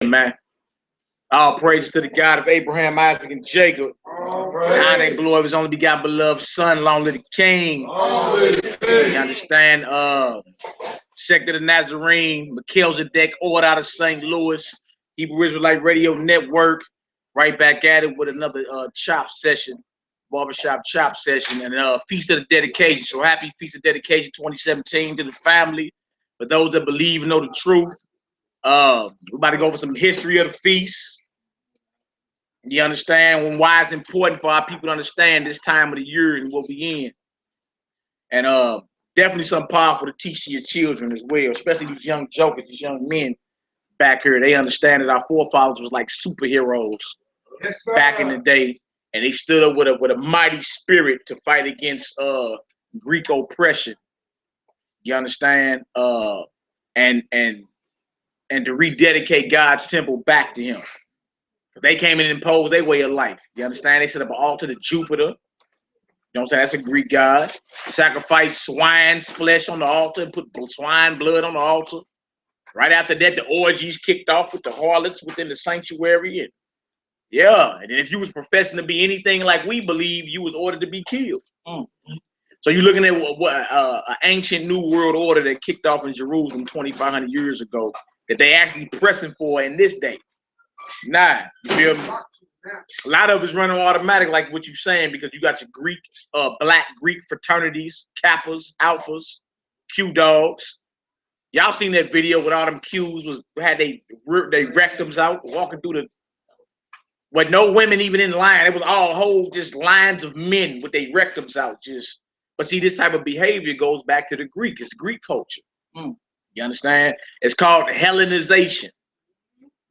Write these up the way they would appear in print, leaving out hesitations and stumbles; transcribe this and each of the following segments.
man. All praises to the God of Abraham, Isaac, and Jacob. Honor and glory of his only begotten beloved son, long live the king. You understand? Sect of the Nazarene, Melchizedek, order out of St. Louis, Hebrew Israelite Radio Network. Right back at it with another chop session, barbershop chop session, and Feast of the Dedication. So happy Feast of Dedication 2017 to the family. For those that believe and know the truth, we're about to go over some history of the feast. You understand why it's important for our people to understand this time of the year and what we in. And definitely something powerful to teach to your children as well, especially these young jokers, these young men back here. They understand that our forefathers was like superheroes back in the day, and they stood up with a mighty spirit to fight against Greek oppression. You understand? And to rededicate God's temple back to him. They came in and imposed their way of life. You understand? They set up an altar to Jupiter. You know what I'm saying? That's a Greek god. Sacrifice swine's flesh on the altar, put swine blood on the altar. Right after that, the orgies kicked off with the harlots within the sanctuary. And yeah, and if you was professing to be anything like we believe, you was ordered to be killed. So you're looking at an ancient New World Order that kicked off in Jerusalem 2,500 years ago that they actually pressing for in this day. Nah, you feel me? A lot of it's running automatic, like what you're saying, because you got your Greek, black Greek fraternities, Kappas, Alphas, Q dogs. Y'all seen that video with all them Qs had they rectums out walking through the, but no women even in line. It was all whole just lines of men with their rectums out. But see, this type of behavior goes back to the Greek. It's Greek culture. You understand? It's called Hellenization.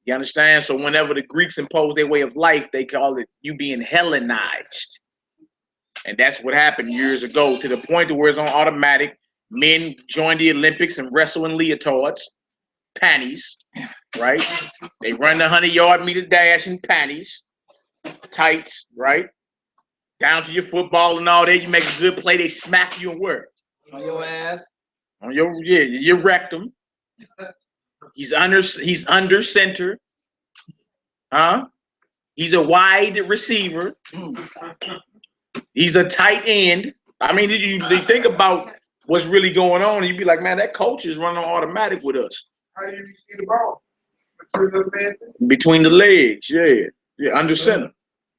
You understand? So whenever the Greeks impose their way of life, they call it you being Hellenized. And that's what happened years ago, to the point to where it's on automatic. Men join the Olympics and wrestle in leotards, panties, right? They run the 100-yard meter dash in panties, tights, right? Down to your football and all that. You make a good play, they smack you and where? On your ass. On your rectum. He's under center. Huh? He's a wide receiver. He's a tight end. I mean, you think about what's really going on, and you'd be like, man, that coach is running on automatic with us. How do you see the ball? Between the legs, yeah, under center.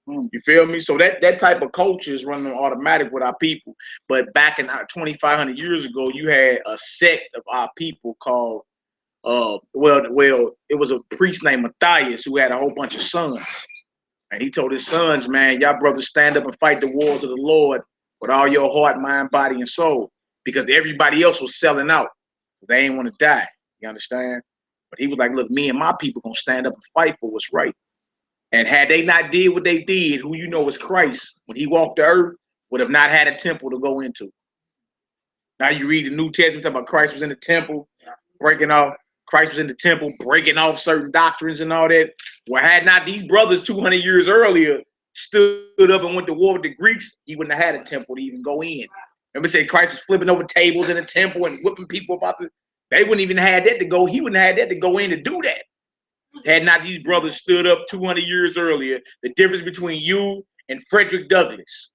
You feel me? So that type of culture is running on automatic with our people. But back in 2,500 years ago, you had a sect of our people called it was a priest named Matthias who had a whole bunch of sons. And he told his sons, man, y'all brothers stand up and fight the wars of the Lord with all your heart, mind, body, and soul. Because everybody else was selling out. They ain't want to die. You understand? But he was like, look, me and my people gonna stand up and fight for what's right. And had they not did what they did, who you know was Christ, when he walked the earth, would have not had a temple to go into. Now you read the New Testament talking about Christ was in the temple, breaking off. Christ was in the temple, breaking off certain doctrines and all that. Well, had not these brothers 200 years earlier stood up and went to war with the Greeks, he wouldn't have had a temple to even go in. Remember, say Christ was flipping over tables in the temple and whipping people about the. They wouldn't even have that to go. He wouldn't have had that to go in to do that. Had not these brothers stood up 200 years earlier, the difference between you and Frederick Douglass.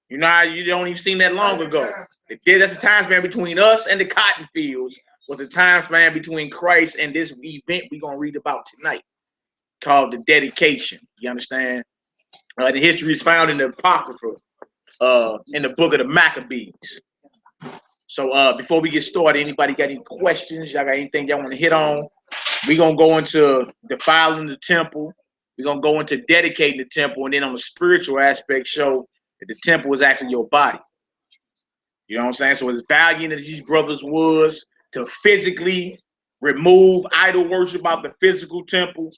You know, you don't even seen that long ago. That's the time span between us and the cotton fields. Was the time span between Christ and this event we're gonna read about tonight, called the dedication. You understand? The history is found in the Apocrypha, in the book of the Maccabees. So before we get started, anybody got any questions? Y'all got anything y'all want to hit on? We're gonna go into defiling the temple. We're gonna go into dedicating the temple, and then on the spiritual aspect, show that the temple is actually your body. You know what I'm saying? So as valiant as these brothers was to physically remove idol worship out the physical temple,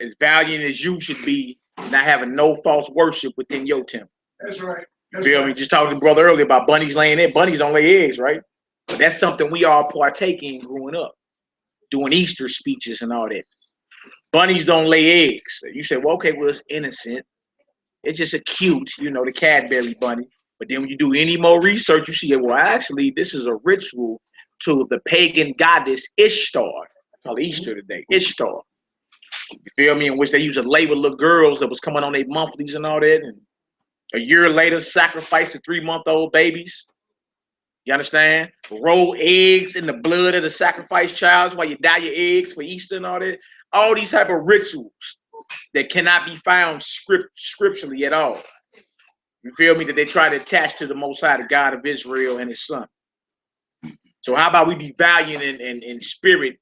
as valiant as you should be not having no false worship within your temple. That's right. You feel me? Just talking to the brother earlier about bunnies laying eggs. Bunnies don't lay eggs, right? But that's something we all partake in growing up, doing Easter speeches and all that. Bunnies don't lay eggs. You say, well, okay, well, it's innocent. It's just a cute, you know, the Cadbury bunny. But then when you do any more research, you see, well, actually, this is a ritual to the pagan goddess Ishtar. I call it Easter today, Ishtar. You feel me? In which they used to label little girls that was coming on their monthlies and all that. And a year later, sacrifice the 3-month-old babies. You understand? Roll eggs in the blood of the sacrificed child while you dye your eggs for Easter and all that. All these type of rituals that cannot be found scripturally at all. You feel me? That they try to attach to the Most High, the God of Israel and his son. So how about we be valiant in spirit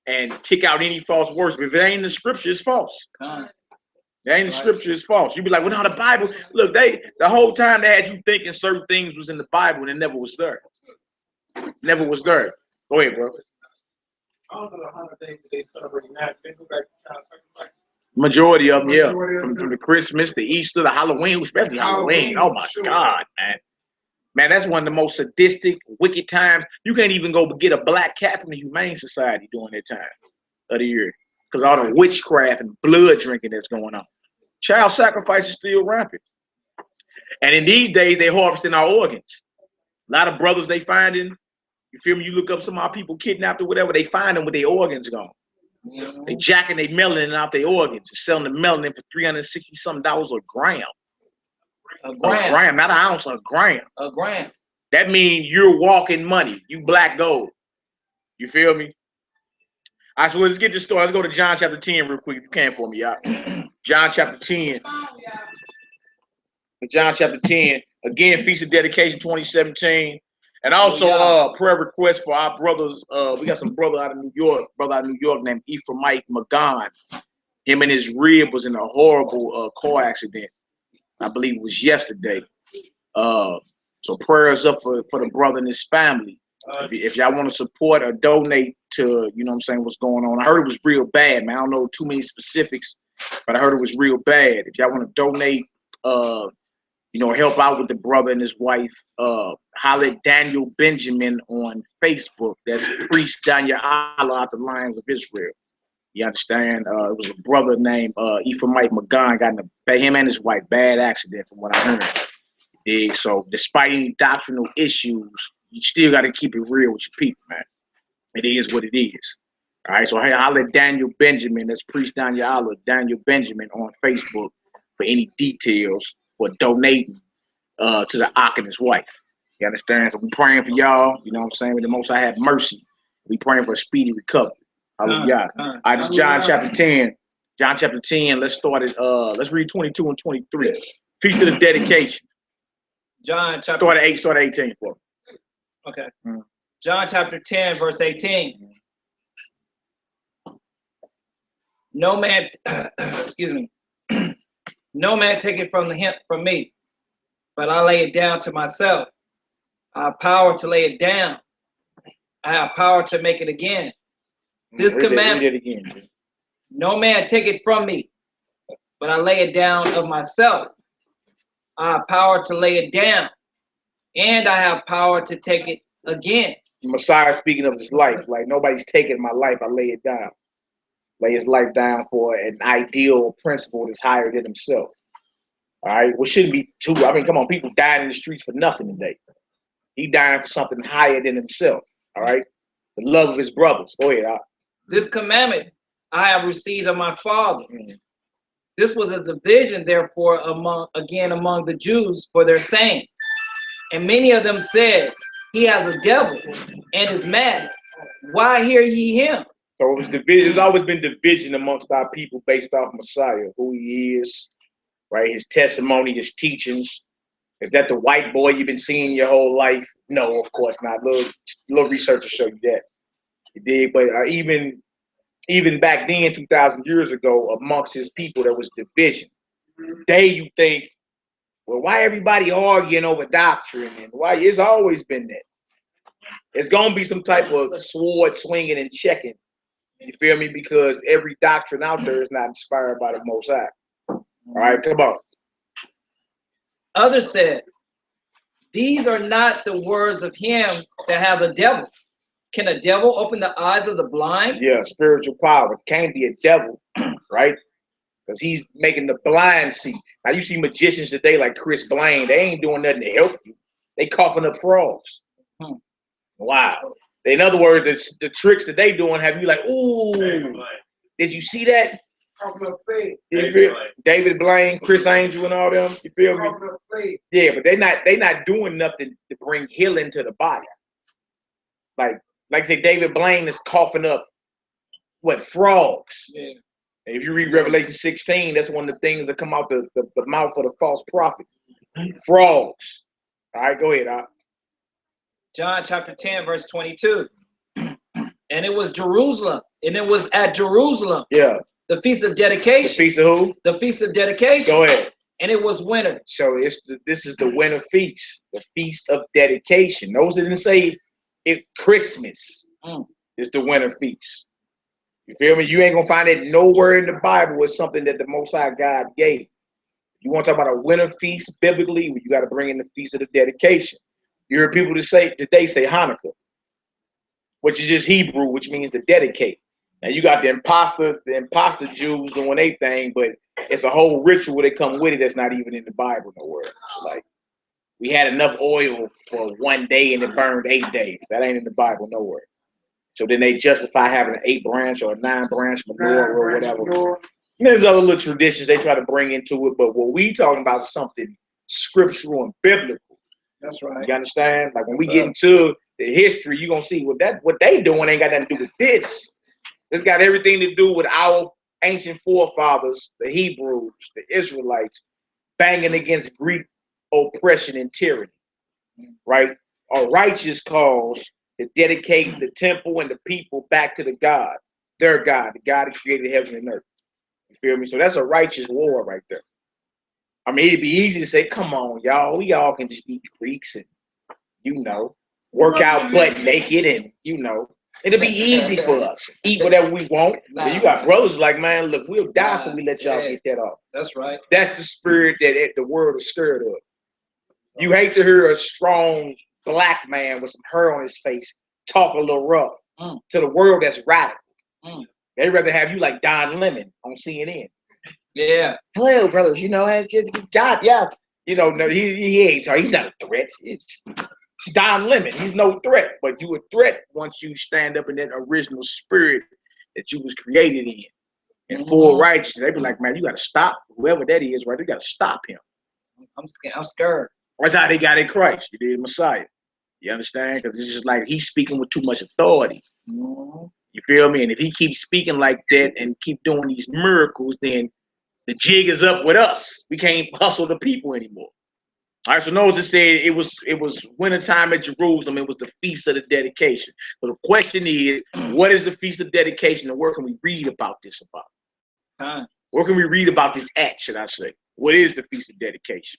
and kick out any false words? If it ain't in the scripture, it's false. It ain't in the scripture, it's false. You be like, well, no, the Bible. Look, the whole time they had you thinking certain things was in the Bible and it never was there. Never was there. Go ahead, bro. I don't know the 100 days that they celebrate now. They go back to child sacrifice. Majority of them, yeah. From the Christmas, the Easter, the Halloween, especially Halloween. Oh my God, man. Man, that's one of the most sadistic, wicked times. You can't even go get a black cat from the Humane Society during that time of the year. Because all the witchcraft and blood drinking that's going on. Child sacrifice is still rampant. And in these days, they're harvesting our organs. A lot of brothers they finding, you feel me? You look up some of our people kidnapped or whatever, they find them with their organs gone. They jacking their melanin out their organs and selling the melanin for $360-something a gram. A gram, not an ounce, a gram. A gram. That means you're walking money. You black gold. You feel me? All right, so let's get this story. Let's go to John chapter 10 real quick if you can for me, y'all. John chapter 10. John chapter 10. Again, Feast of Dedication 2017. And also prayer request for our brothers. We got some brother out of New York named Ephraimite Magan. Him and his rib was in a horrible car accident. I believe it was yesterday. So prayers up for the brother and his family. If y'all want to support or donate to, you know what I'm saying, what's going on. I heard it was real bad, man. I don't know too many specifics, but I heard it was real bad. If y'all want to donate, you know, help out with the brother and his wife, holler at Daniel Benjamin on Facebook. That's Priest Daniel Allah out the Lions of Israel. You understand? It was a brother named Ephraimite Magan got in him and his wife, bad accident from what I heard. Yeah, so despite any doctrinal issues, you still got to keep it real with your people, man. It is what it is. All right, so hey, holler at Daniel Benjamin. That's Priest Daniel Allah, Daniel Benjamin on Facebook for any details for donating to the Ak and his wife. You understand? So we praying for y'all. You know what I'm saying? With the Most I have mercy. We praying for a speedy recovery. Hallelujah. All right, this is John chapter 10. John chapter 10. Let's start at let's read 22 and 23. Feast of the Dedication. John chapter start at 18 for me. Okay. John chapter 10, verse 18. No man excuse me. No man take it from me, but I lay it down to myself. I have power to lay it down. I have power to make it again. This commandment, again. No man take it from me, but I lay it down of myself. I have power to lay it down, and I have power to take it again. Messiah speaking of his life, like nobody's taking my life, I lay it down. Lay his life down for an ideal principle that's higher than himself. All right, well, shouldn't be too. I mean, come on, people dying in the streets for nothing today. He dying for something higher than himself. All right, the love of his brothers. Go ahead. This commandment I have received of my Father. This was a division, therefore, among the Jews for their sayings. And many of them said, he has a devil and is mad. Why hear ye him? So it was division. There's always been division amongst our people based off Messiah, who he is, right? His testimony, his teachings. Is that the white boy you've been seeing your whole life? No, of course not. Little research will show you that. It did, but even back then, 2,000 years ago, amongst his people, there was division. Today, you think, well, why everybody arguing over doctrine? And why? It's always been that. There's gonna be some type of sword swinging and checking. You feel me? Because every doctrine out there is not inspired by the Most High. All right, come on. Others said, these are not the words of him that have a devil. Can a devil open the eyes of the blind? Yeah, spiritual power. It can't be a devil, right? Because he's making the blind see. Now, you see magicians today like Chris Blaine. They ain't doing nothing to help you. They coughing up frogs. Wow. In other words, the tricks that they doing have you like, ooh, did you see that? Talking up faith. You feel? David Blaine, Chris Angel, and all them. You feel me? Talking up faith. Yeah, but they not doing nothing to bring healing to the body. Like I say, David Blaine is coughing up what, frogs. Yeah. And if you read Revelation 16, that's one of the things that come out the mouth of the false prophet. Frogs. All right, go ahead. John chapter 10, verse 22. And it was Jerusalem, and it was at Jerusalem. Yeah. The feast of The dedication. feast of who? The feast of dedication. Go ahead. And it was winter. So this is the winter feast, the feast of dedication. Those that didn't say it Christmas is the winter feast. You feel me? You ain't gonna find it nowhere in the Bible with something that the Most High God gave. You want to talk about a winter feast biblically? You got to bring in the feast of the dedication. You hear people today say Hanukkah, which is just Hebrew, which means to dedicate. Now you got the imposter Jews doing their thing, but it's a whole ritual that come with it that's not even in the Bible nowhere. It's like we had enough oil for one day and it burned 8 days. That ain't in the Bible nowhere. So then they justify having an 8 branch or a 9 branch menorah or whatever. And there's other little traditions they try to bring into it, but what we talking about is something scriptural and biblical. That's right. You understand? Like when we get into the history, you're gonna see what they doing ain't got nothing to do with this. It's got everything to do with our ancient forefathers, the Hebrews, the Israelites, banging against Greek oppression and tyranny. Right? A righteous cause to dedicate the temple and the people back to the God, their God, the God who created heaven and earth. You feel me? So that's a righteous war right there. I mean, it'd be easy to say, come on, y'all. We all can just be Greeks and, work out butt naked and, it'll be easy for us. Eat whatever we want. But you got brothers like, man, look, we'll die before we let y'all get that off. That's right. That's the spirit that the world is scared of. You hate to hear a strong black man with some hair on his face talk a little rough to the world that's radical. They'd rather have you like Don Lemon on CNN. Yeah. Hello, brothers. It's just God. Yeah. No, he ain't. He's not a threat. It's Don Lemon. He's no threat. But you a threat once you stand up in that original spirit that you was created in full righteousness. They be like, man, you got to stop whoever that is, right? You got to stop him. I'm scared. I'm scared. That's how they got in Christ. You did Messiah. You understand? Because it's just like he's speaking with too much authority. You feel me? And if he keeps speaking like that and keep doing these miracles, then the jig is up with us. We can't hustle the people anymore. All right, so notice it said it was wintertime at Jerusalem. It was the Feast of the Dedication. So the question is, what is the Feast of Dedication and where can we read about this about? Where can we read about this at, should I say? What is the Feast of Dedication?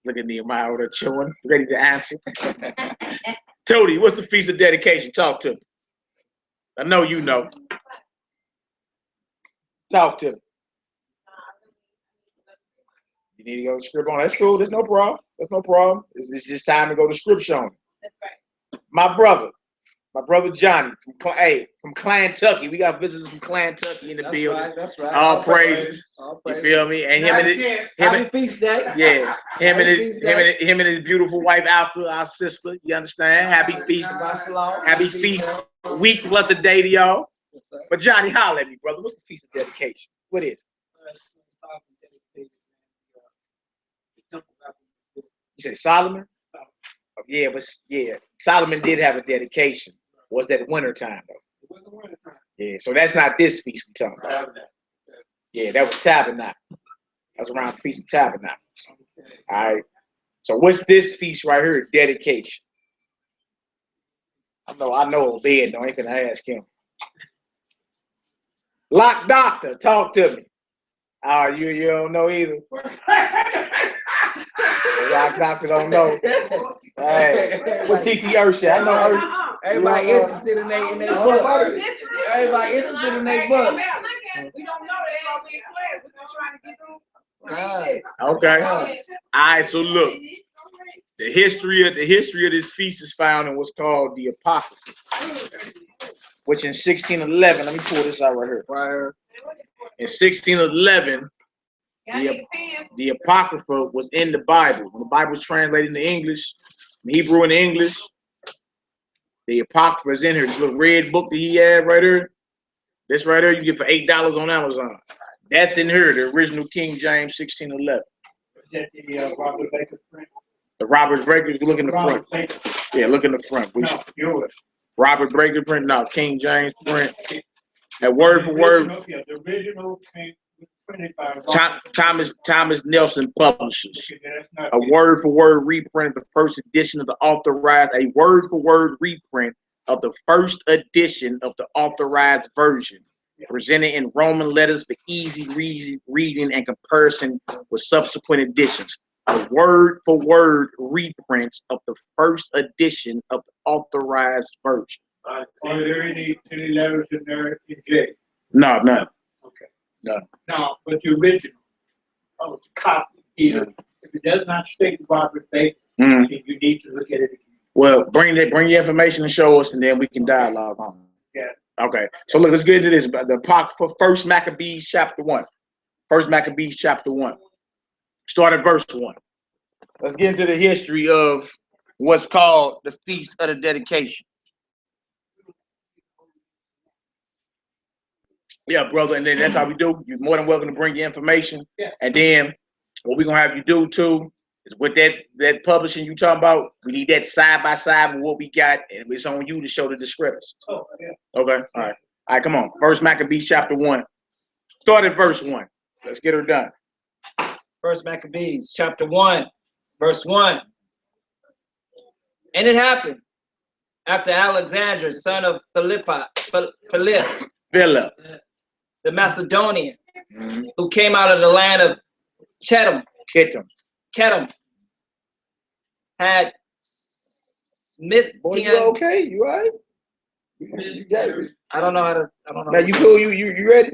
Look at Nehemiah over there chilling, ready to answer. Tony, what's the Feast of Dedication? Talk to me. I know you know. Talk to me. You need to go to script on. That's cool. There's no problem. There's no problem. It's just time to go to scripture on. That's right. My brother Johnny from Clantucky. We got visitors from Clantucky in the building. That's right. All praises. You feel me? And Happy feast day. Yeah. Him and his beautiful wife Alpha, our sister. You understand? Happy feast. Happy feast week plus a day to y'all. But Johnny, holler at me, brother. What's the Feast of Dedication? What is it? You say Solomon? Yeah, but Solomon did have a dedication. Was that winter time though? It was a winter time. Yeah, so that's not this feast we talking about. Yeah, that was Tabernacle. That's around the Feast of Tabernacles. Okay. All right. So what's this feast right here? Dedication. I know Obed, though. I ain't gonna ask him. Lock Doctor, talk to me. You don't know either. Lock Doctor don't know. Hey, what TT Ursha? I know her. Everybody interested in their book. Everybody interested in their book. We don't know that's gonna be in class. We're just trying to get through. Okay. All right. So look, the history of this feast is found in what's called the Apocrypha, which in 1611. Let me pull this out right here. In 1611. The Apocrypha was in the Bible. When the Bible was translated into English, from Hebrew into English, the Apocrypha is in here. This little red book that he had right here. This right here you get for $8 on Amazon. That's in here, the original King James 1611. Robert Baker print. The Robert Breaker, look in the front. Robert Baker. Yeah, look in the front. No, yours. Robert Breaker print, no, King James print. That word for word. Yeah, the original came printed by Thomas Nelson Publishers. Okay, that's not A word for word reprint of the first edition of the authorized, a word for word reprint of the first edition of the authorized version, presented in Roman letters for easy reading and comparison with subsequent editions. A word for word reprint of the first edition of the authorized version. Are there any letters in there in J? No, none. Okay. None. No, but the original of the copy here, if it does not state Robert Baker, then you need to look at it again. Well, bring your information and show us, and then we can dialogue on it. Yeah. Okay. So look, let's get into this. The Apocrypha, First Maccabees chapter 1. First Maccabees chapter 1. Start at verse 1. Let's get into the history of what's called the Feast of the Dedication. Yeah, brother, and then that's how we do. You're more than welcome to bring your information. Yeah. And then what we're gonna have you do too is with that publishing you talking about, we need that side by side with what we got, and it's on you to show the discrepancy. Oh, yeah. Okay, all right. All right, come on. First Maccabees chapter 1. Start at verse 1. Let's get her done. First Maccabees chapter 1, verse 1. And it happened after Alexander, son of Philip, the Macedonian, who came out of the land of Chetam, had smitten. Boy, you okay? You all right? You got it. I don't know how to. I don't know. Now you cool? You ready?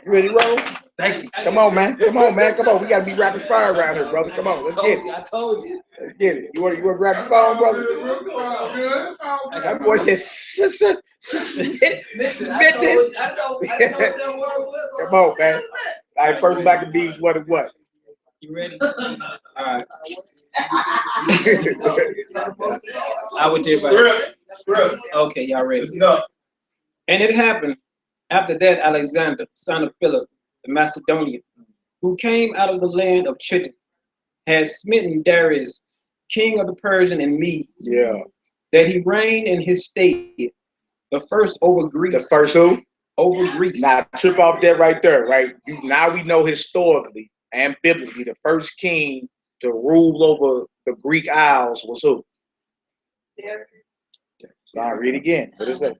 You ready to roll? Thank you. Come on, man. Come on, man. Come on. We gotta be rapid fire around here, brother. Come on, let's get it. I told you. Let's get it. You want rapid fire, brother? That boy said smitten. I know what that word was. Come on, man. All right, First Maccabees, what and what? You ready? All right. I would do it. Okay, y'all ready? And it happened after that Alexander, son of Philip, the Macedonian, who came out of the land of Chittim, had smitten Darius, king of the Persian and Medes. Yeah. That he reigned in his stead, the first over Greece. The first who? Over Greece. Now trip off that right there, right? Now we know historically and biblically the first king to rule over the Greek Isles was who? Sorry, read again. What is that?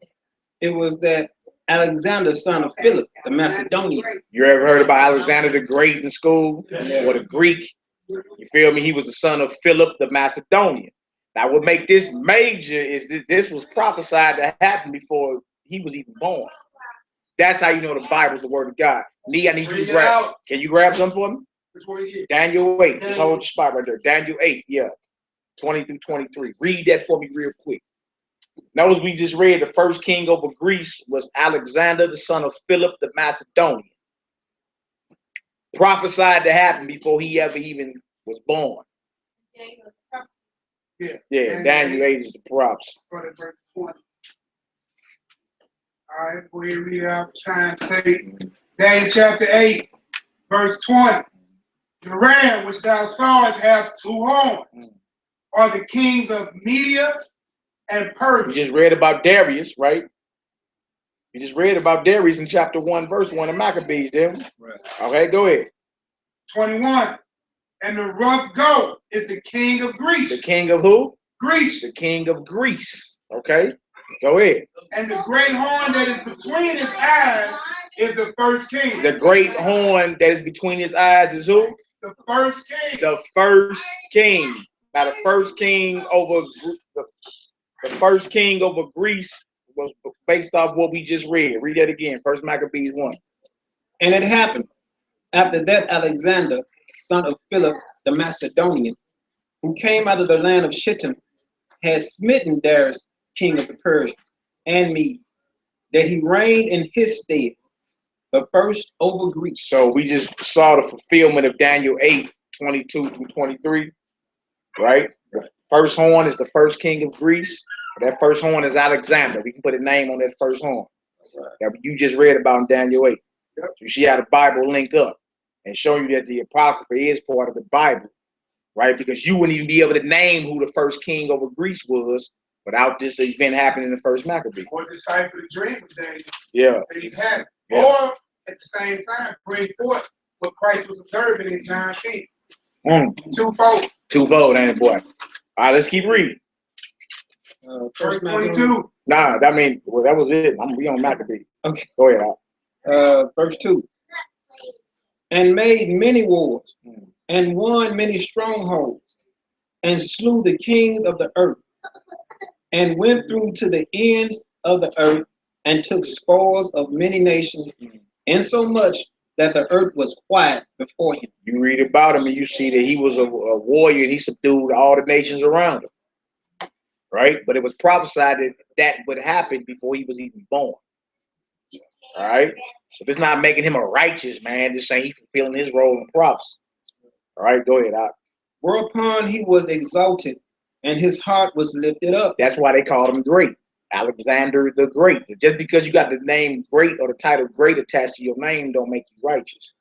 It was that Alexander, son of Philip, the Macedonian. You ever heard about Alexander the Great in school? Yeah. Or the Greek? You feel me? He was the son of Philip the Macedonian. Now, what make this major is that this was prophesied to happen before he was even born. That's how you know the Bible's the word of God. I need you to grab. Can you grab something for me? Daniel 8. Just hold your spot right there. Daniel 8, yeah. 20 through 23. Read that for me real quick. Notice we just read the first king over Greece was Alexander, the son of Philip the Macedonian. Prophesied to happen before he ever even was born. Yeah, Daniel 8 is the props. All right, we read out time tape. Daniel chapter 8, verse 20. The ram which thou sawest have two horns, are the kings of Media and Persia. We just read about Darius, right? We just read about Darius in chapter 1, verse 1 of Maccabees, didn't we? Right. Okay, go ahead. 21. And the rough goat is the king of Greece. The king of who? Greece. The king of Greece. Okay, go ahead. And the great horn that is between his eyes is the first king. The great horn that is between his eyes is who? The first king. The first king. Now the first king over Greece was based off what we just read. Read that again. First Maccabees 1. And it happened after that Alexander, son of Philip the Macedonian, who came out of the land of Chittim, had smitten Darius, king of the Persians and Medes, that he reigned in his stead, the first over Greece. So we just saw the fulfillment of Daniel 8, 22 through 23, right? The first horn is the first king of Greece. That first horn is Alexander. We can put a name on that first horn. that you just read about in Daniel 8. So you see how the Bible link up and show you that the Apocrypha is part of the Bible, right? Because you wouldn't even be able to name who the first king over Greece was without this event happening in the first Maccabee. Or decipher the dream of Daniel. Yeah. That he had. Yeah. Or at the same time, bring forth what Christ was observing in John 10. Twofold. Twofold, ain't it, boy? All right, let's keep reading. Verse 22. Nah, that mean, well, that was it. We on Maccabee. Okay. Go ahead, Al. Verse 2. And made many wars, and won many strongholds, and slew the kings of the earth, and went through to the ends of the earth, and took spoils of many nations, insomuch that the earth was quiet before him. You read about him and you see that he was a warrior and he subdued all the nations around him, right? But it was prophesied that that would happen before he was even born, all right? So this not making him a righteous man, just saying he's fulfilling his role in prophecy. All right, go ahead, Al. Whereupon he was exalted, and his heart was lifted up. That's why they called him great. Alexander the Great. Just because you got the name great or the title great attached to your name don't make you righteous.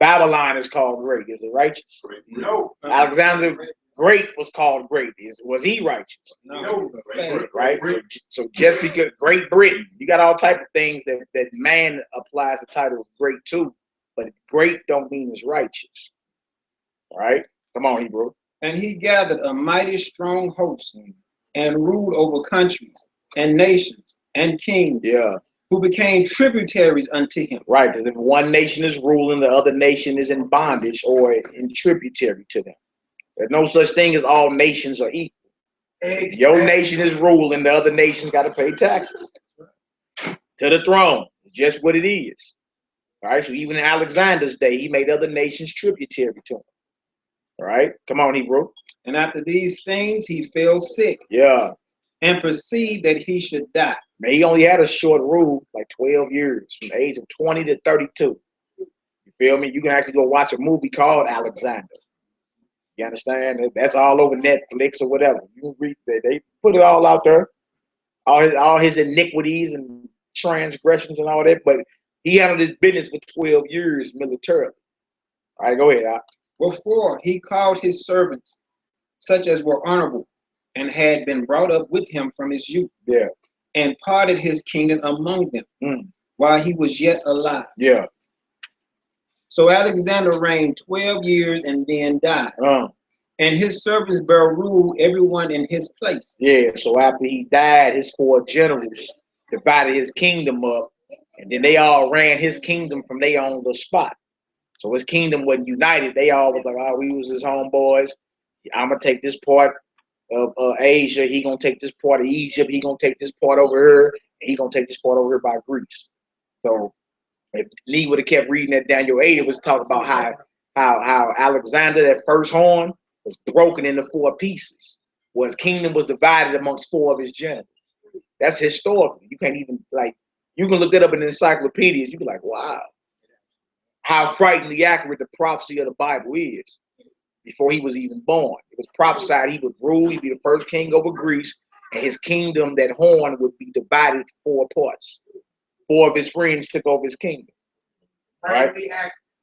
Babylon is called great. Is it righteous? No. Alexander Great was called great. Was he righteous? No. Right? So just because Great Britain, you got all type of things that man applies the title of great to, but great don't mean it's righteous. All right? Come on, Hebrew. And he gathered a mighty strong host, and ruled over countries and nations and kings, who became tributaries unto him. Right, because if one nation is ruling, the other nation is in bondage or in tributary to them. There's no such thing as all nations are equal. If your nation is ruling, the other nation's got to pay taxes to the throne. It's just what it is. All right, so even in Alexander's day, he made other nations tributary to him. All right, come on, Hebrew. And after these things, he fell sick. Yeah. And perceived that he should die. Man, he only had a short rule, like 12 years, from the age of 20 to 32. You feel me? You can actually go watch a movie called Alexander. You understand? That's all over Netflix or whatever. You can read that. They put it all out there. All his iniquities and transgressions and all that. But he handled his business for 12 years militarily. All right, go ahead, Al. Wherefore he called his servants, such as were honorable, and had been brought up with him from his youth, and parted his kingdom among them, while he was yet alive. So Alexander reigned 12 years and then died. And his servants bare rule everyone in his place. So after he died, his 4 generals divided his kingdom up, and then they all ran his kingdom from their own little spot. So his kingdom wasn't united. They all was like, oh, we was his homeboys. I'm gonna take this part of Asia. He gonna take this part of Egypt. He gonna take this part over here. And he gonna take this part over here by Greece. So if Lee would have kept reading that Daniel 8, it was talking about how Alexander, that first horn, was broken into 4 pieces. Well, his kingdom was divided amongst 4 of his generals. That's historical. You can't even, like, you can look that up in the encyclopedias. You be like, wow, how frighteningly accurate the prophecy of the Bible is. Before he was even born, it was prophesied he would rule. He'd be the first king over Greece, and his kingdom, that horn, would be divided 4 parts. 4 of his friends took over his kingdom. Right?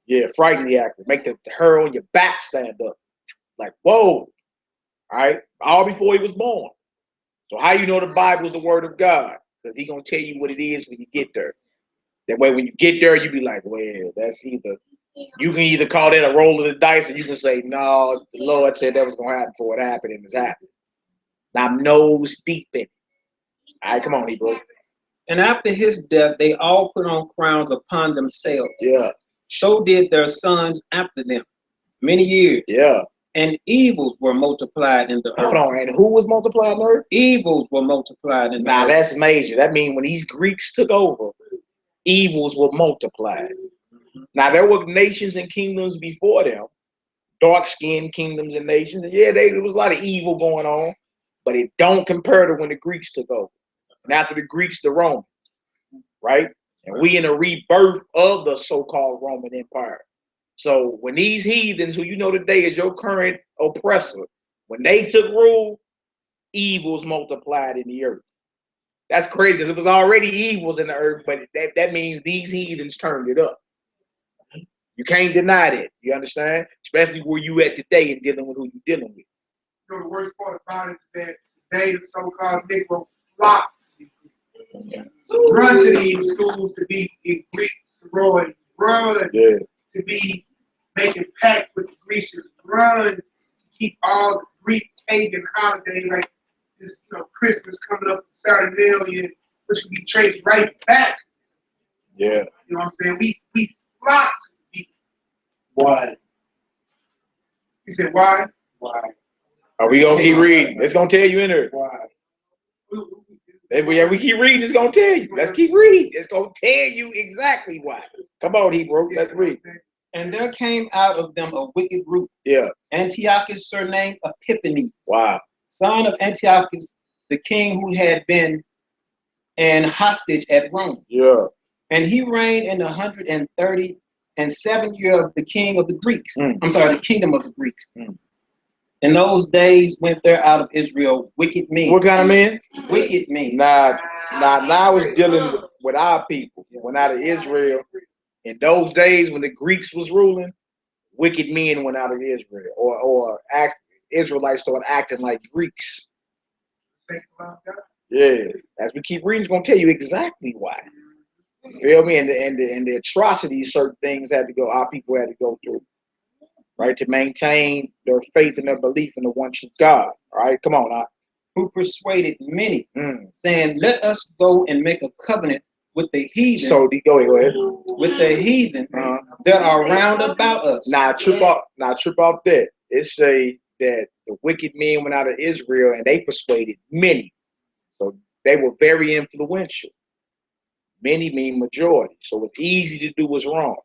Yeah, frighteningly accurate. Make the hair on your back stand up. Like, whoa. All right? All before he was born. So how you know the Bible is the word of God? Because he's going to tell you what it is when you get there. That way, when you get there, you be like, well, that's either, you can either call that a roll of the dice, or you can say, no, the Lord said that was going to happen before it happened, and it's happened. Now, I'm nose deep in it. All right, come on, Hebrew. And after his death, they all put on crowns upon themselves. So did their sons after them, many years. And evils were multiplied in the earth. Hold on, and who was multiplied in the earth? Evils were multiplied in the earth. Now, that's major. That means when these Greeks took over, evils were multiplied. Now, there were nations and kingdoms before them, dark-skinned kingdoms and nations. And yeah, there was a lot of evil going on, but it don't compare to when the Greeks took over. And after the Greeks, the Romans, right? And we in a rebirth of the so-called Roman Empire. So when these heathens, who you know today is your current oppressor, when they took rule, evils multiplied in the earth. That's crazy because it was already evils in the earth, but that means these heathens turned it up. You can't deny that. You understand? Especially where you at today and dealing with who you're dealing with. You know, the worst part about it is that today the so-called Negro flock run to these schools to be in Greek sororities, run to be making pacts with the Grecians, run to keep all the Greek pagan holidays like this, you know, Christmas coming up in Saturnalia, which can be traced right back. Yeah. You know what I'm saying? We flock to the people. Why? You said why? Why? Are we gonna keep reading? It's gonna tell you in there. Why? Yeah, we keep reading. It's gonna tell you. Let's keep reading. It's gonna tell you exactly why. Come on, Hebrew. Let's read. And there came out of them a wicked root. Yeah. Antiochus, surnamed Epiphanes. Wow. Son of Antiochus, the king who had been an hostage at Rome. Yeah. And he reigned in 137 year of the king of the Greeks. I'm sorry, the kingdom of the Greeks. In those days went there out of Israel wicked men. What kind of men? Wicked men. Now it's dealing with our people. Went out of Israel. In those days when the Greeks was ruling, wicked men went out of Israel, or Israelites started acting like Greeks. Yeah, as we keep reading, it's gonna tell you exactly why. You feel me? And the atrocities, certain things had to go. Our people had to go through, right, to maintain their faith and their belief in the one true God. All right, come on, who persuaded many, saying, "Let us go and make a covenant with the heathen." So go ahead. With the heathen that are round about us. Now trip off that. It say that the wicked men went out of Israel and they persuaded many. So they were very influential. Many mean majority. So it's easy to do what's wrong.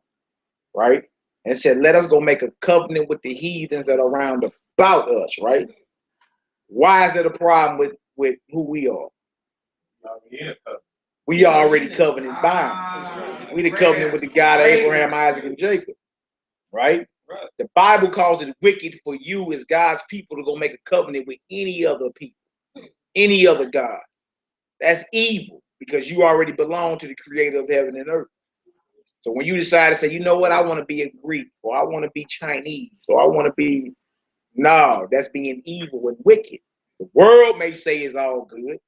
Right? And it said, let us go make a covenant with the heathens that are round about us, right? Why is that a problem with who we are? We already covenant bound. We the covenant with the God of Abraham, Isaac, and Jacob. Right? The Bible calls it wicked for you as God's people to go make a covenant with any other people, any other God. That's evil because you already belong to the creator of heaven and earth. So when you decide to say, you know what, I want to be a Greek, or I want to be Chinese, or I want to be, no, that's being evil and wicked. The world may say it's all good,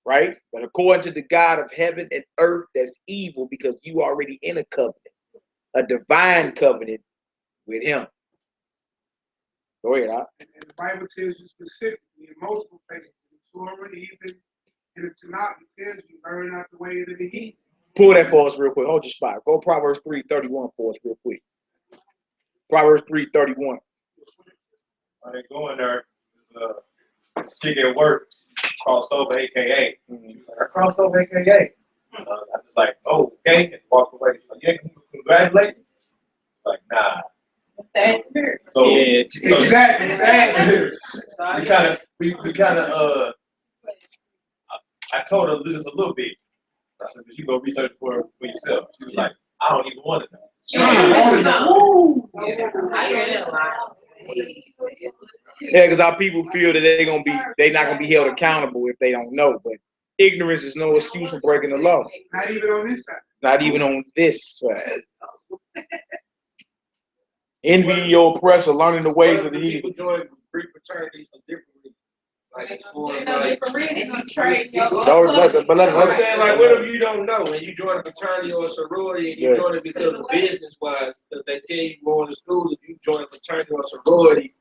right? But according to the God of heaven and earth, that's evil because you already in a covenant, a divine covenant with him. Go ahead, And the Bible tells you specifically in multiple places, in the Torah, even in the Tanakh, it tells you, burn out the way of the heathen. Pull that for us real quick. Hold your spot. Go Proverbs 3:31 for us real quick. Proverbs 3:31. I ain't going there. This chick at work crossed over, AKA. I crossed over, AKA. I was like, oh, okay, and walked away. She's like, yeah, congratulations. Like, nah. So, Yeah, exactly. we kind of, I told her this a little bit. I said, but you go research for yourself. She was like, I don't even want to know. Yeah, because our people feel that they're not gonna be held accountable if they don't know. But ignorance is no excuse for breaking the law. Not even on this side. Not even on this side. Envying your oppressor, learning the ways of the heathen. People join Greek fraternities for different reasons. Like as far as But I'm saying, like, what if you don't know and you join a fraternity or a sorority and you join it because of business wise, because they tell you going to school, if you join a fraternity or a sorority,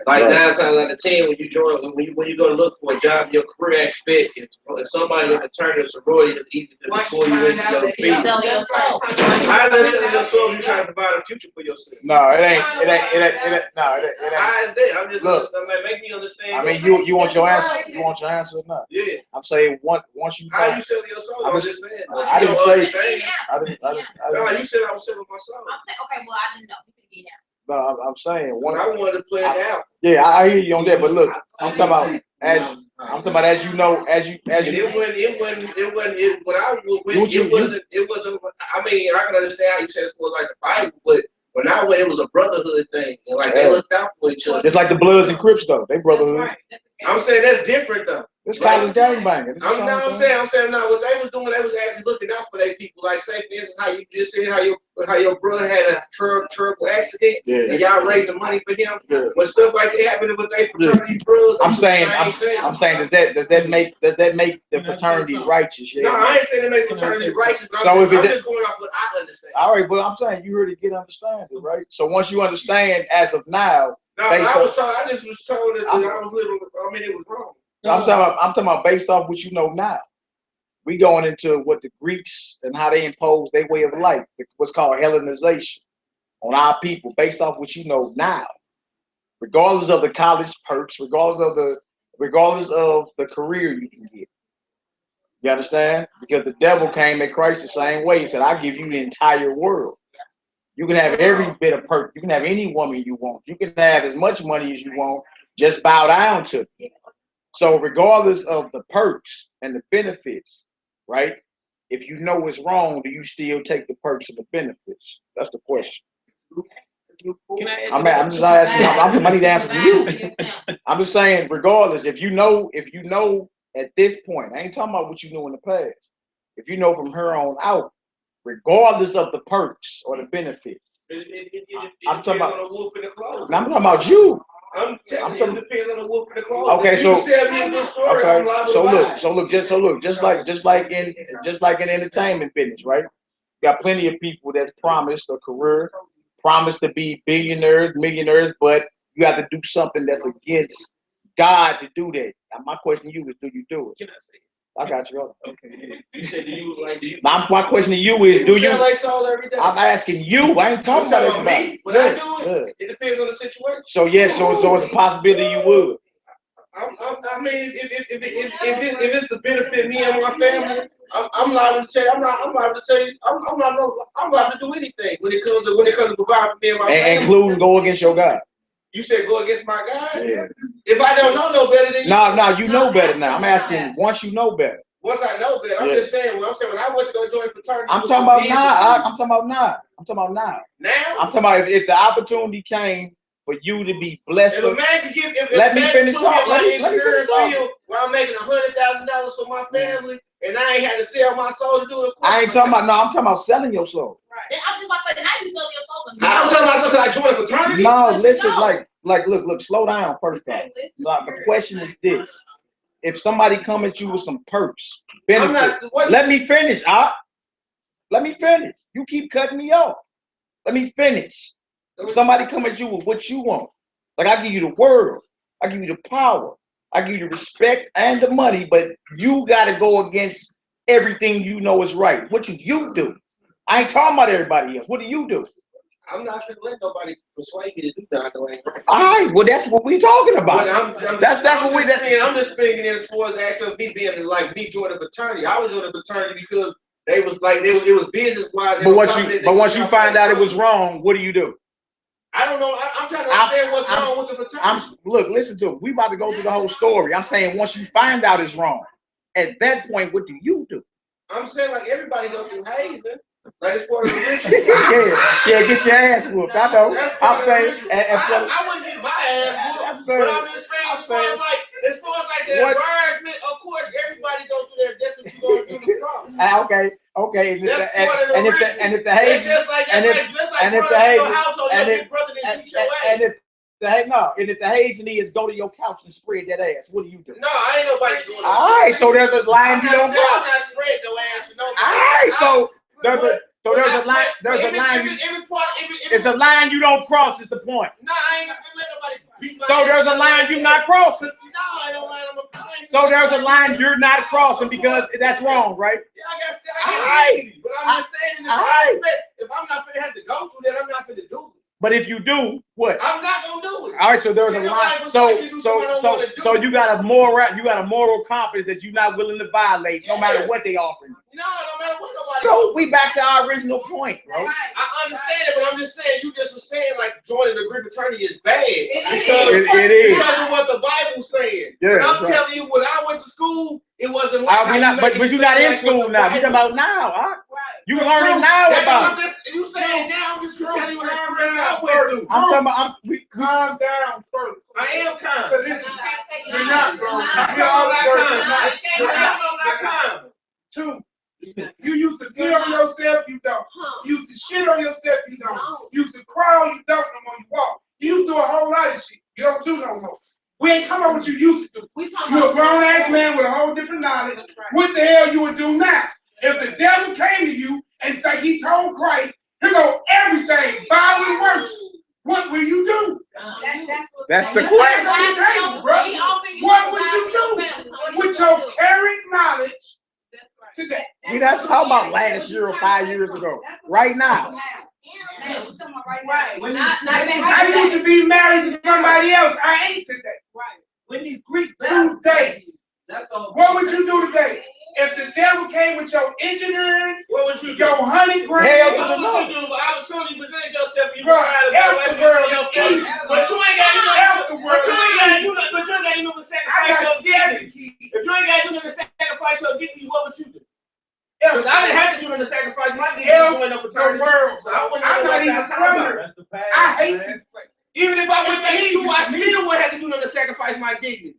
like 9 times out of 10 when you join, when you go to look for a job in your career aspect, if somebody in a fraternity or sorority is easy to pull you into your field. How is that selling your soul if you're trying to provide a future for yourself? No, it ain't. How is that? I'm just make me understand. I mean, you want your answer? You want your answer or not? Yeah. I'm saying once you. How you selling your soul? I'm just saying. I didn't say. No, you said I was selling my soul. I'm saying, okay, well, I didn't know. No, I'm saying one. I wanted to play it out. Yeah, I hear you on that, but look, I'm talking about as you know, as you. It wasn't. I mean, I can understand how you said it's more like the Bible, but when I went, it was a brotherhood thing, and like they looked out for each other. Just like the Bloods and Crips, though, they brotherhood. I'm saying that's different though. This college gangbanger. I'm saying now what they was doing, they was actually looking out for their people. Like say for instance, how you just said how your brother had a terrible accident, and y'all raising money for him. When stuff like that happening with their fraternity bros, I'm saying, does that make the fraternity righteous? No, I ain't saying they make fraternity righteous. But I'm just going off what I understand. All right, but I'm saying you heard it, get understanding, right? So once you understand, as of now, I just was told that I was living. I mean, it was wrong. I'm talking about based off what you know now. We going into what the Greeks and how they impose their way of life, what's called Hellenization, on our people, based off what you know now. Regardless of the college perks, regardless of the career you can get. You understand? Because the devil came at Christ the same way. He said, "I'll give you the entire world. You can have every bit of perk. You can have any woman you want. You can have as much money as you want. Just bow down to it." So regardless of the perks and the benefits, right? If you know it's wrong, do you still take the perks and the benefits? That's the question. I'm just asking. I need to answer for you. I'm just saying, regardless, if you know at this point, I ain't talking about what you knew in the past. If you know from here on out, regardless of the perks or the benefits, I'm talking about a wolf in the clothing. I'm talking about you. I'm telling you, it depends on the wolf in the clothing. Okay, if so you tell me a good story, okay, I'm liable to buy it. just like in entertainment business, right? You got plenty of people that's promised a career, promised to be billionaires, millionaires, but you have to do something that's against God to do that. Now, my question to you is, do you do it? Can I say it? I got you. Okay. You said, do you? My question to you is, do you? Like Saul every day. I'm asking you. I ain't talking about everybody. Me. When I do it, it depends on the situation. So yes, so it's a possibility you would. I mean, if it's to benefit me and my family, I'm liable to tell you. I'm liable to tell you. I'm liable to do anything when it comes to provide for me and my family. Including go against your God. You said go against my God? Yeah. If I don't know no better than you. No, you know better now. I'm asking once you know better. Once I know better, I'm just saying. When I went to go join fraternity, I'm talking about now. I'm talking about now. Now? I'm talking about if the opportunity came for you to be blessed. If a man can give, let me finish talking. Let me finish talking. Where I'm making $100,000 for my family, and I ain't had to sell my soul to do it. I ain't talking about. No, I'm talking about selling your soul. Right. I'm just about to say, now you selling your soul. I'm talking about something like joining a fraternity. No, listen, look, slow down first off. The question is this: if somebody come at you with some perks, benefits, let me finish. Let me finish. You keep cutting me off. Let me finish. If somebody come at you with what you want, like I give you the world, I give you the power, I give you the respect and the money, but you got to go against everything you know is right. What do you do? I ain't talking about everybody else. What do you do? I'm not gonna let nobody persuade me to do that. All right, well that's what we're talking about. I'm just speaking as far as actually me being like me joining a fraternity. I was joining a fraternity because they was like it was business wise. But once you find out it was wrong, what do you do? I don't know. I'm trying to understand what's wrong with the fraternity. Look, listen to it. We about to go through the whole story. I'm saying once you find out it's wrong, at that point, what do you do? I'm saying like everybody go through hazing. Like it's part of the religion. yeah, get your ass whooped. I know. I'm saying, I wouldn't get my ass whooped. But I'm just saying, as far as the embarrassment, of course, everybody go through that. That's what you gonna do to cross. Okay. And if the hazing, if the hazing is go to your couch and spread that ass, what do you do? No, I ain't nobody doing that. All right, so there's a line you don't cross. I'm not spreading no ass for nobody. All right, so. There's a line. It's a line you don't cross. Is the point? No, I ain't gonna let nobody beat my So there's a line you're not crossing. No, I don't line. So there's a line you're not crossing because that's wrong, right? Yeah, I guess. But I'm just saying in this aspect, if I'm not gonna have to go through that, I'm not gonna do it. But if you do, what? I'm not gonna do it. All right, so there's a line. So you got a moral compass that you're not willing to violate, no matter what they offer you. No matter what nobody. So we back to our original point, bro. I understand it, but I'm just saying you just was saying like joining the Greek fraternity is bad because of what the Bible said. Yeah, I'm telling you, when I went to school, it wasn't like but you're not in school now. You're talking about now, huh? You learning now about it. You saying now? I'm just telling you what experience I went through. Calm down first. I am kind. So this, you're not, bro. You're all not kind. Two, you used to pee on yourself, you don't. You used to shit on yourself, you don't. You used to crawl, you don't no more, you walk. You used to do a whole lot of shit. You don't do no more. We ain't talking about what you used to do. You're a grown ass man with a whole different knowledge. What the hell you would do now? If the devil came to you and it's like he told Christ, here go everything, bow and worship. What will you do? That's the That's question. on the table, bro. What would you do with your current knowledge today? We're not talking about last year or 5 years ago. Right now. I used to be married to somebody else. I ain't today. When these Greeks Today. What would you do today? If the devil came with your engineering, What would you do? your honey Hell green, to the What no. would you do? Opportunity presented yourself. You Bro, try to help the world your eat. But you ain't got to do Help the nothing. world But you ain't got to do nothing. But you ain't got to do nothing to I sacrifice your got dignity. 7 kids. If you ain't got to do nothing to sacrifice your dignity, what would you do? Help Because I didn't have to do nothing to sacrifice my dignity Help going up for the world. So I wouldn't I'm know not what even y'all from talking here. about. I hate this place. Even if I went to you, I still would have to do nothing to sacrifice my dignity.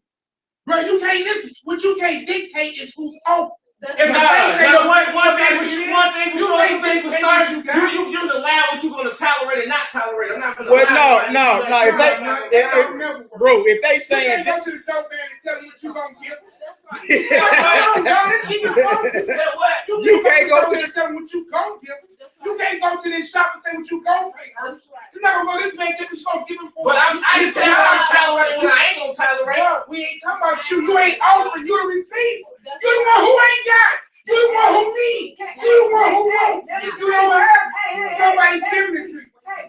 Bro, you can't listen. What you can't dictate is who's off. If the Nah, thing say nah, the one thing for for shit, one thing for you sure, can't two things for dictate certain, what you got. you allow what you're gonna tolerate and not tolerate. I'm not gonna Well, allow no. If they You saying can't go to the dope man and tell him what you gonna give him. Come on, dog, keep it focused. Say what? You can't go to and tell him what you gonna give him. You can't go to this shop and say what you gonna pay her. You're not gonna go this man give him, gonna give him for. But I can tell you I'm tolerating when I ain't gonna tolerate. Bro, we ain't talking about you. You ain't offering. You the receiver. You the one who ain't got. You the one who needs. You the one who won't. You don't have. Somebody's giving it to you.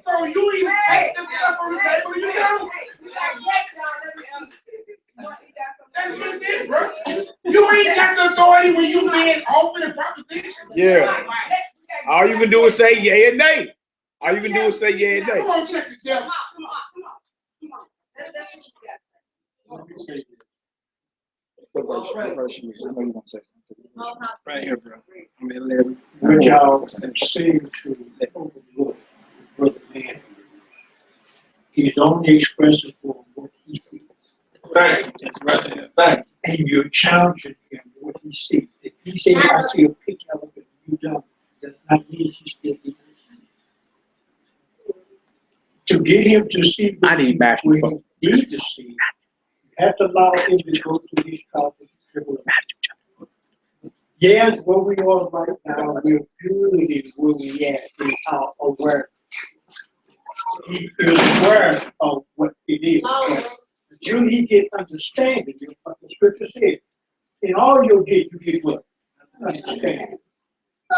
So you either take the stuff on the table or you don't. That's just it, bro. You ain't got the authority when you being offered a proposition. Yeah. All you can do is say yay and nay. All you can do is say yay and nay. Come on, check the devil. Right here, bro. I'm at 11. Which y'all seem to overlook, brother man. He's only expressing for what he sees. Thank you. That's right. Thank you. And you're challenging him what he sees. If he says, I see a pink elephant, you don't, does not mean he still needs to get him to see I need what Matthew. he needs to see. You have to allow him to go through these trials and tribulations. Yes, where we are right now, we're good in where we at in our awareness. He is aware of what it is. But until he get understanding, what the scripture says, in all you'll get, you get what? Understanding.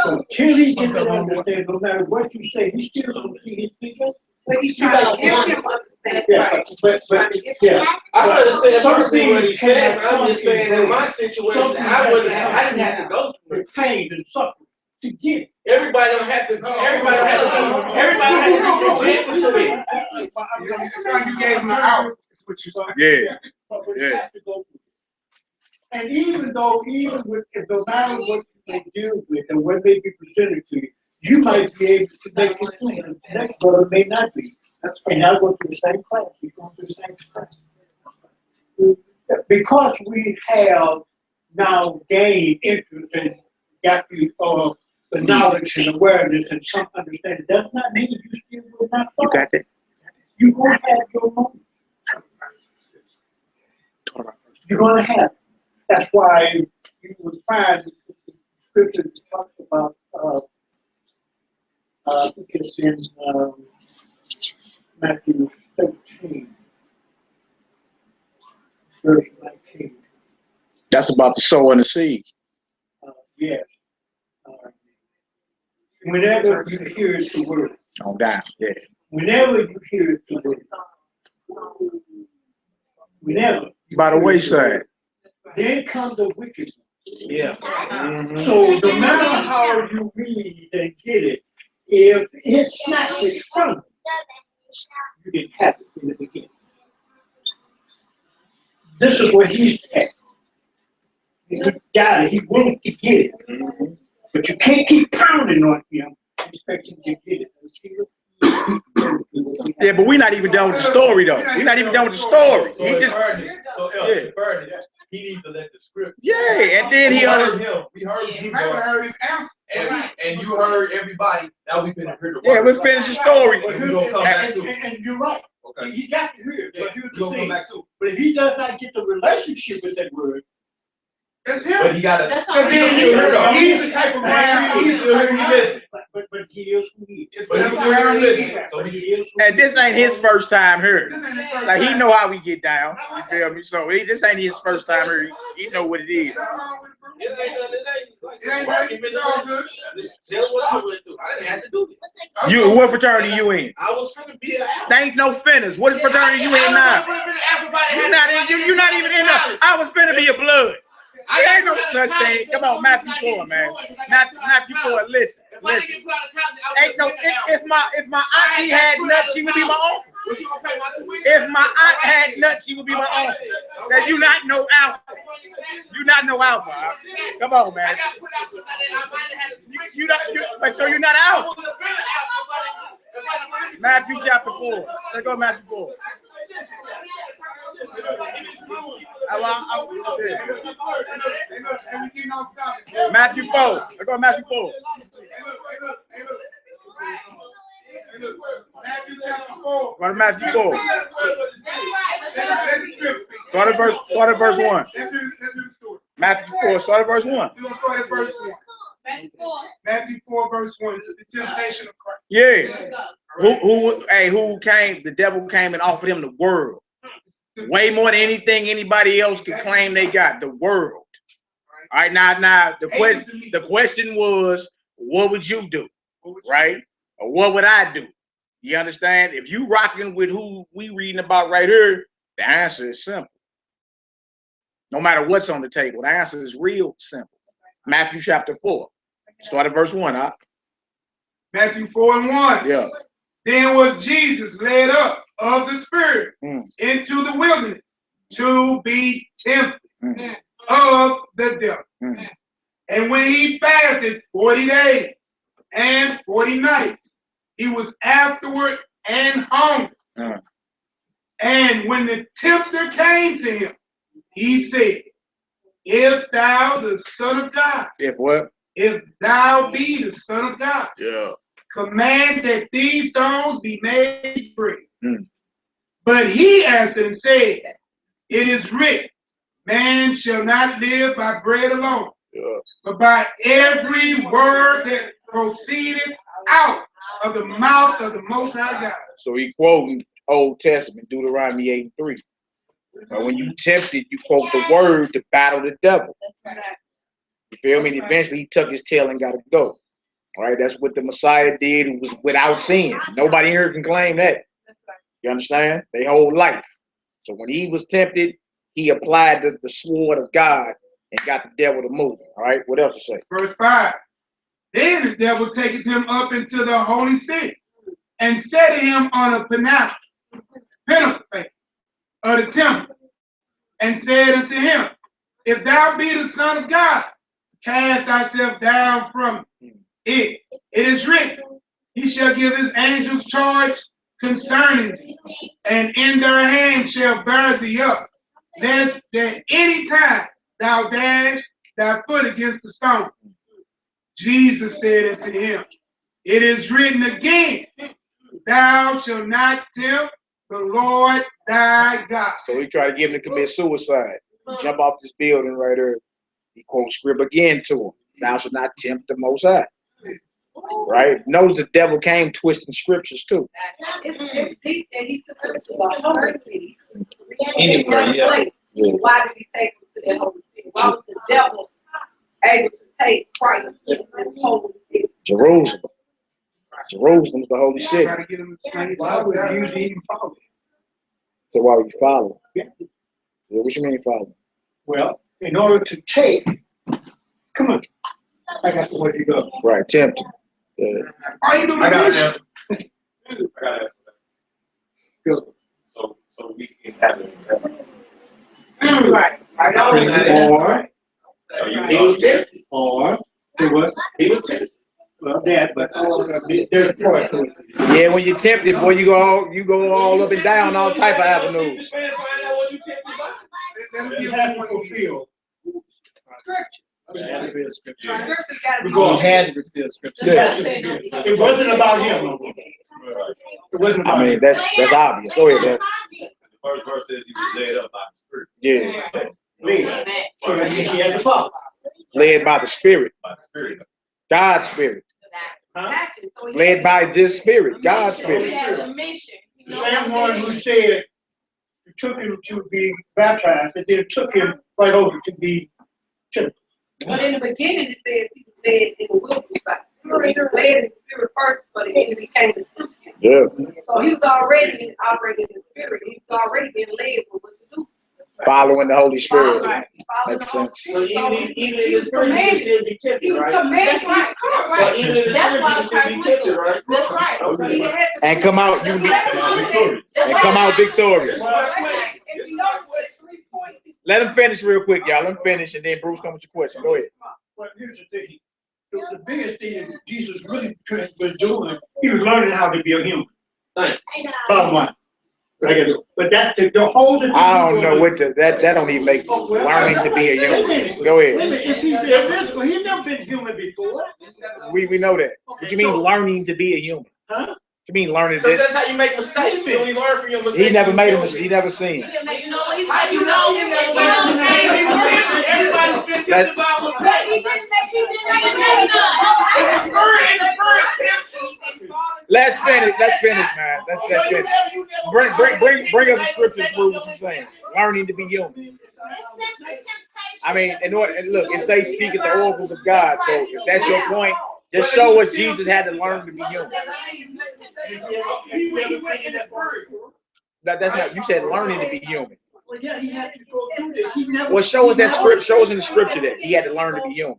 So until he gets to understand, no matter what you say, he still don't see his figure. But he's trying to give him understanding. Yeah, but yeah. I understand Some personally what he things said, cannot I'm just saying in my situation, I didn't have to go through it. with pain and suffering to get it. Everybody don't have to be subject to it. It's like you gave him an out. That's what you said. Yeah. But we Yeah. have to go through it. And even with, if no matter what you may deal with and what may be presented to you, you might be able to make it through. The next brother may not be. And I go to the same class. We go to the same class. Because we have now gained interest and got the knowledge and awareness and some understanding, does not mean you still will not You fall. got that? You're going to have your moment. You're going to have it. That's why you would find the scripture that talks about, I think it's in Matthew 13, verse 19. That's about the sowing the seed. Yes. Whenever you hear the word, On down. Yeah. whenever you hear the word, whenever. you By the hear wayside. word, then come the wicked one. Yeah. So no matter how you read and get it, if it snatches from you didn't have it in the beginning. This is where he's at. He got it. He wants to get it. But you can't keep pounding on him expecting to get it. Yeah, but we're not even done with the story though. We're not even done with the story. So He in just fairness, in fairness, he needs to let the script. yeah, and then he heard him. We heard you, You might have heard his answer. and you heard everybody. Now we finna hear the yeah, word. we finish the story. But we gonna come back to. And you're right. Okay. He got to hear it. But here's We the gonna come thing. back to. But if he does not get the relationship with that word, It's But him. he gotta. That's Because he's the type of man. He's still here. He listen. but he is who he is. But he's still here. He listen. So But he. he is who And this ain't his first time here. This ain't his first Like he time. know how we get down. You feel me? So this ain't his first time here. He know what it is. It ain't nothing. It ain't nothing. It's all good. Just tell him what I went through. I didn't have to do this. You what fraternity you in? I was finna be an There ain't no finners. What fraternity you in now? You not in. You not even in there. I was finna be a blood. There ain't no such thing. Come on, Matthew 4, man. Matthew 4. Listen. Ain't no. If my auntie had nuts, she would be my uncle. If my aunt had nuts, she would be my uncle. That you not know alpha. You not know alpha. Come on, man. You not. So you're not alpha. Matthew chapter 4. Let's go Matthew 4. Matthew 4. Let's go Matthew 4. Matthew chapter 4. Go to Matthew 4. Start at verse 1. Let's hear the story. Matthew 4. Start at verse 1. We're going to start at verse 1. Matthew 4, verse 1. This is the temptation of Christ. Yeah. Who came? The devil came and offered him the world. Way more than anything anybody else could claim they got. The world. All right, now the question was, what would you do? Right? Or what would I do? You understand? If you rocking with who we reading about right here, the answer is simple. No matter what's on the table, the answer is real simple. Matthew chapter 4. Start at verse 1, huh? Matthew 4 and 1. Yeah. Then was Jesus led up of the Spirit into the wilderness to be tempted of the devil. And when he fasted 40 days and 40 nights, he was afterward and hungry. And when the tempter came to him, he said, if thou the Son of God, If what? if thou be the Son of God, Yeah. command that these stones be made bread. But he answered and said, it is written, man shall not live by bread alone, but by every word that proceeded out of the mouth of the Most High God. So he quoting Old Testament, Deuteronomy 8 and 3. But when you tempted, you quote the word to battle the devil. You feel me? And eventually he took his tail and got to go. All right, that's what the Messiah did, who was without sin. Nobody here can claim that. You understand? They whole life. So when he was tempted, he applied the sword of God and got the devil to move. All right, what else to say? Verse 5. Then the devil taketh him up into the holy city and set him on a pinnacle of the temple, and said unto him, if thou be the Son of God, cast thyself down from it. It is written, he shall give his angels charge concerning thee, and in their hands shall bear thee up, lest that any time thou dash thy foot against the stone. Jesus said unto him, it is written again, thou shalt not tempt the Lord thy God. So he tried to get him to commit suicide. Jump off this building right here. He quotes script again to him. Thou shalt not tempt the Most High. Right? Notice the devil came twisting scriptures too. It's deep that he took him to the holy city. Anywhere, yeah. Why did he take him to that holy city? Why was the devil able to take Christ to this holy city? Jerusalem. Jerusalem is the holy city. Try to get him to say, Why would you even follow? So why would you follow? Yeah. Yeah, what you mean follow? Well, in order to take, come on, I got the way to go. Right, tempting. why you do I got an this? answer. I got an answer. Go. So we can have it. Right. Or He was tempted. or say what? He was tempted. Well, that, but there's more to it. Yeah, when you're tempted, boy, you go all up and down all type of avenues. You have to fulfill. He had to reveal scripture. Scripture's gotta be. He had to reveal scripture. It wasn't about him no more. It wasn't about I mean, him. that's obvious. Go ahead, man. The first verse says he was led up by the Spirit. Yeah, Led. So that means he had to follow. led by the Spirit, By the Spirit. God's Spirit, Exactly. So he led had by this Spirit, God's He Spirit. has a mission. The same one who said it took him to be baptized, and then took him right over to be tempted. But in the beginning, it says he was led in the wilderness by the Spirit. He was led in the Spirit first, but then he became the tempter. Yeah, So he was already operating in the Spirit. He was already being led for what to do. following the Holy Spirit. Following Makes the Holy sense. So Spirit. even in the spirit, you can still be He tempted, was right? commanded. That's right. So even in the That's spirit, why you can still be tempted, right? That's right. Okay. He had to And come out, you be, and come out victorious. If you notice, there's 3 points. Let him finish real quick, y'all. Let him finish, and then Bruce, come with your question. Go ahead. But here's the thing. The biggest thing that Jesus really was doing, he was learning how to be a human. Thank Bottom line. But that's the whole thing. I don't know what that don't even make learning to be a human. Go Wait a ahead. minute, if he's invisible, he's never been human before. We know that. What you mean learning to be a human? Huh? What you mean learning Because that? that's how you make mistakes. You only learn from your mistakes. He never made a mistake. He never sinned. How you know? Everybody's been tempted by a mistake. Let's finish. Let's finish, man. Let's finish. Bring us a scripture to prove what you're saying. Learning to be human. I mean, and look, it says speak at the oracles of God. So if that's your point, just show us Jesus had to learn to be human. He went in the spirit. That's not. You said learning to be human. Well, yeah, he had to go through this. He never. Well, show us that script. Show us in the scripture that he had to learn to be human.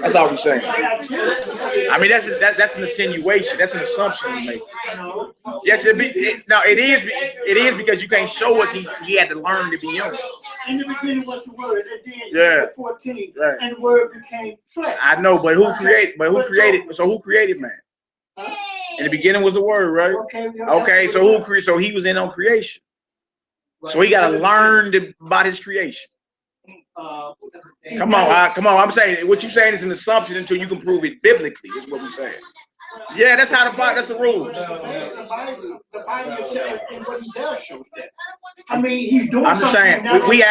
That's all we're saying. I mean, that's an insinuation. That's an assumption you make. Yes, it is because you can't show us he had to learn to be human. In the beginning was the word, and then Yeah. 14, Right. and the word became flesh. I know, but who created? So who created man? In the beginning was the word, right? Okay, so he was in on creation. So he got to learn about his creation. Come on. I'm saying what you're saying is an assumption until you can prove it biblically. Is what we're saying. Yeah, that's how that's the rules. The Bible says, and what he does shows that. I mean, he's doing. I'm just saying something we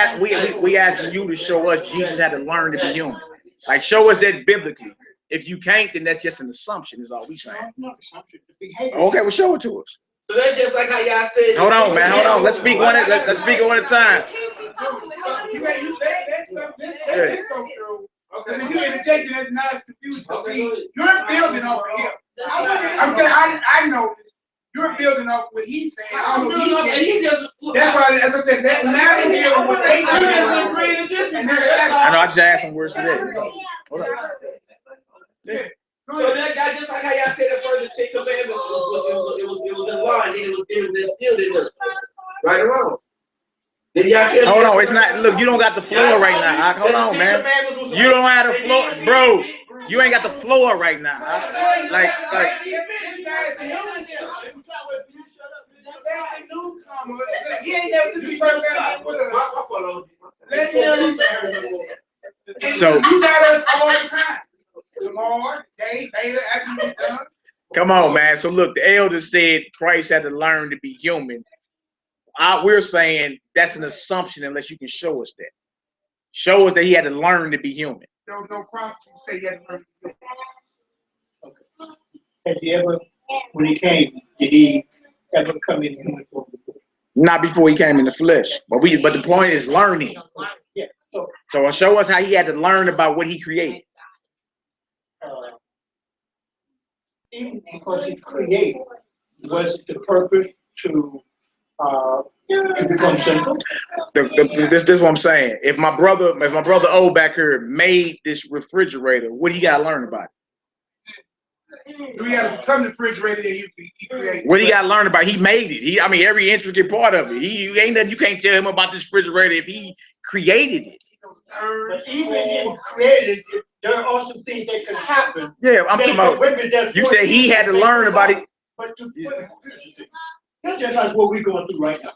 asking you to show us Jesus had to learn to be human. Like show us that biblically. If you can't, then that's just an assumption. Is all we saying. Okay, well show it to us. So that's just like how y'all said. Hold on, man. Hold on. Let's speak one at a time. Okay, if you interjected, that's not confused. See, you're building off of him. I'm telling you, I know this. You're building off what he's saying. I don't know that's why, as I said, that matter deal with what they do. I know. I just asked some words for that. Hold on. Yeah. So that guy, just like how y'all said that first, the 10 Commandments was in line, and it still didn't. Right or wrong? Did y'all tell Hold on, it's not. Look, you don't got the floor right now. Hold on, man. You don't have the floor, bro. You ain't got the floor right now. Like. He ain't never this is the first time with us. So You got us all the time. Tomorrow, day, later, after you're done. come on, man. So look, the elders said Christ had to learn to be human. We're saying that's an assumption unless you can show us that. Show us that he had to learn to be human. There was no prophecy to say he had to learn to be human. Has he ever, when he came, did he ever come in human form before? Not before he came in the flesh. But the point is learning. Yeah. So show us how he had to learn about what he created. Even because he created, was it the purpose to become sinful? This is what I'm saying. If my brother O back here made this refrigerator, what he got to learn about it? Do we have to become the refrigerator that he created? What he got to learn about? He made it. I mean, every intricate part of it. He ain't nothing you can't tell him about this refrigerator if he created it. But even in created, there are also things that can happen. Yeah, I'm talking about. You said he had to learn about it. But that's just like what we're going through right now.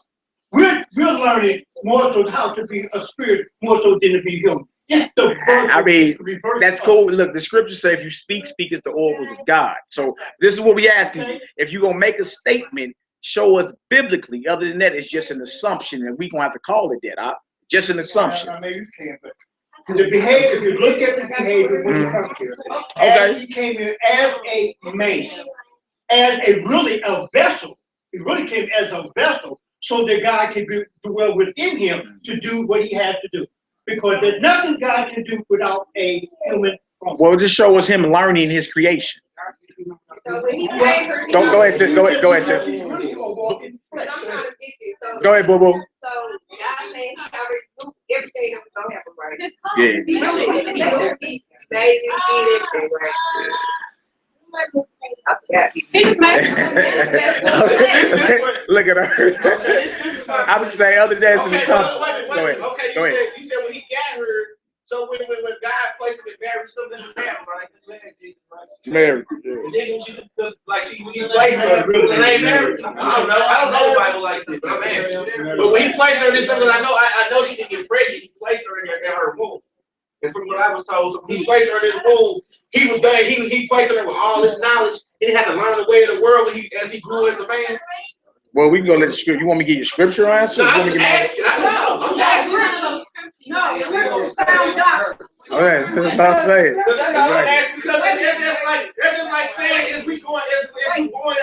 We're learning more so how to be a spirit more so than to be human. I mean, that's cool. Look, the scriptures say if you speak as the oracles of God. So this is what we asking you. If you're gonna make a statement, show us biblically. Other than that, it's just an assumption, and we're gonna have to call it that. Just an assumption. Maybe you can, but the behavior, if you look at the behavior when you come here, as he came here as a man, as a vessel, he really came as a vessel so that God can dwell within him to do what he had to do. Because there's nothing God can do without a human. Well, just show us him learning his creation. So when he made her, Go ahead, sis. Go ahead, sis. but I'm trying to get this. So, Go ahead, boo boo. So God said he already knew everything that was gonna happen, right? Yeah. He knew it. He knew he made it, did everything, right? I forgot. Look at her. I would say other than some stuff. Go ahead. Okay, Go ahead. you said when he got her, so when God placed him in Mary, something doesn't happen, right? Mary. And then when she placed her, the name Mary. I don't know the Bible like this, but I'm asking. But when he placed her in this, because I know she didn't get pregnant, he placed her in her womb. That's from what I was told. So when he placed her in his womb, he was there. He placed her with all this knowledge. He didn't have to learn the way of the world as he grew as a man. Well, we can go let the scripture. You want me to give you scripture answer? No, I'm just asking. I don't know. I'm asking. No, scripture sound doctrine. All right, that's what I'm saying. Because that's just like saying if you born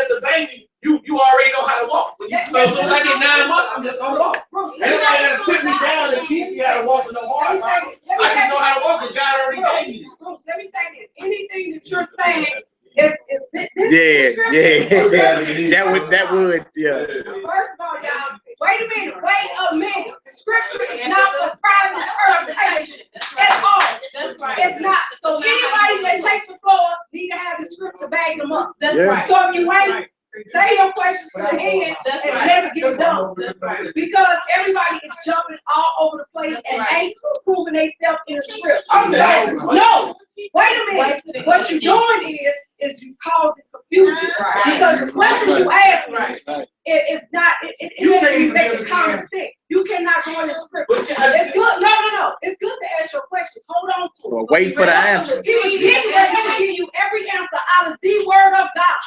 as a baby, you already know how to walk. So as soon as I get 9 months, I'm just gonna walk. Everybody got to put me down and teach me how to walk with no hard. I just know how to walk because God already gave me this. Let me say this. Anything that you're saying is this Yeah. That would, yeah. First of all, y'all, wait a minute. The scripture is not for private interpretation at all. That's right. It's not. So anybody that takes the floor need to have the scripture back them up. That's Yeah. right. So if you ain't, say your questions to the end That's and right. let's get it done. That's right. Because everybody is jumping all over the place That's and right. ain't proving themselves in the script. I'm asking No, wait a minute. What you're doing is you causing confusion. Right. Because the questions you ask me, Right. it's not, You it can't makes you even make give it me the common answer. sense. You cannot go in the script. But It's good. No. It's good to ask your questions. Hold on to Well, it. wait for the answer. He was getting ready to give you every answer out of the word of God.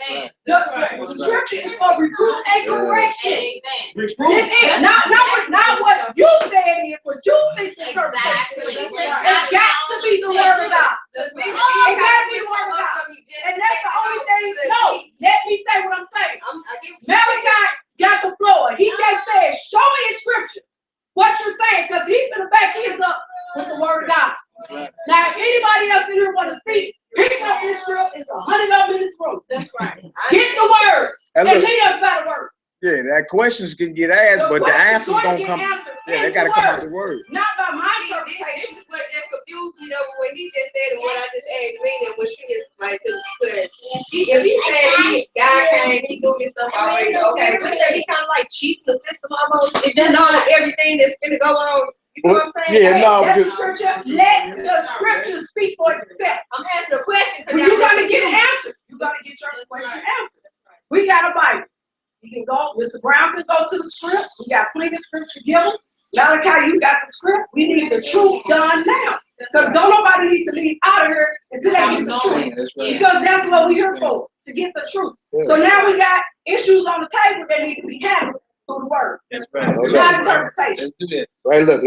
Amen. The scripture is for reproof and correction. Amen. This is not what you said is what you think the interpretation is. Exactly. It's got to be the word of God. That's It right. got to be the word of God. And that's the only thing. No, let me say what I'm saying. Malachi got the floor. He just said, show me in scripture what you're saying, because he's gonna back his up with the word of God. Now, if anybody else in here want to speak, pick up this script. It's 100 of them in this room. That's right. Get the word And and look, lead us by the word. yeah, that questions can get asked, but the answers gonna come. Yeah, they gotta come out the word. Not by my This interpretation. is what just confused me though, when he just said what I just asked me and what she just like to clear. If he said God came, he doing this stuff already, okay, but he kind of like cheating the system almost. It just know everything that's gonna go on. You know what I'm saying? Yeah, no, That's the because scripture. Let the scripture speak for itself. I'm asking a question. When you're gonna get an answer, you gotta get your question answered. We got a Bible. You can go, Mr. Brown can go to the script. We got plenty of script to give him. Malachi, you got the script. We need the truth done now. Because don't nobody need to leave out of here until they get the truth. Because that's what we're here for, to get the truth. So now we got issues on the table that need to be handled through the word. That's right. Not interpretation. Let's do that. Right, look,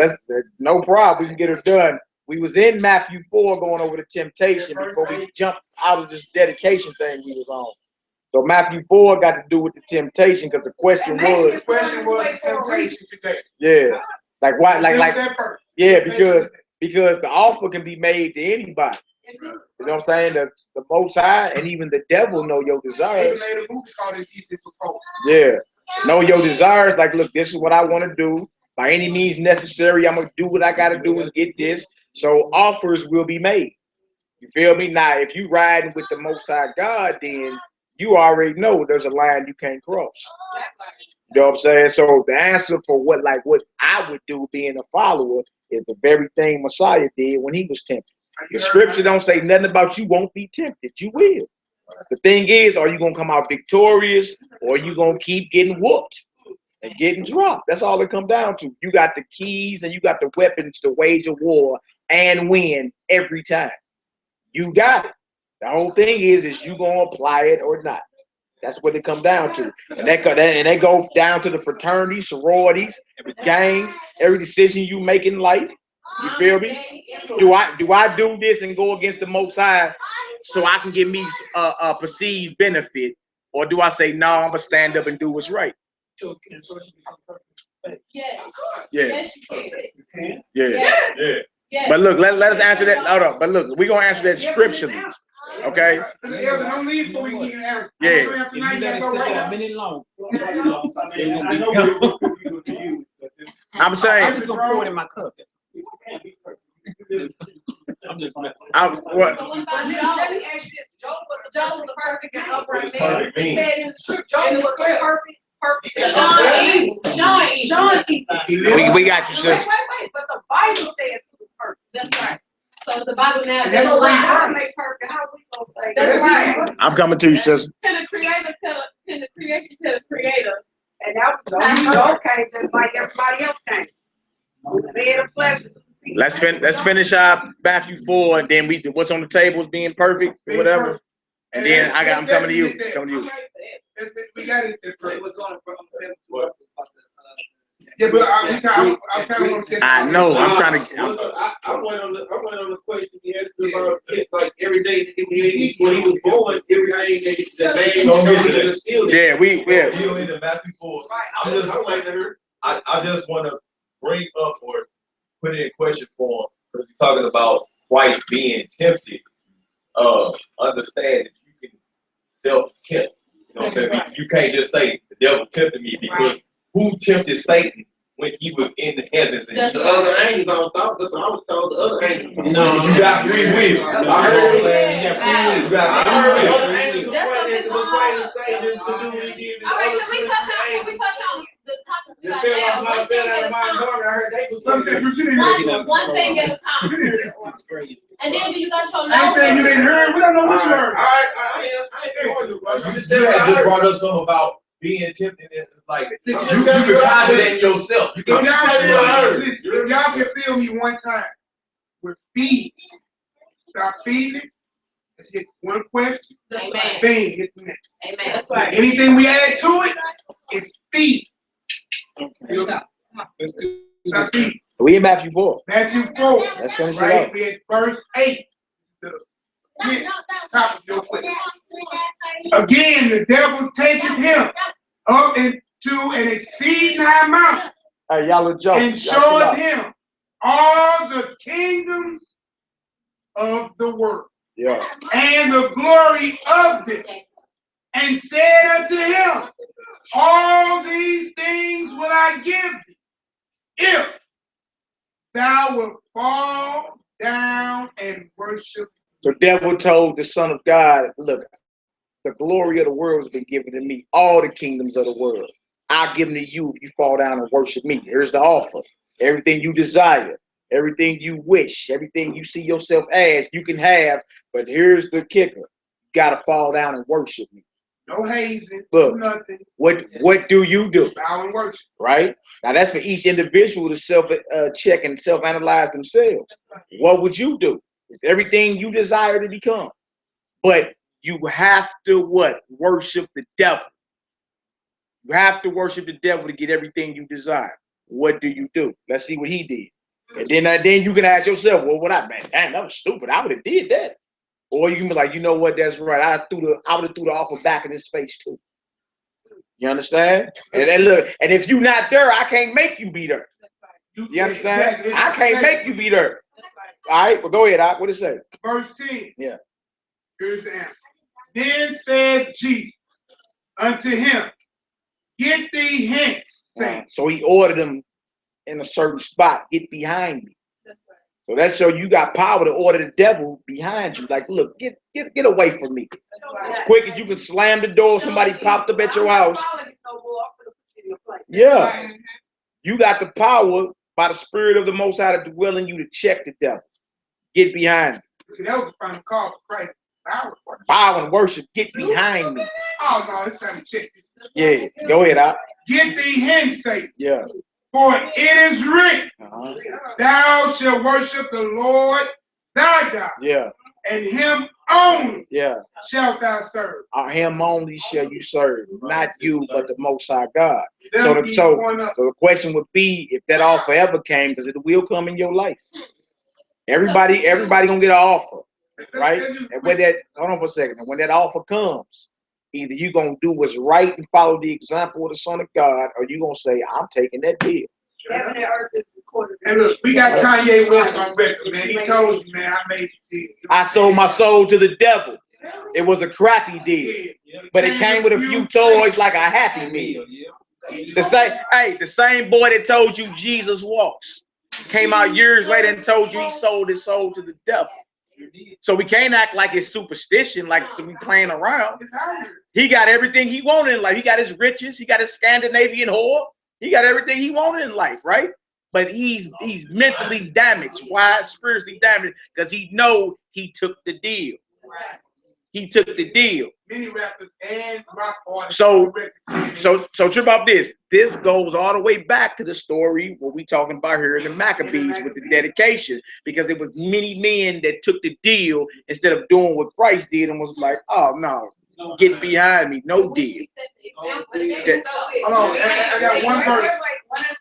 no problem. We can get it done. We was in Matthew 4 going over the temptation before we jumped out of this dedication thing we was on. So Matthew 4 got to do with the temptation because the question was. The question was the temptation today. Yeah, like why, like That person. yeah, because the offer can be made to anybody. You know what I'm saying? The Most High and even the devil know your They desires. made a movie called It Easy Proposal. Yeah, know your desires. Like, look, this is what I want to do. By any means necessary, I'm gonna do what I gotta do and get this. So offers will be made. You feel me? Now, if you riding with the Most High God, then you already know there's a line you can't cross. You know what I'm saying? So the answer for what I would do being a follower is the very thing Messiah did when he was tempted. The scripture don't say nothing about you won't be tempted. You will. The thing is, are you gonna come out victorious, or are you gonna keep getting whooped and getting dropped? That's all it comes down to. You got the keys and you got the weapons to wage a war and win every time. You got it. The whole thing is you gonna apply it or not. That's what it comes down to. And that goes down to the fraternities, sororities, the gangs, every decision you make in life. You feel me? Do I do this and go against the Most High so I can get me a perceived benefit, or do I say no? I'm gonna stand up and do what's right. Yeah. Yeah. But look, let us answer that. Hold up. But look, we're gonna answer that scripturally. Okay. Don't leave before we get an answer. Yeah. If you let it sit there a minute long, I'm saying. I'm just gonna pour it in my cup. Let me ask you this. Job was the perfect and upright man. He said in the script, Job was the perfect. Sean evil. We got you, sis. Wait. But the Bible says he was perfect. That's right. So the Bible now, that's so right. God make perfect. How are we gonna say that's right? I'm coming to you, sis. Can the creation tell the creator? And that Job came just like everybody else came. With the bed of flesh. Let's finish up Matthew 4, and then what's on the table is being perfect, or whatever. And then I'm coming to you. We got it. Yeah, but I'm kind of. I know. I'm trying to. I went on the question he asked about like every day when he was born, every day that man still. Yeah, You in the Matthew 4. I just want to bring up or put it in question form because you're talking about Christ being tempted. Understand that you can self-tempt. You know what I'm saying? You can't just say the devil tempted me because who tempted Satan when he was in the heavens? And the other angels, that's what I was told. The other angels. No, you got free will. I heard it. You got the other angels was trying to say to do what he did. All right, can we touch on the topic we got now? One thing at a time. I heard they was one thing at a time. And then you got your I ain't saying you didn't hear. We don't know what you heard. I ain't just brought up something about being tempted, and like you can contradict yourself. If y'all can feel me one time, we're feeding. Stop feeding. Let's hit one question. Amen. Then hit the next. Amen. That's right. Anything we add to it is feed. Let's do Stop feeding. We in Matthew 4. Matthew 4. Let's finish it Right, up. we at verse 8. Top of your plate. Again, the devil taketh him up into an exceeding high mountain Hey, y'all are joking. and showeth him all the kingdoms of the world Yeah. and the glory of them, and said unto him, all these things will I give thee, if thou wilt fall down and worship. The devil told the Son of God, look, the glory of the world has been given to me, all the kingdoms of the world. I'll give them to you if you fall down and worship me. Here's the offer. Everything you desire, everything you wish, everything you see yourself as, you can have, but here's the kicker. You gotta fall down and worship me. No hazing, Look, nothing. What do you do? Bow and worship. Right? Now that's for each individual to self-check and self-analyze themselves. What would you do? It's everything you desire to become. But you have to what? Worship the devil. You have to worship the devil to get everything you desire. What do you do? Let's see what he did. And then you can ask yourself, well, what I, man, damn, that was stupid. I would have did that. Or you can be like, you know what, that's right. I would have threw the offer back in his face too. You understand? And then look, and if you're not there, I can't make you be there. You understand? Exactly. I can't make you be there. All right, well, go ahead. What did it say? Verse 10. Yeah. Here's the answer. Then said Jesus unto him, get thee hence, Satan. So he ordered him in a certain spot. Get behind me. So that shows you got power to order the devil behind you. Like, look, get away from me. As quick as you can slam the door, somebody popped up at your house. Yeah. You got the power by the Spirit of the Most High to dwell in you to check the devil. Get behind me. See, that was the final call for Christ. Bow and worship. Get behind me. Oh, no, it's time to check this. Yeah, go ahead, Al. Get thee hence, Satan. Yeah. For it is written, thou shalt worship the Lord thy God. Yeah. And him only shalt thou serve. Him only shall you serve, not you, but the Most High God. So the question would be, if that offer ever came, because it will come in your life. Everybody gonna get an offer, right? And when that, hold on for a second, and when that offer comes, either you gonna do what's right and follow the example of the Son of God, or you gonna say, I'm taking that deal. Heaven and earth is recorded. And look, we got Kanye West on record, man. He told you, man, I made the deal. I sold my soul to the devil. It was a crappy deal, but it came with a few toys like a Happy Meal. The same boy that told you Jesus walks came out years later and told you he sold his soul to the devil. So we can't act like it's superstition, like so we playing around. He got everything he wanted in life. He got his riches. He got his Scandinavian whore. He got everything he wanted in life, right? But he's mentally damaged. Why? Spiritually damaged, because he know he took the deal. He took the deal. Many rappers and rock artists. So trip off this. This goes all the way back to the story what we talking about here in the Maccabees with the dedication, because it was many men that took the deal instead of doing what Christ did and was like, oh no, get behind me, no deal. Hold on, I got one verse.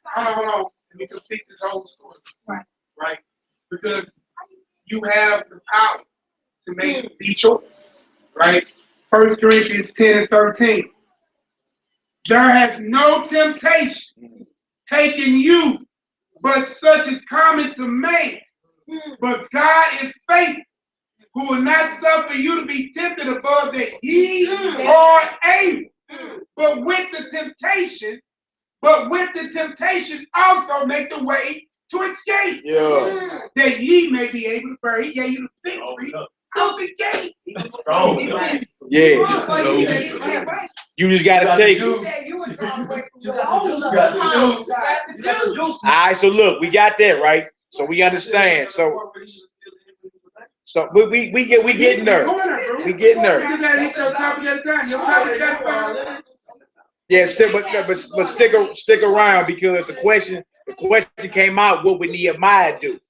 Hold on. Let me complete this whole story. Right? Because you have the power to make the choice. Right? 1 Corinthians 10 and 13. There has no temptation taken you, but such is common to man. But God is faithful, who will not suffer you to be tempted above that ye are able. But with the temptation also make the way to escape. Yeah. That ye may be able to bear. He gave you the victory out the gate. Yeah. You just gotta take it. All right, so look, we got that, right? So we understand. So we getting there. We getting there. Yeah, but stick around, because the question came out, what would Nehemiah do?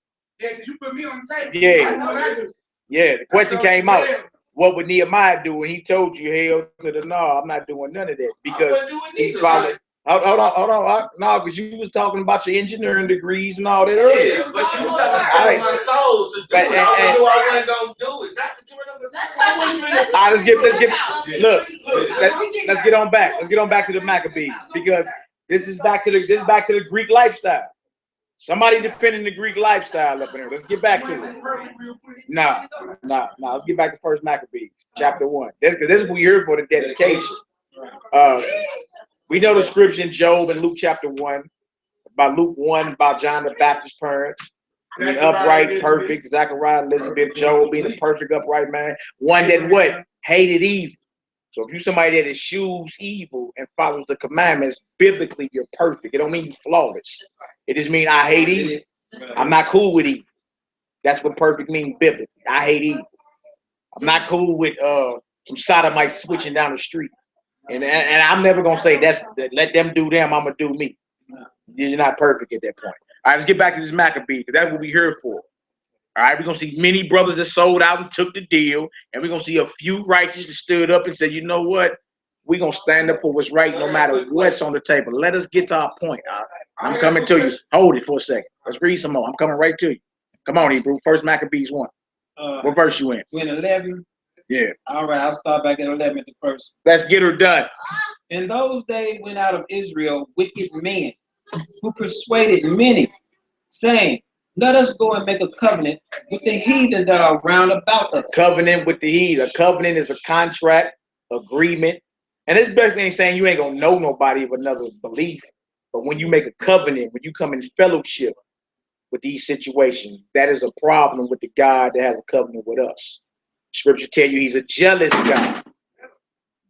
Yeah, because you put me on the table. Yeah, the question came out, what would Nehemiah do? And he told you, hell to the no, I'm not doing none of that, because he followed. Hold on. No, because you was talking about your engineering degrees and all that earlier. Yeah, but you was talking about my soul to do it. I knew I wasn't gonna do it. Not to do it. All right, let's get on back. Let's get on back to the Maccabees, because this is back to the Greek lifestyle. Somebody defending the Greek lifestyle up in here. Let's get back to it. No. Let's get back to First Maccabees, chapter 1. This is what we're here for, the dedication. We know the scripture in Job and Luke chapter 1, about Luke 1, about John the Baptist's parents, being upright, perfect, Zechariah, Elizabeth, Job being a perfect, upright man, one that what? Hated evil. So if you're somebody that eschews evil and follows the commandments, biblically you're perfect. It don't mean you're flawless. It just means I hate evil. I'm not cool with evil. That's what perfect means biblically. I hate evil. I'm not cool with some sodomites switching down the street. And I'm never gonna say let them do them, I'm gonna do me. You're not perfect at that point. All right, let's get back to this Maccabee, because that's what we're here for. All right, we're gonna see many brothers that sold out and took the deal, and we're gonna see a few righteous that stood up and said, you know what? We're gonna stand up for what's right no matter what's on the table. Let us get to our point. I'm coming to you. Hold it for a second. Let's read some more. I'm coming right to you. Come on, Hebrew. First Maccabees 1. What verse you in? We're in 11. Yeah. All right, I'll start back at 11 at the first. Let's get her done. In those days went out of Israel wicked men, who persuaded many, saying, let us go and make a covenant with the heathen that are round about us. Covenant with the heathen. A covenant is a contract, agreement. And this basically ain't saying you ain't gonna know nobody of another belief. But when you make a covenant, when you come in fellowship with these situations, that is a problem with the God that has a covenant with us. Scripture tell you he's a jealous God.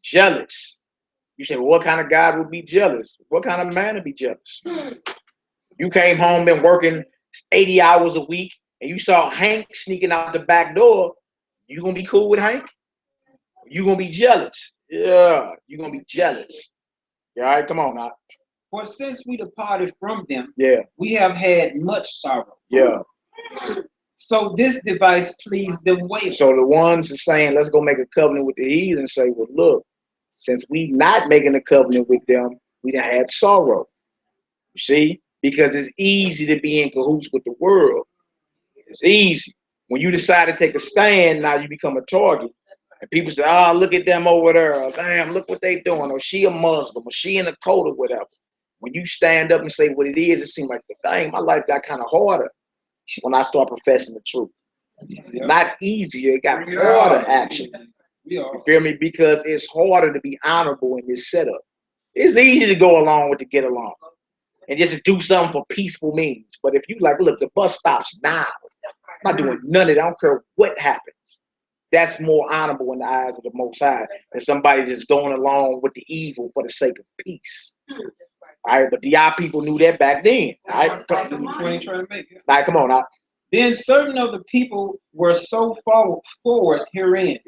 Jealous. You say, well, what kind of God would be jealous? What kind of man would be jealous? You came home, been working 80 hours a week, and you saw Hank sneaking out the back door, you gonna be cool with Hank? You gonna be jealous? Yeah, you gonna be jealous. All right, come on now. For since we departed from them, Yeah, we have had much sorrow. yeah. So this device pleased them well. So the ones are saying, let's go make a covenant with the heathen, say, well, look, since we not making a covenant with them, we done had sorrow. You see? Because it's easy to be in cahoots with the world. It's easy. When you decide to take a stand, now you become a target. And people say, oh, look at them over there. Or, damn, look what they doing. Or she a Muslim. Or she in a cult or whatever. When you stand up and say what it is, it seems like, dang, my life got kind of harder when I start professing the truth. Not easier, it got harder, actually. You feel me? Because it's harder to be honorable in this setup. It's easy to go along with to get along and just to do something for peaceful means. But if you like, look, the bus stops now. I'm not doing none of that. I don't care what happens. That's more honorable in the eyes of the Most High than somebody just going along with the evil for the sake of peace. All right, but the people knew that back then. All right, like, come on now. Then certain of the people were so forward herein,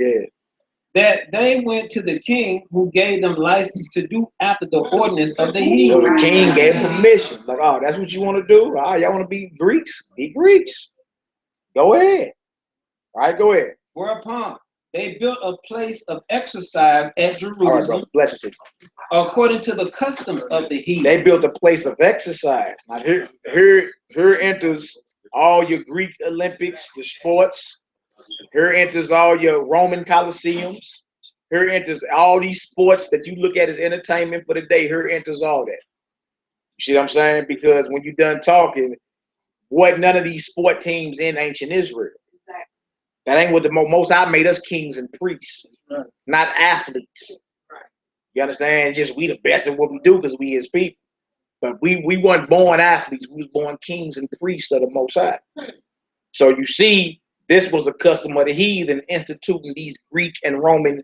that they went to the king, who gave them license to do after the ordinance of the heathen. So the king gave permission. Like, oh, that's what you want to do? Oh, y'all want to be Greeks? Be Greeks. Go ahead. All right, go ahead. Whereupon they built a place of exercise at Jerusalem, bless you, according to the custom of the heathen. They built a place of exercise. Now here enters all your Greek Olympics, your sports. Here enters all your Roman Colosseums. Here enters all these sports that you look at as entertainment for the day. Here enters all that. You see what I'm saying? Because when you're done talking, what none of these sport teams in ancient Israel. That ain't what the Most High made us kings and priests, not athletes. You understand? It's just we the best at what we do because we his people. But we weren't born athletes. We was born kings and priests of the Most High. So you see, this was a custom of the heathen instituting these Greek and Roman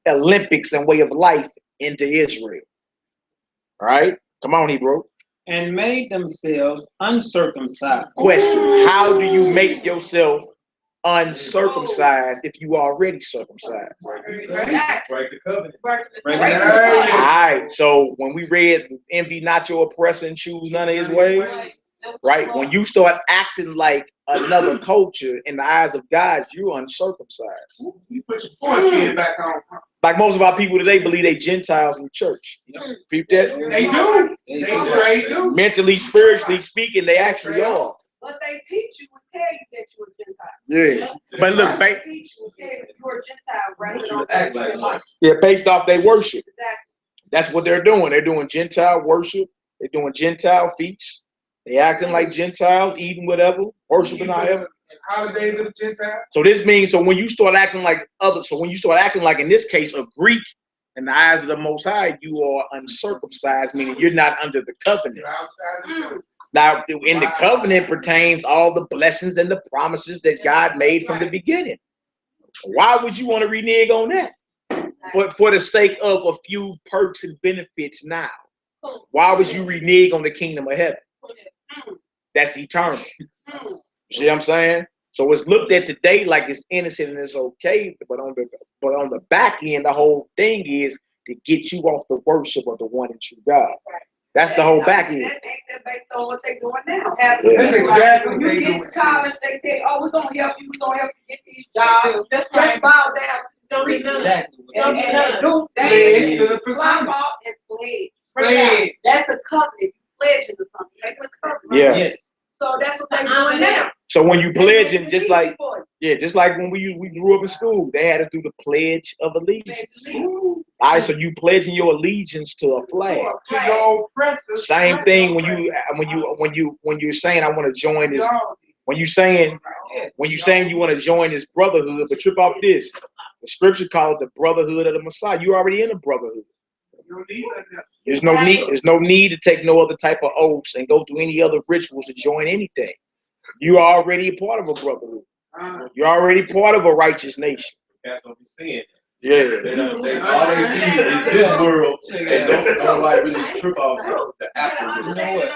Olympics and way of life into Israel. All right? Come on, Hebrew. And made themselves uncircumcised. Question: how do you make yourself uncircumcised if you already circumcised? Break the covenant. All right. So when we read, envy not your oppressor and choose none of his ways, right? When you start acting like another culture in the eyes of God, you're uncircumcised. You put your foreskin back on. Like most of our people today believe they Gentiles in church. You know, people that they do. They do. Mentally, spiritually speaking, they actually are. But they teach you and tell you that you're a Gentile. Yeah. But look, they teach you and tell you you're a Gentile rather than like yeah, based off their worship. Exactly. That's what they're doing. They're doing Gentile worship. They're doing Gentile feasts. They acting like Gentiles, eating whatever, worshiping however. Holidays of the Gentiles. So this means, so when you start acting like others, so when you start acting like, in this case, a Greek, in the eyes of the Most High, you are uncircumcised, meaning you're not under the covenant. Now, in the covenant pertains all the blessings and the promises that God made from the beginning. Why would you want to renege on that? For the sake of a few perks and benefits now. Why would you renege on the kingdom of heaven? That's eternal. See what I'm saying? So it's looked at today like it's innocent and it's okay, but on the back end, the whole thing is to get you off the worship of the one and true God. That's the whole back end. That's based on what they're doing now. That's exactly what you get to college, they say, "Oh, we're gonna help you. We're gonna help you get these jobs." Just bow down to the street. Exactly. And do they climb off and pledge. That's a covenant. You pledge into something. That's a covenant. Yeah. Yes. So that's what they're doing now. So when you pledging, just like when we grew up in school, they had us do the Pledge of Allegiance. All right, so you pledging your allegiance to a flag. To your oppressor. Same thing when you're saying I want to join this. When you saying you want to join this brotherhood, but trip off this. The scripture called it the brotherhood of the Messiah. You're already in a brotherhood. There's no need to take no other type of oaths and go through any other rituals to join anything. You are already a part of a brotherhood. You're already part of a righteous nation. That's what we're seeing. Yeah. All they see is this world and don't like really trip off the afterwards. You know what?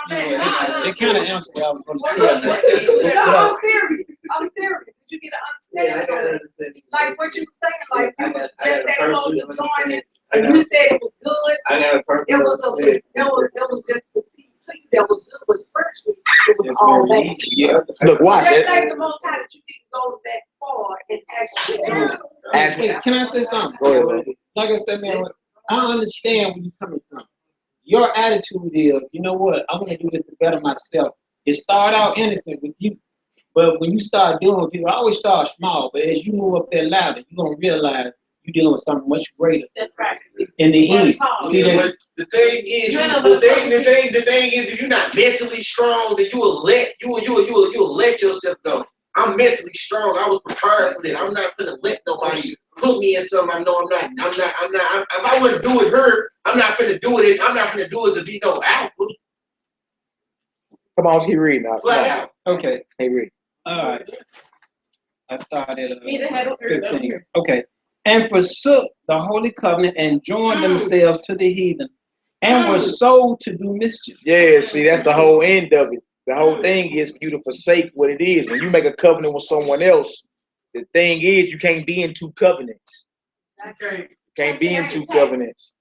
They kind of answered what I was going to tell you. No, I'm serious. I'm serious. Did you get an Yeah, I understanding? got of it? understanding. Like what you were saying, like you was I just got that a close to perfect joining it, understanding. and you said it was good. I got a perfect It was understanding. it was just the seed to you that was good, but spiritually it was Yes, all ma'am. bad. Yeah. Look, watch Just it. thank the Most High that you didn't go that far and actually. As Hey, can I say something? Go ahead, bro. Like I said, man, I understand where you're coming from. Your attitude is, you know what, I'm gonna do this to better myself. It started out innocent with you, but when you start dealing with people, I always start small, but as you move up there louder, you're gonna realize you're dealing with something much greater. That's right. In the end, see Yeah, that? but the thing is, the thing is, if you're not mentally strong, then you will let yourself go. I'm mentally strong. I was prepared for that. I'm not gonna let nobody put me in something I know I'm not. If I wouldn't do it her, I'm not gonna do it. I'm not gonna do it to be no alpha. Come on, keep reading now. Flat out. Okay, Hey, read. all right. I started Either had a 15. Okay. And forsook the holy covenant and joined themselves to the heathen and were sold to do mischief. Yeah, see, that's the whole end of it. The whole thing is for you to forsake what it is. When you make a covenant with someone else, the thing is you can't be in two covenants. Okay. You can't be in two covenants.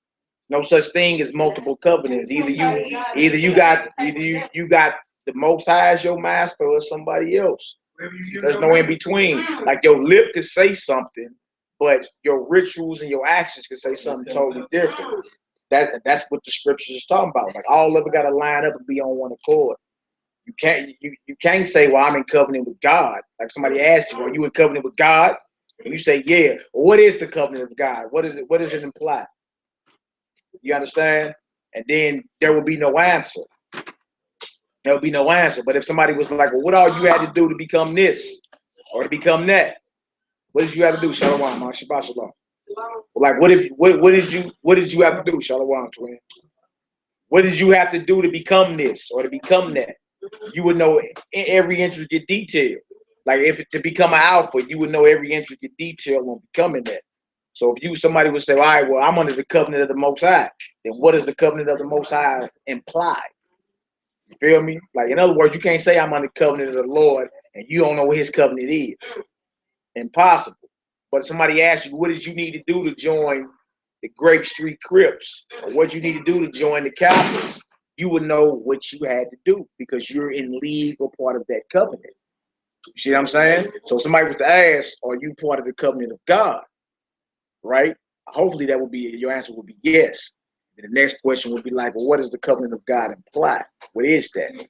No such thing as multiple covenants. Either you got the Most High as your master or somebody else. There's no in between. Like your lip could say something, but your rituals and your actions could say something totally different. That's what the scriptures is talking about. Like all of it got to line up and be on one accord. You can't say, well, I'm in covenant with God. Like somebody asked you, are you in covenant with God? And you say, yeah. Well, what is the covenant of God? What is it? What does it imply? You understand? And then there will be no answer. There will be no answer. But if somebody was like, well, what all you had to do to become this or to become that? What did you have to do? Shalom, man. Shabbat shalom. Like, what did you have to do? Shalom, twin. What did you have to do to become this or to become that? You would know every intricate detail. Like if to become an alpha, you would know every intricate detail on becoming that. So if somebody would say, all right, well, I'm under the covenant of the Most High, then what does the covenant of the Most High imply? You feel me? Like, in other words, you can't say I'm under the covenant of the Lord and you don't know what his covenant is. Impossible. But somebody asks you, what did you need to do to join the Grape Street Crips? Or what you need to do to join the Cowboys? You would know what you had to do because you're in league or part of that covenant. You see what I'm saying? So somebody was to ask, are you part of the covenant of God? Right? Hopefully that would be, your answer would be yes. And the next question would be like, well, what does the covenant of God imply? What is that? You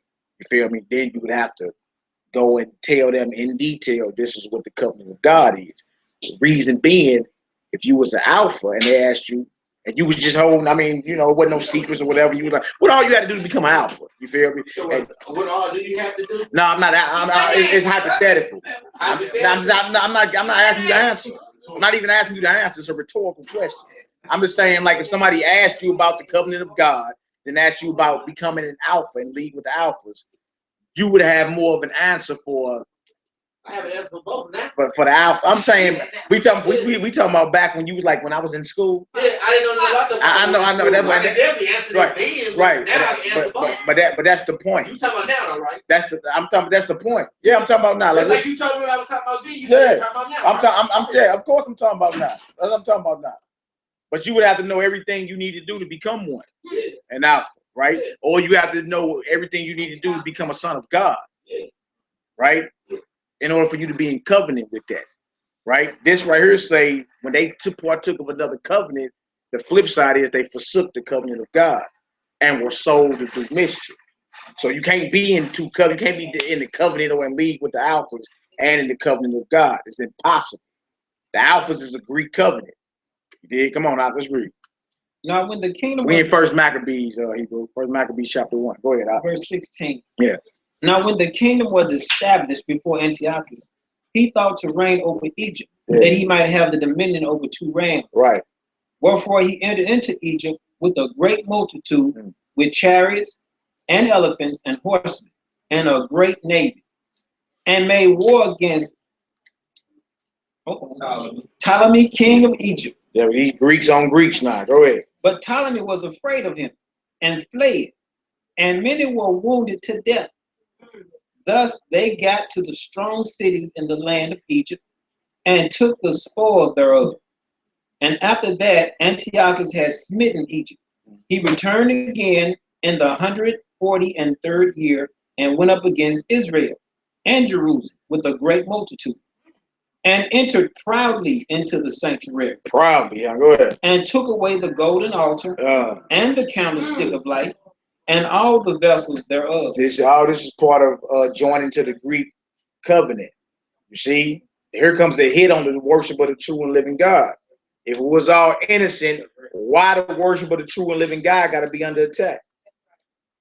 feel me? Then you would have to go and tell them in detail, this is what the covenant of God is. The reason being, if you was an alpha and they asked you, and you was just holding, I mean, you know, it wasn't no secrets or whatever, you was like, what all you had to do to become an alpha? You feel me? So what all do you have to do? No, I'm not, it's hypothetical. I'm not asking you to answer. I'm not even asking you to answer. It's a rhetorical question. I'm just saying, like, if somebody asked you about the covenant of God, then asked you about becoming an alpha and league with the alphas, you would have more of an answer for. I have an answer for both now. But for the alpha, I'm saying we talking about back when you was like when I was in school. Yeah, I didn't know about the. I know. That's I can definitely answer that then. Right. Now I can answer both. But that's the point. You talking about now, though, right? That's the point. Yeah, I'm talking about now. Like you told me what I was talking about then. You talking about now. Yeah, of course I'm talking about now. That's what I'm talking about now. But you would have to know everything you need to do to become one. Yeah. An alpha, right? Yeah. Or you have to know everything you need to do to become a son of God. Yeah. Right? Yeah. In order for you to be in covenant with that. Right? This right here say when they partook of another covenant, the flip side is they forsook the covenant of God and were sold to do mischief. So you can't be in two covenants, you can't be in the covenant or in league with the alphas and in the covenant of God. It's impossible. The alphas is a Greek covenant. You did? Come on out, let's read. Now when the kingdom We was in First Maccabees, Hebrew. First Maccabees chapter 1. Go ahead, Al. verse 16. Yeah. Now when the kingdom was established before Antiochus, he thought to reign over Egypt, that he might have the dominion over 2 realms. Right. Wherefore he entered into Egypt with a great multitude, with chariots and elephants and horsemen, and a great navy, and made war against Ptolemy, king of Egypt. Yeah, these Greeks on Greeks now. Go ahead. But Ptolemy was afraid of him and fled, and many were wounded to death. Thus they got to the strong cities in the land of Egypt, and took the spoils thereof. And after that, Antiochus had smitten Egypt. He returned again in the 143rd year, and went up against Israel and Jerusalem with a great multitude, and entered proudly into the sanctuary. Proudly, yeah, go ahead. And took away the golden altar, and the candlestick of light, and all the vessels thereof. This is part of joining to the Greek covenant. You see, here comes the hit on the worship of the true and living God. If it was all innocent, why the worship of the true and living God got to be under attack?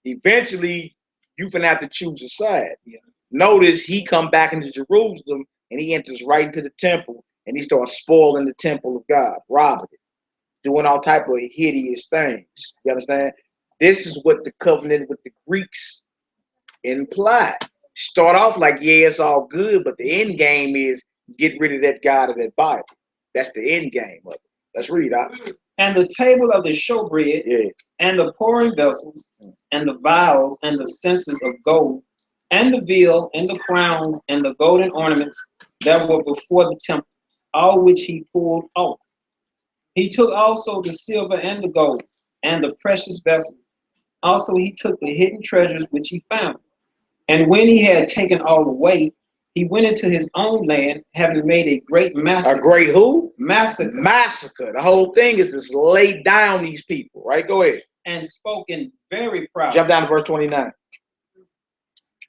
Eventually, you finna have to choose a side. Yeah. Notice he come back into Jerusalem and he enters right into the temple and he starts spoiling the temple of God, robbing it, doing all type of hideous things. You understand? This is what the covenant with the Greeks implied. Start off like, yeah, it's all good, but the end game is get rid of that God of that Bible. That's the end game of it. Let's read out. And the table of the showbread, Yeah. and the pouring vessels, and the vials, and the censers of gold, and the veil, and the crowns, and the golden ornaments that were before the temple, all which he pulled off. He took also the silver and the gold, and the precious vessels. Also he took the hidden treasures which he found. And when he had taken all away, he went into his own land, having made a great massacre. A great who? Massacre. Massacre. The whole thing is just lay down these people, right? Go ahead. And spoken very proud. Jump down to verse 29.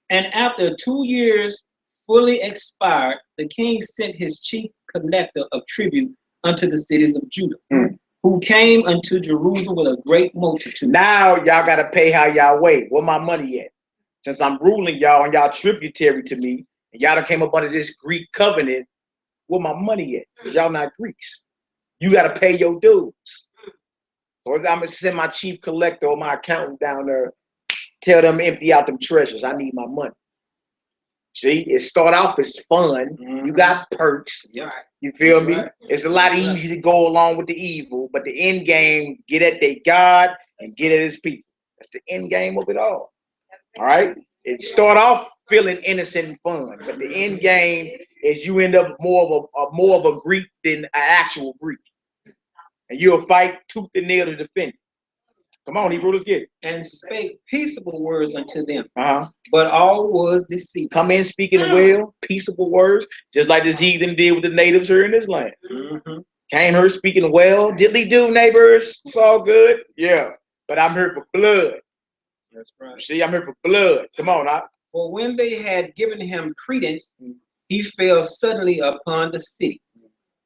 And after 2 years fully expired, the king sent his chief collector of tribute unto the cities of Judah, who came unto Jerusalem with a great multitude. Now y'all got to pay how y'all weigh. Where my money at? Since I'm ruling y'all and y'all tributary to me, and y'all done came up under this Greek covenant, where my money at? Because y'all not Greeks. You got to pay your dues. So I'm going to send my chief collector or my accountant down there, tell them empty out them treasures. I need my money. See, it start off as fun. You got perks. Yeah. You feel That's me? right. It's a lot easy to go along with the evil, but the end game, get at their God and get at his people. That's the end game of it all. All right? It start off feeling innocent and fun, but the end game is you end up more of a Greek than an actual Greek. And you'll fight tooth and nail to defend it. Come on, Hebrew, let's get it. And spake peaceable words unto them, Uh-huh. but all was deceit. Come in speaking well, peaceable words, just like this heathen did with the natives here in this land. Came here speaking well, diddly do, neighbors, it's all good. Yeah, but I'm here for blood. That's right. See, I'm here for blood. Come on, now. For when they had given him credence, he fell suddenly upon the city,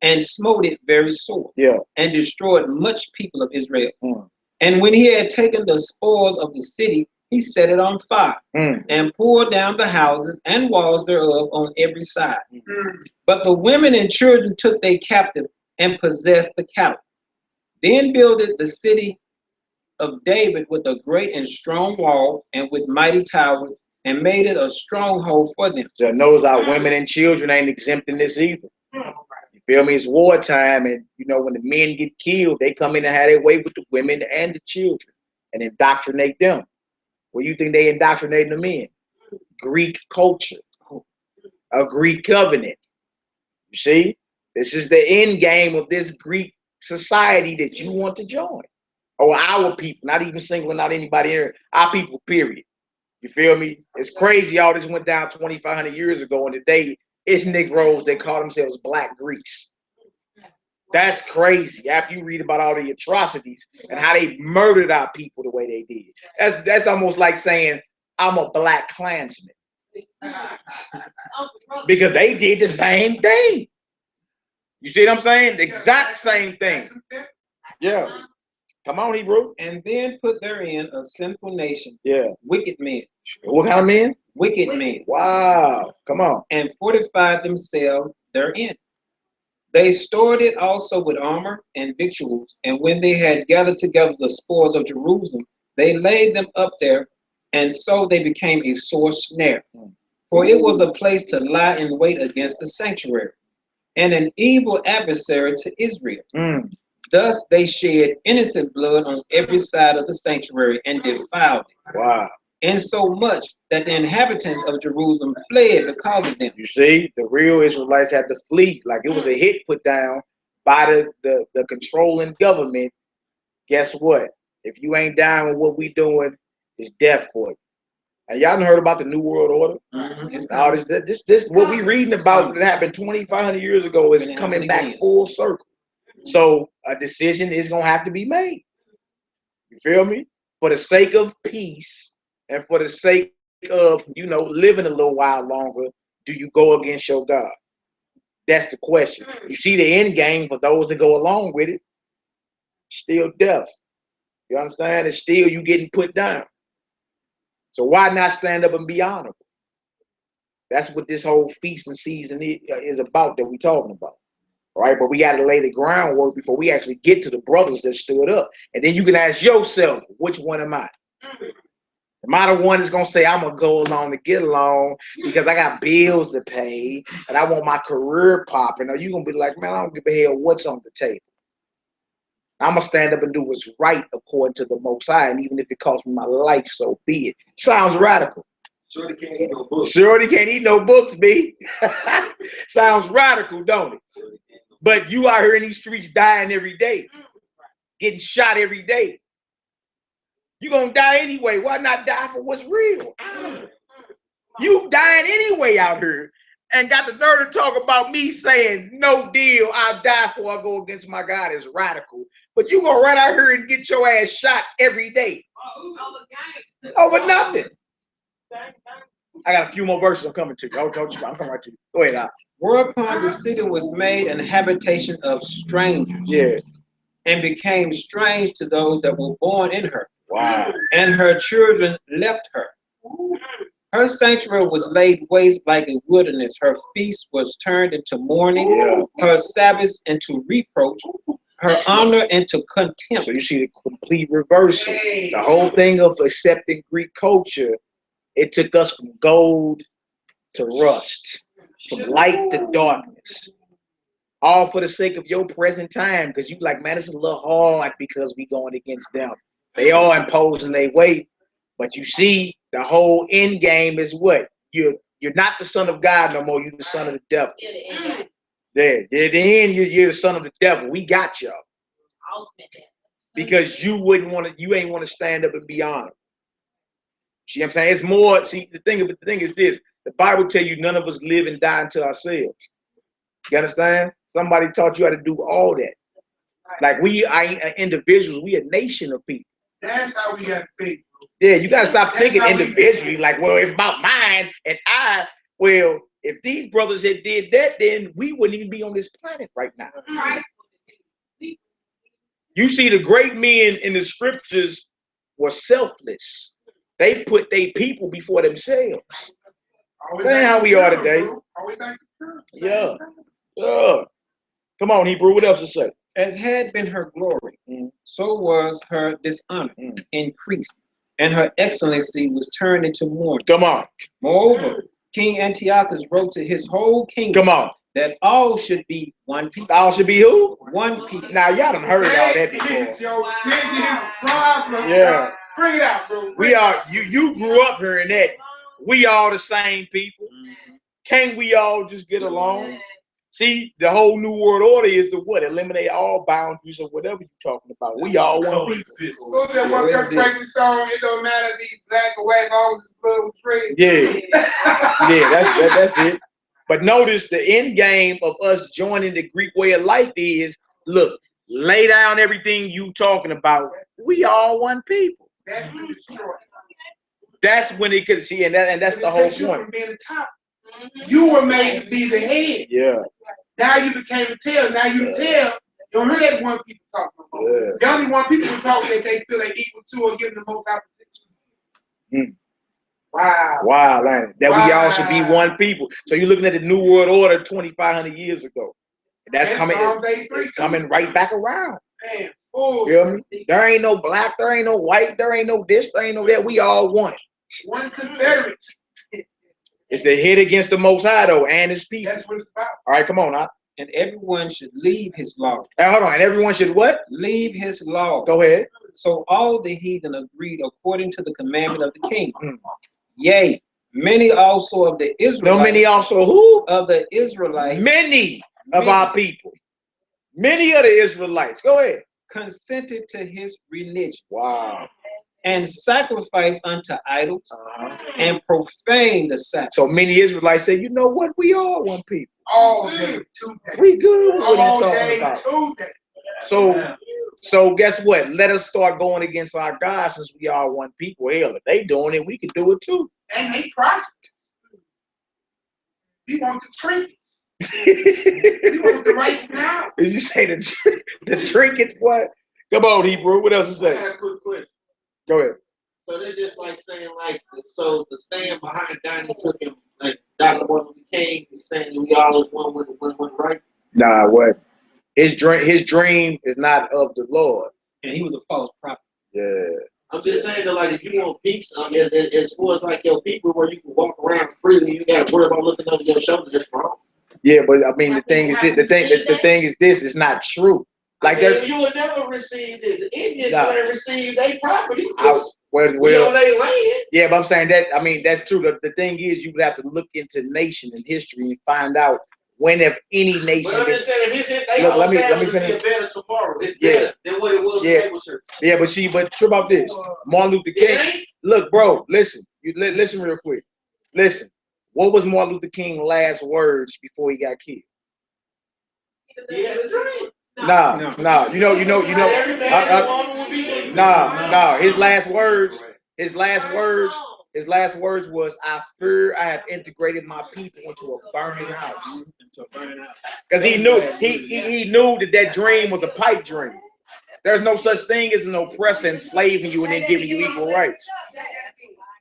and smote it very sore, and destroyed much people of Israel. And when he had taken the spoils of the city, he set it on fire, and poured down the houses and walls thereof on every side. But the women and children took they captive, and possessed the cattle. Then builded the city of David with a great and strong wall, and with mighty towers, and made it a stronghold for them. So knows our women and children ain't exempt in this either. You feel me? It's wartime, and you know when the men get killed, they come in and have their way with the women and the children, and indoctrinate them. What do you think they indoctrinating them in? Greek culture, a Greek covenant. You see, this is the end game of this Greek society that you want to join. Or our people, not even singling out anybody here, our people, period. You feel me? It's crazy all this went down 2,500 years ago, and today it's Negroes that call themselves Black Greeks. That's crazy. After you read about all the atrocities and how they murdered our people the way they did. That's almost like saying, I'm a Black Klansman. Because they did the same thing. You see what I'm saying? The exact same thing. Yeah. Come on, Hebrew. And then put therein a sinful nation, wicked men. What kind of men? Wicked men. Wow. Come on. And fortified themselves therein. They stored it also with armor and victuals, and when they had gathered together the spoils of Jerusalem, they laid them up there, and so they became a sore snare. For it was a place to lie in wait against the sanctuary, and an evil adversary to Israel. Thus they shed innocent blood on every side of the sanctuary and defiled it. Wow. insomuch that the inhabitants of Jerusalem fled because of them. You see, the real Israelites had to flee. Like it was a hit put down by the controlling government. Guess what? If you ain't down with what we doing, it's death for you. And y'all done heard about the New World Order? All this what we reading about that happened 2,500 years ago is coming back full circle. So a decision is gonna have to be made. You feel me? For the sake of peace and for the sake of, you know, living a little while longer, do you go against your God? That's the question. You see the end game for those that go along with it, still death. You understand? It's still you getting put down. So why not stand up and be honorable? That's what this whole feasting season is about that we're talking about. All right, but we got to lay the groundwork before we actually get to the brothers that stood up. And then you can ask yourself, which one am I? Am I the one that's going to say, I'm going to go along to get along because I got bills to pay and I want my career popping? Or you going to be like, man, I don't give a hell what's on the table. I'm going to stand up and do what's right according to the Most High. And even if it costs me my life, so be it. Sounds radical. Shorty can't eat no books. Shorty can't eat no books, B. Sounds radical, don't it? But you out here in these streets dying every day, getting shot every day. You're going to die anyway. Why not die for what's real? You dying anyway out here and got the nerve to talk about me saying, no deal, I'll die before I go against my God is radical. But you going to run out here and get your ass shot every day over nothing. I got a few more verses I'm coming to you. I'm coming right to you. Go ahead, Alex. Whereupon the city was made an habitation of strangers. Yeah. And became strange to those that were born in her. Wow. And her children left her. Her sanctuary was laid waste like a wilderness. Her feast was turned into mourning. Yeah. Her Sabbaths into reproach. Her honor into contempt. So you see the complete reversal. The whole thing of accepting Greek culture, it took us from gold to rust, from light to darkness. All for the sake of your present time, because you like, man, it's a little hard because we going against them. They all imposing their way. But you see, the whole end game is what? You're not the son of God no more. You're the son of the devil. There, at the end, you're the son of the devil. We got y'all. Because you ain't want to stand up and be honored. See what I'm saying? It's more, see, the thing is this. The Bible tell you none of us live and die unto ourselves. You understand? Somebody taught you how to do all that. Like we are individuals, we a nation of people. That's how we got to think. Yeah, you got to stop thinking individually. Like, well, it's about mine and I. Well, if these brothers had did that, then we wouldn't even be on this planet right now. You see, the great men in the scriptures were selfless. They put their people before themselves. That's how we are today. Yeah. Yeah. Come on, Hebrew. What else to say? As had been her glory, so was her dishonor increased, and her excellency was turned into mourning. Come on. Moreover, King Antiochus wrote to his whole kingdom. Come on. That all should be one people. All should be who? One people. Now y'all done heard all that before. Yeah. Bring it out, bro. We are. You grew up hearing that. We all the same people. Can't we all just get along? See, the whole New World Order is to what? Eliminate all boundaries or whatever you're talking about. We all one people. So that one crazy song, it don't matter if he's black or white, all his blood was red. Yeah. Yeah, that's it. But notice the end game of us joining the Greek way of life is, look, lay down everything you talking about. We all one people. That's when it's short. That's when it could see, and that's the whole point. From being the top. You were made to be the head. Yeah. Now you became a tail. Now you tail. You don't hear that one people talking about. Yeah. The only one people who talk that they feel they equal to or give them the most opposition. Wow. Wow, man. That we all should be one people. So you're looking at the New World Order 2,500 years ago. And that's coming. It's coming right back around. Man. Oh, feel me? There ain't no black, there ain't no white, there ain't no this, there ain't no that. We all one. One Confederate. It's the hit against the Most High, though, and his people. That's what it's about. All right, come on, now. And everyone should leave his law. Hold on, and everyone should what? Leave his law. Go ahead. So all the heathen agreed according to the commandment of the king. Yea, many also of the Israelites. No, many also who? Of the Israelites. Many of our people. Many of the Israelites. Go ahead. Consented to his religion. Wow. And sacrificed unto idols and profaned the Sabbath. So many Israelites say, you know what? We are one people. All day, 2 days. We good with what All he's day, talking about. 2 days. So guess what? Let us start going against our God since we are one people. Hell, if they doing it, we can do it too. And they prosper. We want the trinkets. We want the rights now. Did you say the trinkets? What? Come on, Hebrew. What else you I say? got a quick question. Go ahead. So they're just like saying, like, so the stand behind Donnie took him, like, Dr. Martin Luther King is saying we all is one with right? Nah, what? His dream is not of the Lord. And he was a false prophet. Yeah. I'm just saying that, like, if you want peace, as far as like your people where you can walk around freely, you got to worry about looking over your shoulder. That's wrong. Yeah, but I mean the thing is this, the thing is this is not true. Like you would never receive it. The Indians ain't receive their property. Well, on their land. Yeah, but I'm saying that, I mean, that's true. The thing is, you would have to look into nation and history and find out when have any nation. But I'm just saying, if they look, let me see finish. a better tomorrow. It's better than what it was when they was here. Yeah, but true about this. Martin Luther King. Look, bro, listen. Listen real quick. Listen. What was Martin Luther King's last words before he got killed? He had a dream. Nah. You know. Nah. His last words was, I fear I have integrated my people into a burning house. Because he knew that dream was a pipe dream. There's no such thing as an oppressor enslaving you and then giving you equal rights.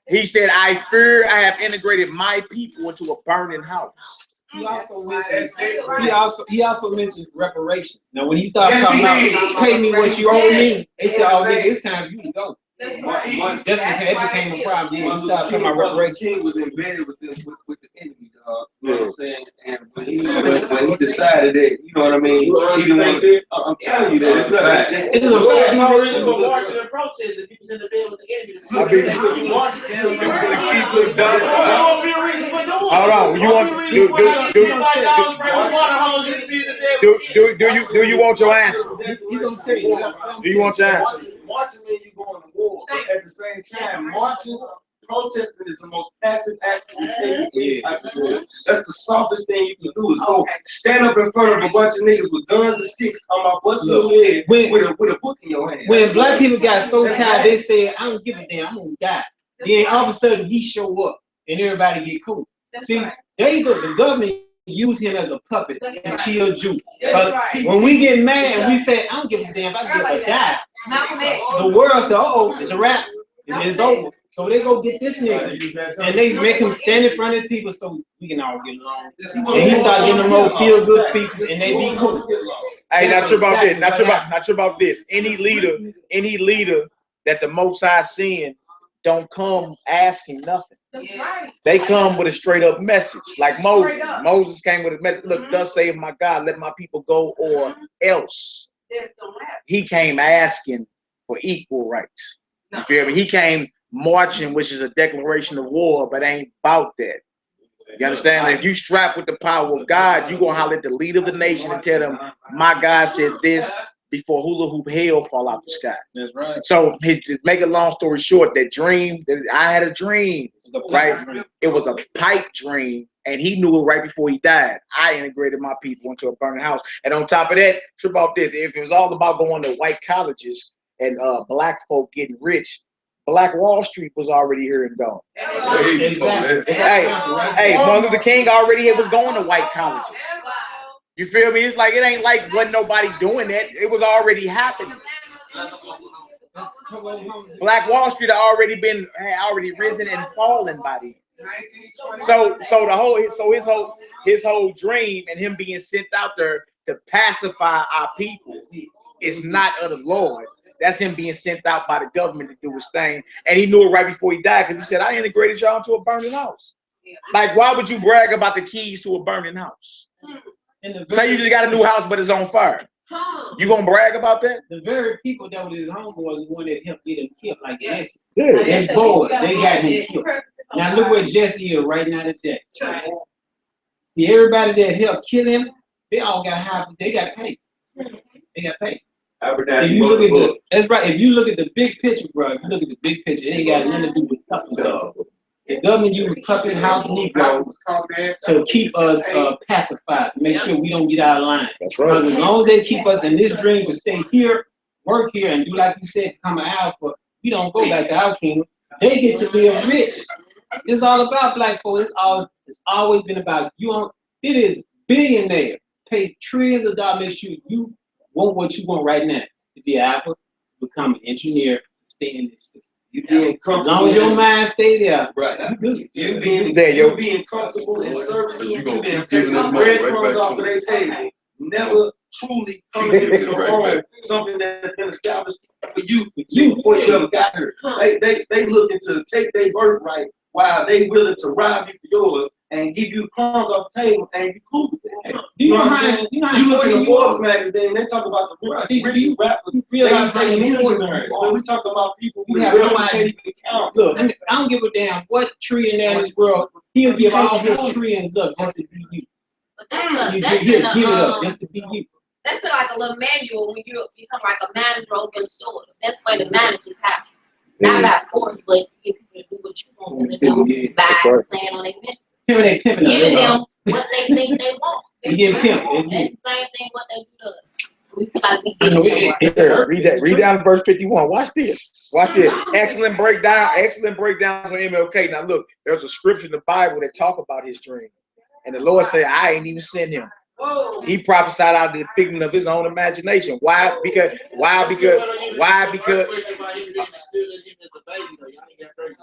He said, I fear I have integrated my people into a burning house. He also mentioned reparations. Now, when he started talking about pay me what you owe me, they said, oh, nigga, it's time for you to go. That's because it became a problem. Yeah, he started talking about reparations. King was embedded with the enemy, dog. You know what I'm saying? And when he decided that, you know what I mean? I'm telling you that it's not. It's no reason for marching and protesting if he was in the bed with the enemy. Hold on. You want do you want your answer? He's gonna tell you. Do you want your answer? Marching means you going to war, but at the same time, protesting is the most passive act you take in any type of war. That's the softest thing you can do is go stand up in front of a bunch of niggas with guns and sticks, come out busting your head with a book in your hand. When black people got so tired, they said, I don't give a damn, I'm gonna die. Then all of a sudden he show up and everybody get cool. See, the government use him as a puppet to chill Jew. But when we get mad and we say, I don't give a damn if I get or die, the world says, oh, it's a wrap. It's over. So they go get this nigga and they make him stand in front of people so we can all get along. And he start getting them old feel good speeches and they be cool. Hey, not sure about this. Not sure about this. Any leader that the Most High send don't come asking nothing. That's right. They come with a straight up message. Like Moses. Moses came with a message. Look, thus saith my God, let my people go or else. He came asking for equal rights. You feel me? He came marching, which is a declaration of war, but ain't about that. You understand? If you strap with the power of God, you gonna holler at the leader of the nation and tell them, my God said this before hula hoop hell fall out the sky. That's right. So to make a long story short, that dream, I had a dream, right? It was a pipe dream, and he knew it right before he died. I integrated my people into a burning house. And on top of that, trip off this, if it was all about going to white colleges and black folk getting rich, Black Wall Street was already here and gone. Exactly. Hey, Martin Luther King already was going to white colleges. You feel me? It's like, it ain't like wasn't nobody doing that. It was already happening. Black Wall Street had already risen and fallen by then. So his whole dream and him being sent out there to pacify our people is not of the Lord. That's him being sent out by the government to do his thing. And he knew it right before he died, because he said, I integrated y'all into a burning house. Like, why would you brag about the keys to a burning house? Say you just got a new house, but it's on fire. You gonna brag about that? The very people that was his homeboys the one that helped get him killed, like Jesse. Yeah. His boy, they got him killed. Now look where Jesse is right now today. See, everybody that helped kill him, they all got high. They got paid. They got paid. If you look at the, that's right. If you look at the big picture, bro, if you look at the big picture, it ain't got nothing to do with customs. The government used Puppet House Negro to keep us pacified, to make sure we don't get out of line. That's right. Because as long as they keep us in this dream to stay here, work here, and do like you said, become an alpha, we don't go back to our kingdom. They get to live rich. It's all about black folks. It's always been about you. It is billionaires pay trillions of dollars, make sure you want what you want right now. To be an alpha, become an engineer, stay in this system. You being As long as your mind stay there, right? You being comfortable in service. You being taking the breadcrumbs off of their table. Never truly coming into your own something that's been established for you before you ever got here. They looking to take their birthright while they willing to rob you for yours and give you crumbs off the table and you cool with it. You know what I'm saying? You look in the Forbes magazine, they talk about the richest rappers. They millionaires. When we talk about people who can't even count. Look, I don't give a damn what trillionaire in this world, he'll give all his trillions up just to be you. But He'll give it up just to be you. That's like a little manual when you become like a manager over your store. That's where the managers happen. Not by force, but you get people to do what you want them to do. By playing on their mission. Giving them what they think they want. You get pimped. That's the same thing what they do to us. We feel like we get Here, read down verse 51. Watch this. Watch this. Excellent breakdown. Excellent breakdowns on MLK. Now look, there's a scripture in the Bible that talk about his dream. And the Lord said, I ain't even sent him. Whoa. He prophesied out of the figment of his own imagination. Why? Because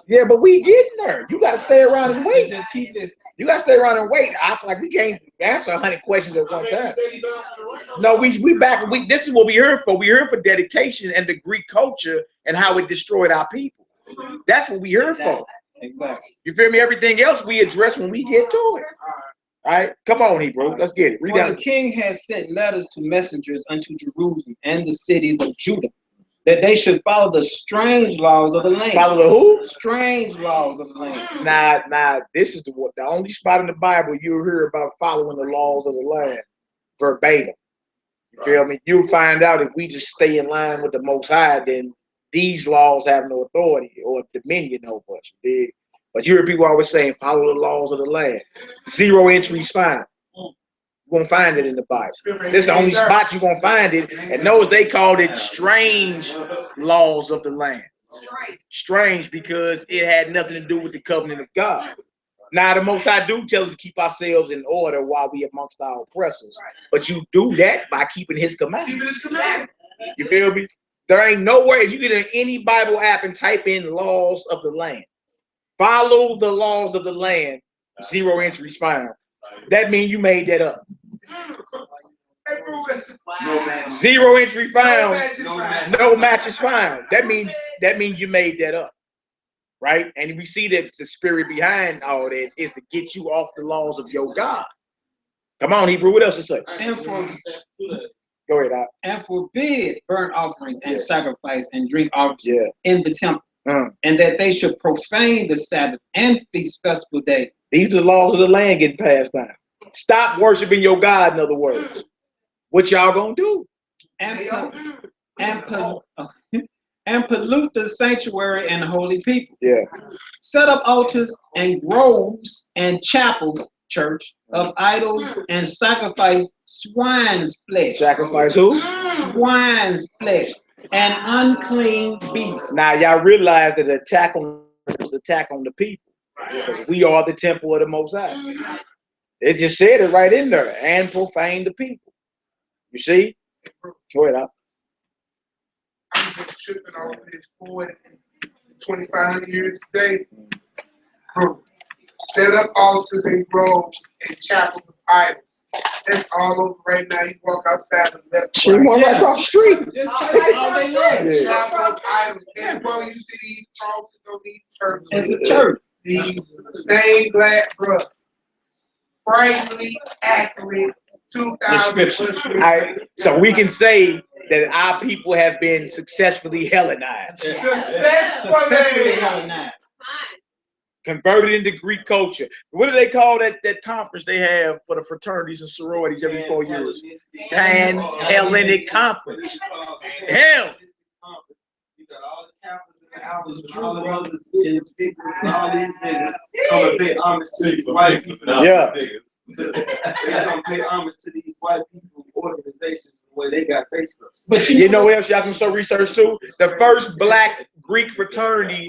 yeah, but we getting there. You gotta stay around and wait. Just keep this. You gotta stay around and wait. I feel like we can't answer 100 questions at one time. No, we back. This is what we're here for. We're here for dedication and the Greek culture and how it destroyed our people. That's what we're here for. Exactly. You feel me? Everything else we address when we get to it. All right, come on, Hebrew. Let's get it. Read For down. the king has sent letters to messengers unto Jerusalem and the cities of Judah, that they should follow the strange laws of the land. Follow the who? Strange laws of the land. Nah. This is the only spot in the Bible you'll hear about following the laws of the land verbatim. You feel me? You'll find out if we just stay in line with the Most High, then these laws have no authority or dominion over us. Big. But you hear people always saying, follow the laws of the land. Zero entry fine. You're going to find it in the Bible. This is the only spot you're going to find it. And those, they called it strange laws of the land. Strange because it had nothing to do with the covenant of God. Now, the Most High do tell us to keep ourselves in order while we amongst our oppressors. But you do that by keeping his commandments. You feel me? There ain't nowhere, if you get in any Bible app and type in laws of the land, follow the laws of the land, zero entries found. That means you made that up. Zero entry found, no matches found. That means you made that up. Right? And we see that the spirit behind all that is to get you off the laws of your God. Come on, Hebrew, what else to say? Go ahead, Doc. And forbid burnt offerings and sacrifice and drink offerings in the temple. And that they should profane the Sabbath and feast festival days. These are the laws of the land getting passed down. Stop worshiping your God, in other words. What y'all gonna do? And pollute the sanctuary and holy people. Yeah. Set up altars and groves and chapels, church, of idols and sacrifice swine's flesh. Sacrifice who? Swine's flesh. And unclean beasts. Now y'all realize that the attack on the people, because we are the temple of the Most High. It just said it right in there, and profane the people. You see? Go ahead, Al. I'm just tripping over this 2,500 years today. Bro, set up altars and groves and chapels of idols. That's all over right now. You walk outside the left. She went right across the street. Just all day long. Chapels, idols. And bro, you see these crosses on these churches. It's a church. These stained glass, bro. Brightly accurate description. So we can say that our people have been successfully Hellenized, Successfully Hellenized. converted into Greek culture. What do they call that conference they have for the fraternities and sororities every 4 years? Pan-Hellenic Conference. Hell. You got all the Catholics and the Albans and all the brothers and sisters and all these niggas come and pay homage to these white people. Yeah. They come pay homage to these white people organizations where they got Facebooks. But you know what else y'all can show research too? The first black Greek fraternity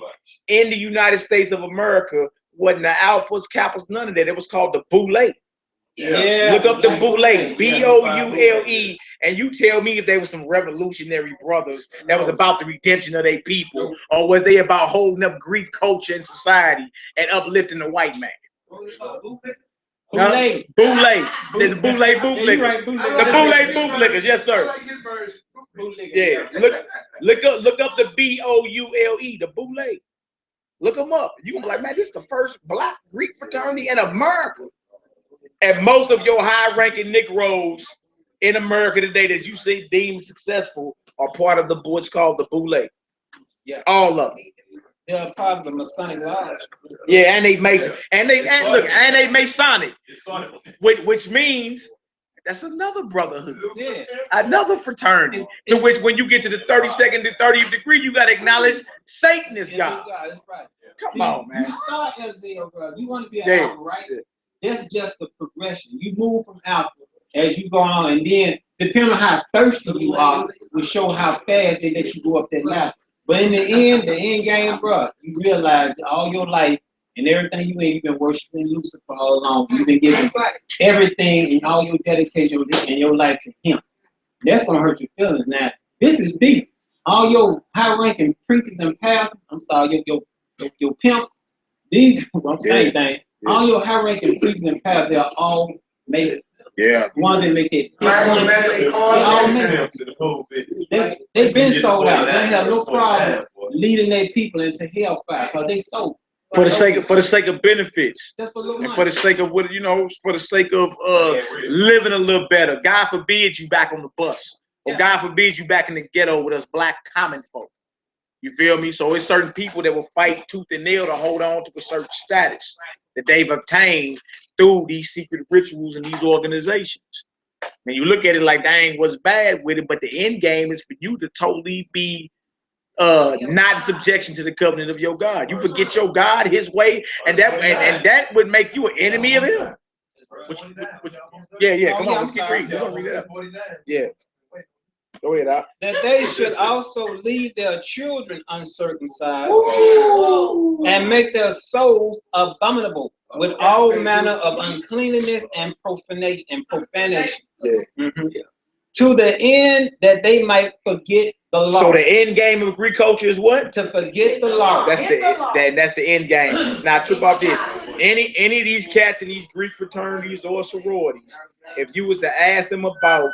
in the United States of America wasn't the Alphas, Kappas, none of that. It was called the Boule. Yeah. Look up the Boule, B-O-U-L-E, and you tell me if they were some revolutionary brothers that was about the redemption of their people, or was they about holding up Greek culture and society and uplifting the white man? Boule. The Boule bootlickers. The Boule bootlickers, yes sir. Yeah, look up the B-O-U-L-E, the Boule. Look them up. You gonna be like, man, this is the first black Greek fraternity in America. And most of your high-ranking Negroes in America today that you see deemed successful are part of the what's called the Boule. Yeah, all of them. They're part of the Masonic Lodge. Yeah, and they Mason, and they Masonic, which means that's another brotherhood, Yeah, another fraternity. To which, when you get to the 32nd to 30th degree, you got to acknowledge Satan is God. That's right. Come on, man. You start as a you want to be an alpha, right? That's just the progression. You move from alpha as you go on, and then depending on how thirsty you are, will show how fast they let you go up that ladder. But in the end game, bro, you realize all your life and everything you've been worshiping Lucifer all along. You've been giving everything and all your dedication and your life to him. That's gonna hurt your feelings. Now, this is deep. All your high-ranking preachers and pastors, I'm sorry, your pimps, these I'm saying things. All your high-ranking preachers and pastors, they're all Masons. Yeah. Ones that make it. They've been sold out. They have no problem leading their people into hellfire because they sold. For the sake of benefits. Just for and for the sake of what for the sake of living a little better. God forbid you back on the bus. Or God forbid you back in the ghetto with us black common folk. You feel me? So it's certain people that will fight tooth and nail to hold on to a certain status that they've obtained through these secret rituals and these organizations. When you look at it like, dang, what's bad with it, but the end game is for you to totally be not in subjection to the covenant of your God. You forget your God, his way, and that would make you an enemy of him. Yeah, come on, let's keep reading. We're gonna read that. Yeah. Go ahead, Al. That they should also leave their children uncircumcised and make their souls abominable with all manner of uncleanliness and profanation. To the end that they might forget the law. So the end game of Greek culture is what? To forget the law. That's the end game. Now trip off this. Any of these cats in these Greek fraternities or sororities, if you was to ask them about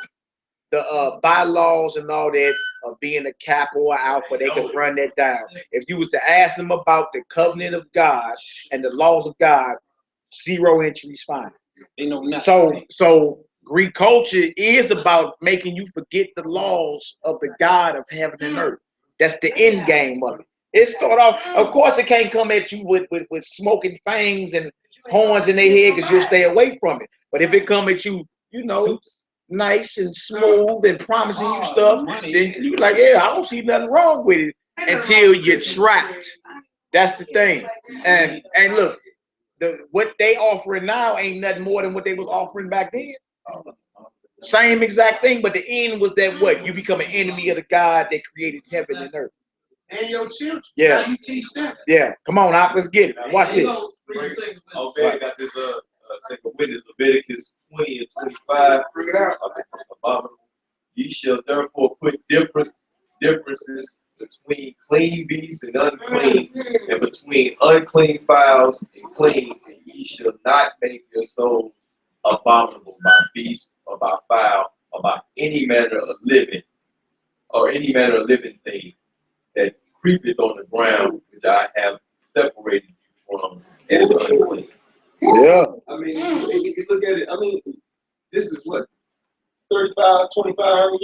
the bylaws and all that of being a Kappa or Alpha, they could run that down. If you was to ask them about the covenant of God and the laws of God, zero entries fine. They know nothing. So Greek culture is about making you forget the laws of the God of heaven and earth. That's the end game of it. It start off, of course, it can't come at you with smoking fangs and horns in their head because you'll stay away from it. But if it come at you, nice and smooth and promising you stuff, then you like, yeah, I don't see nothing wrong with it until you're trapped. That's the thing. And look, what they offering now ain't nothing more than what they was offering back then. Same exact thing, but the end was that what? You become an enemy of the God that created heaven and earth. And your children. Yeah. How you teach them. Yeah. Come on, Doc, let's get it. Watch this. Okay, got this second witness, Leviticus 20 and 25. Bring it out. Abominable. Ye shall therefore put differences between clean beasts and unclean, and between unclean fowls and clean, and ye shall not make your souls abominable by beast or by fowl or by any manner of living or any manner of living thing that creepeth on the ground, which I have separated you from as unclean. Yeah. I mean, if you look at it, I mean, this is what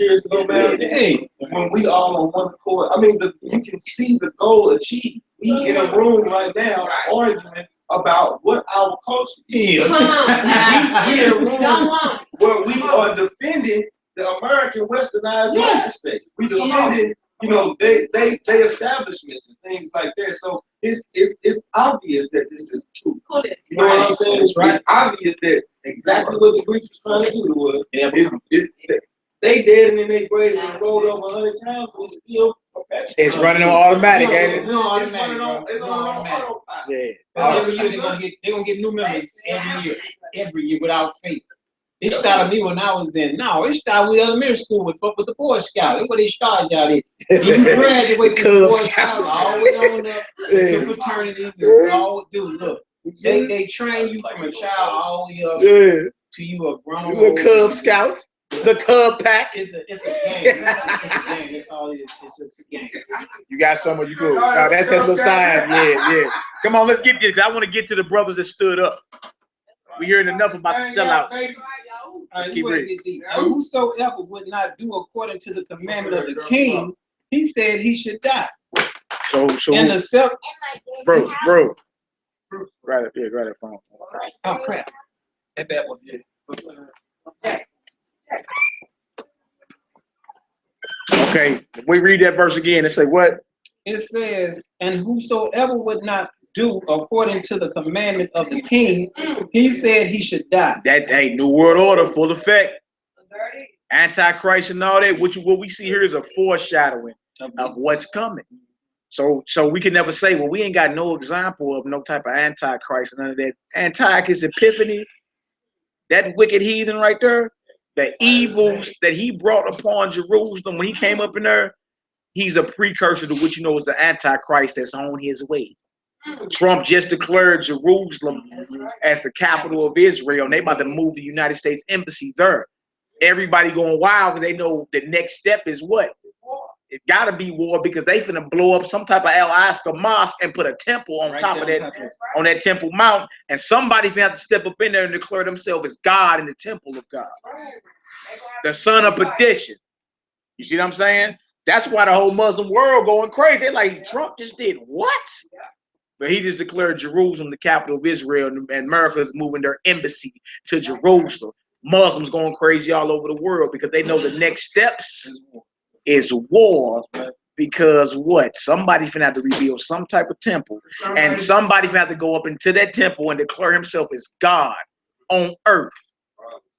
years ago, man. Hey. When we all on one accord, I mean, you can see the goal achieved. We in a room right now arguing about what our culture is. We in a room where we are defending the American westernized state. We defending, you know, they establishments and things like that. So it's obvious that this is true. You know what I'm saying? It's right. Obvious that exactly what the Greeks was trying to do was they dead in their graves and rolled over 100 times. We still it's running on automatic, ain't it? It's on automatic. It's on autopilot. Yeah. Every year they're gonna get new members every year without faith. It started me when I was in. No, it started with elementary school with the Boy Scout. That's what they started out at. You graduate from the Boy Scouts all the way on up to fraternities and all. Dude, look, they train you from a child all the way up to you a grown. The Cub Scouts, the Cub Pack. It's a game. It's a game. That's all it is. It's just a game. You got some of you go. No, that's that little sign. Yeah. Come on, let's get this. I want to get to the brothers that stood up. We hearing enough about the sellouts. Let's keep reading. Whosoever would not do according to the commandment of the king, he said he should die. So and the self, bro, right up here, right up phone. Oh crap! That was it. Okay, we read that verse again and say what? It says, and whosoever would not do according to the commandment of the king, he said he should die. That ain't New World Order full effect. Antichrist and all that. What we see here is a foreshadowing of what's coming. So we can never say, well, we ain't got no example of no type of Antichrist and none of that. Antiochus Epiphany, that wicked heathen right there, the evils that he brought upon Jerusalem when he came up in there, he's a precursor to what you know is the Antichrist that's on his way. Trump just declared Jerusalem as the capital of Israel, and they about to move the United States embassy there. Everybody going wild because they know the next step is what? It got to be war because they finna blow up some type of Al-Aqsa mosque and put a temple on top of that, on that Temple Mount, and somebody finna have to step up in there and declare themselves as God in the temple of God. The son of perdition. You see what I'm saying? That's why the whole Muslim world going crazy. They're like, Trump just did what? But he just declared Jerusalem the capital of Israel, and America is moving their embassy to Jerusalem. Muslims going crazy all over the world because they know the next steps is war. Because what? Somebody finna have to rebuild some type of temple, and somebody finna have to go up into that temple and declare himself as God on earth.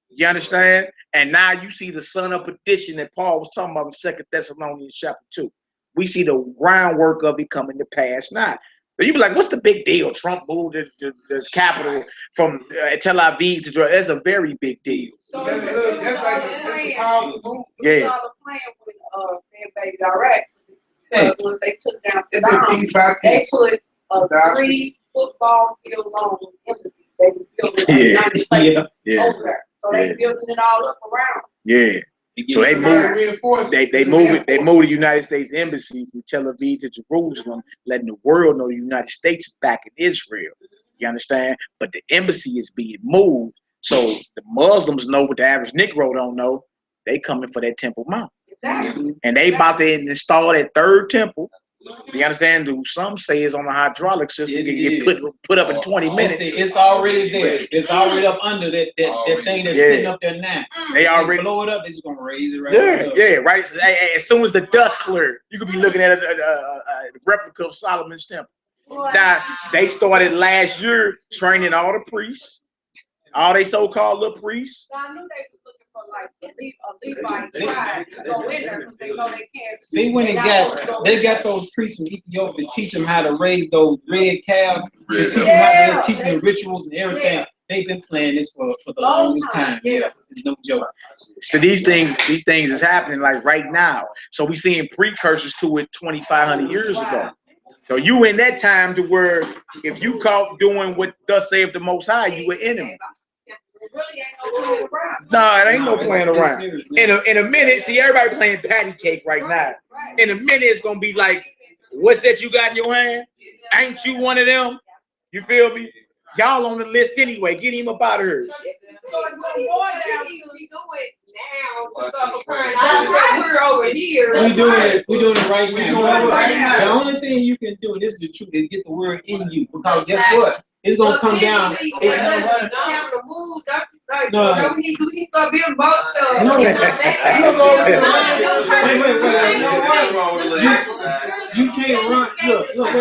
You understand? And now you see the son of perdition that Paul was talking about in 2 Thessalonians chapter 2. We see the groundwork of it coming to pass now. But you be like, what's the big deal? Trump moved the capital from Tel Aviv to Jerusalem. That's a very big deal. So that's a powerful move. Yeah. We saw the plan with Baby Direct. Because once they took down Saddam, they put a 3 football field long embassy. They was building the United States over there. So they building it all up around. Yeah. So they moved. They moved the United States embassy from Tel Aviv to Jerusalem, letting the world know the United States is back in Israel. You understand? But the embassy is being moved, so the Muslims know what the average Negro don't know. They coming for that Temple Mount, and they about to install that 3rd temple. You understand? Some say it's on a hydraulic system. Can get put up in 20 minutes. It's already there. It's already up under that thing that's sitting up there now. They already blow it up. It's gonna raise it right. Yeah, right. As soon as the dust cleared, you could be looking at a replica of Solomon's temple. Now they started last year training all the priests, all they so-called little priests. I knew they was looking for like a Levite tribe to go in there because they know they can't. They went and got those priests from Ethiopia to teach them how to raise those red calves, to teach them how to teach them the rituals and everything. Yeah. They've been playing this for the longest time. Yeah, it's no joke. So these things is happening like right now. So we seeing precursors to it 2,500 years ago. So you in that time to where if you caught doing what thus saith the Most High, you were enemy. Really ain't no playing around. No, it ain't no playing around. In a minute, see everybody playing patty cake right now. In a minute, it's gonna be like, what's that you got in your hand? Ain't you one of them? You feel me? Y'all on the list anyway. Get him up out of here. So it's gonna boil down to now to start preparing. I said we're over here. We doing it right We now. doing it right now. The only thing you can do, this is the truth, is get the word in you. Because guess what? It's gonna come down. Having to move, no, we need to start building boats. No. You can't run. Look, wait a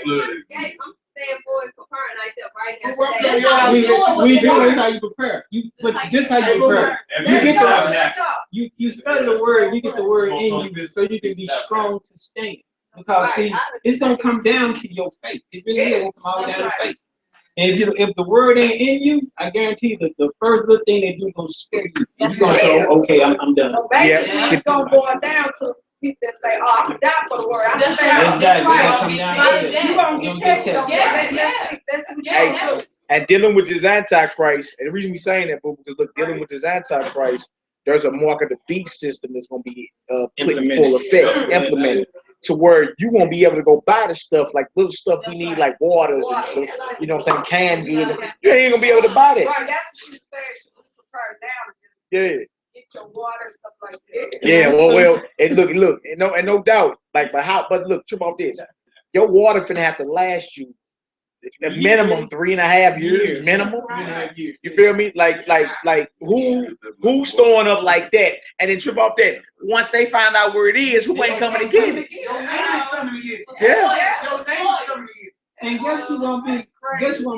minute. I'm saying for it, preparing myself right now. We do this how you prepare. But this how you prepare. You study the word, you get the word in you, so you can be strong to stand. Because see, it's gonna come down to your faith. It really is gonna come all down to faith. And if the word ain't in you, I guarantee that the first little thing that you're gonna scare you. And you're gonna say, okay, I'm done. So basically, it's gonna boil down to people that say, "Oh, I'm down for the word." I'm Exactly. It's gonna come down to that. You gonna get tested. That's what you're gonna do. And dealing with this Antichrist, and the reason we saying that, because look, dealing with this Antichrist, there's a mark of the beast system that's gonna be put in full effect, implemented. To where you won't be able to go buy the stuff, like little stuff we need, like waters and stuff, you know what I'm saying, canned goods. You ain't gonna be able to buy that. Right, that's what she said. She was prepared now to just get your water and stuff like that. Yeah, well, and look, and no doubt, like, but look, trip off this. Your water finna have to last you a minimum 3.5 years, minimum. You feel me? Like who's storing up like that? And then trip off that. Once they find out where it is, who ain't coming to get it? Yeah. And guess who's gonna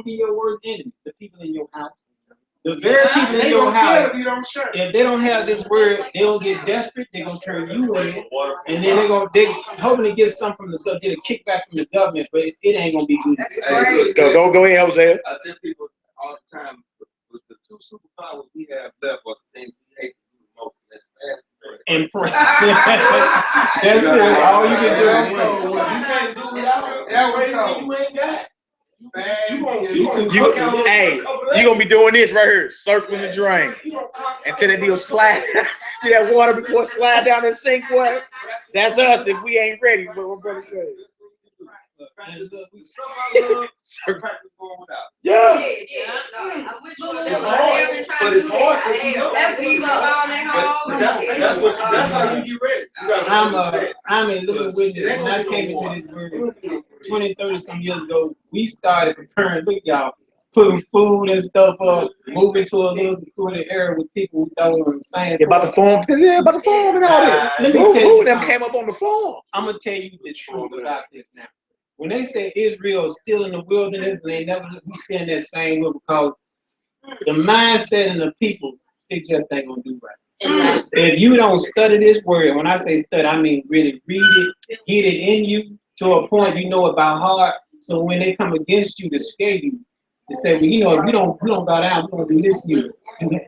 be your worst enemy? The people in your house. The very people in your house, if they don't have this word, they'll get desperate, they're gonna turn you in, and then they're hoping to get something from the get a kickback from the government, but it ain't gonna be good. Go ahead, Jose. I tell people all the time, with the two superpowers we have left are the things we hate to do the most. That's fast and pray. That's it. All you can do is pray. You can't do without that way you ain't got. You gonna be doing this right here, circling the drain until that deal slide. That water before it slide down the sink, boy. That's us if we ain't ready. What we're gonna say. Yeah. But it's hard because you know. That's how you get ready. I'm a living witness. When I came into this world 20, 30 some years ago, we started preparing. Look, y'all, putting food and stuff up, moving to a little secluded area with people who thought we were the same. About the farm, and all that. Let me tell you who them came up on the farm? I'm gonna tell you the truth about this now. When they say Israel is still in the wilderness, and they never we stay in that same way because the mindset and the people, they just ain't gonna do right. Exactly. If you don't study this word, when I say study, I mean really read it, get it in you to a point you know about heart. So when they come against you to scare you, to say, well, you know, if we don't bow down, we're gonna do this to you.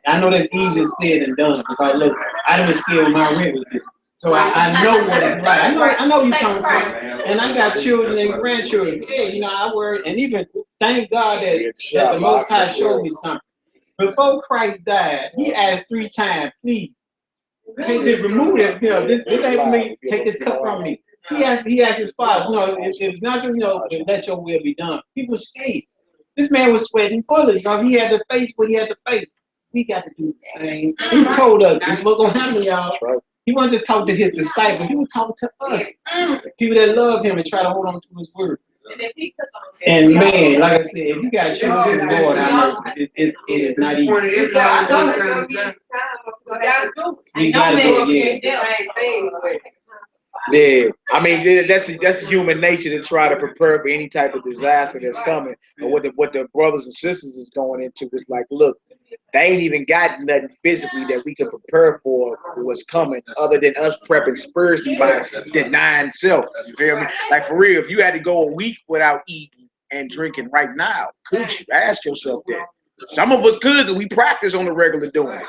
I know that's easier said than done. Because look, I didn't steal my rent with it. So I know what it's like. I know you come from, and I got children and grandchildren. Yeah, you know, I worry, and even thank God that the Most High showed me something. Before Christ died, He asked 3 times, please, take this, remove it. You know, this ain't for me. Take this cup from me. He asked His Father, you know, if it's not, you know, let your will be done. People scared. This man was sweating bullets because he had to face what he had to face. We got to do the same. He told us this was gonna happen, y'all. He wasn't just talking to his disciples, he was talking to us. People that love him and try to hold on to his word. And man, like I said, if you got children, Lord have mercy, it is not easy. We gotta do it. Yeah, I mean that's human nature to try to prepare for any type of disaster that's coming. And what the brothers and sisters is going into is like, look, they ain't even got nothing physically that we can prepare for what's coming, other than us prepping spiritually by denying self. You feel me? Like for real, if you had to go a week without eating and drinking right now, could you? Ask yourself that. Some of us could, because we practice on the regular doing it.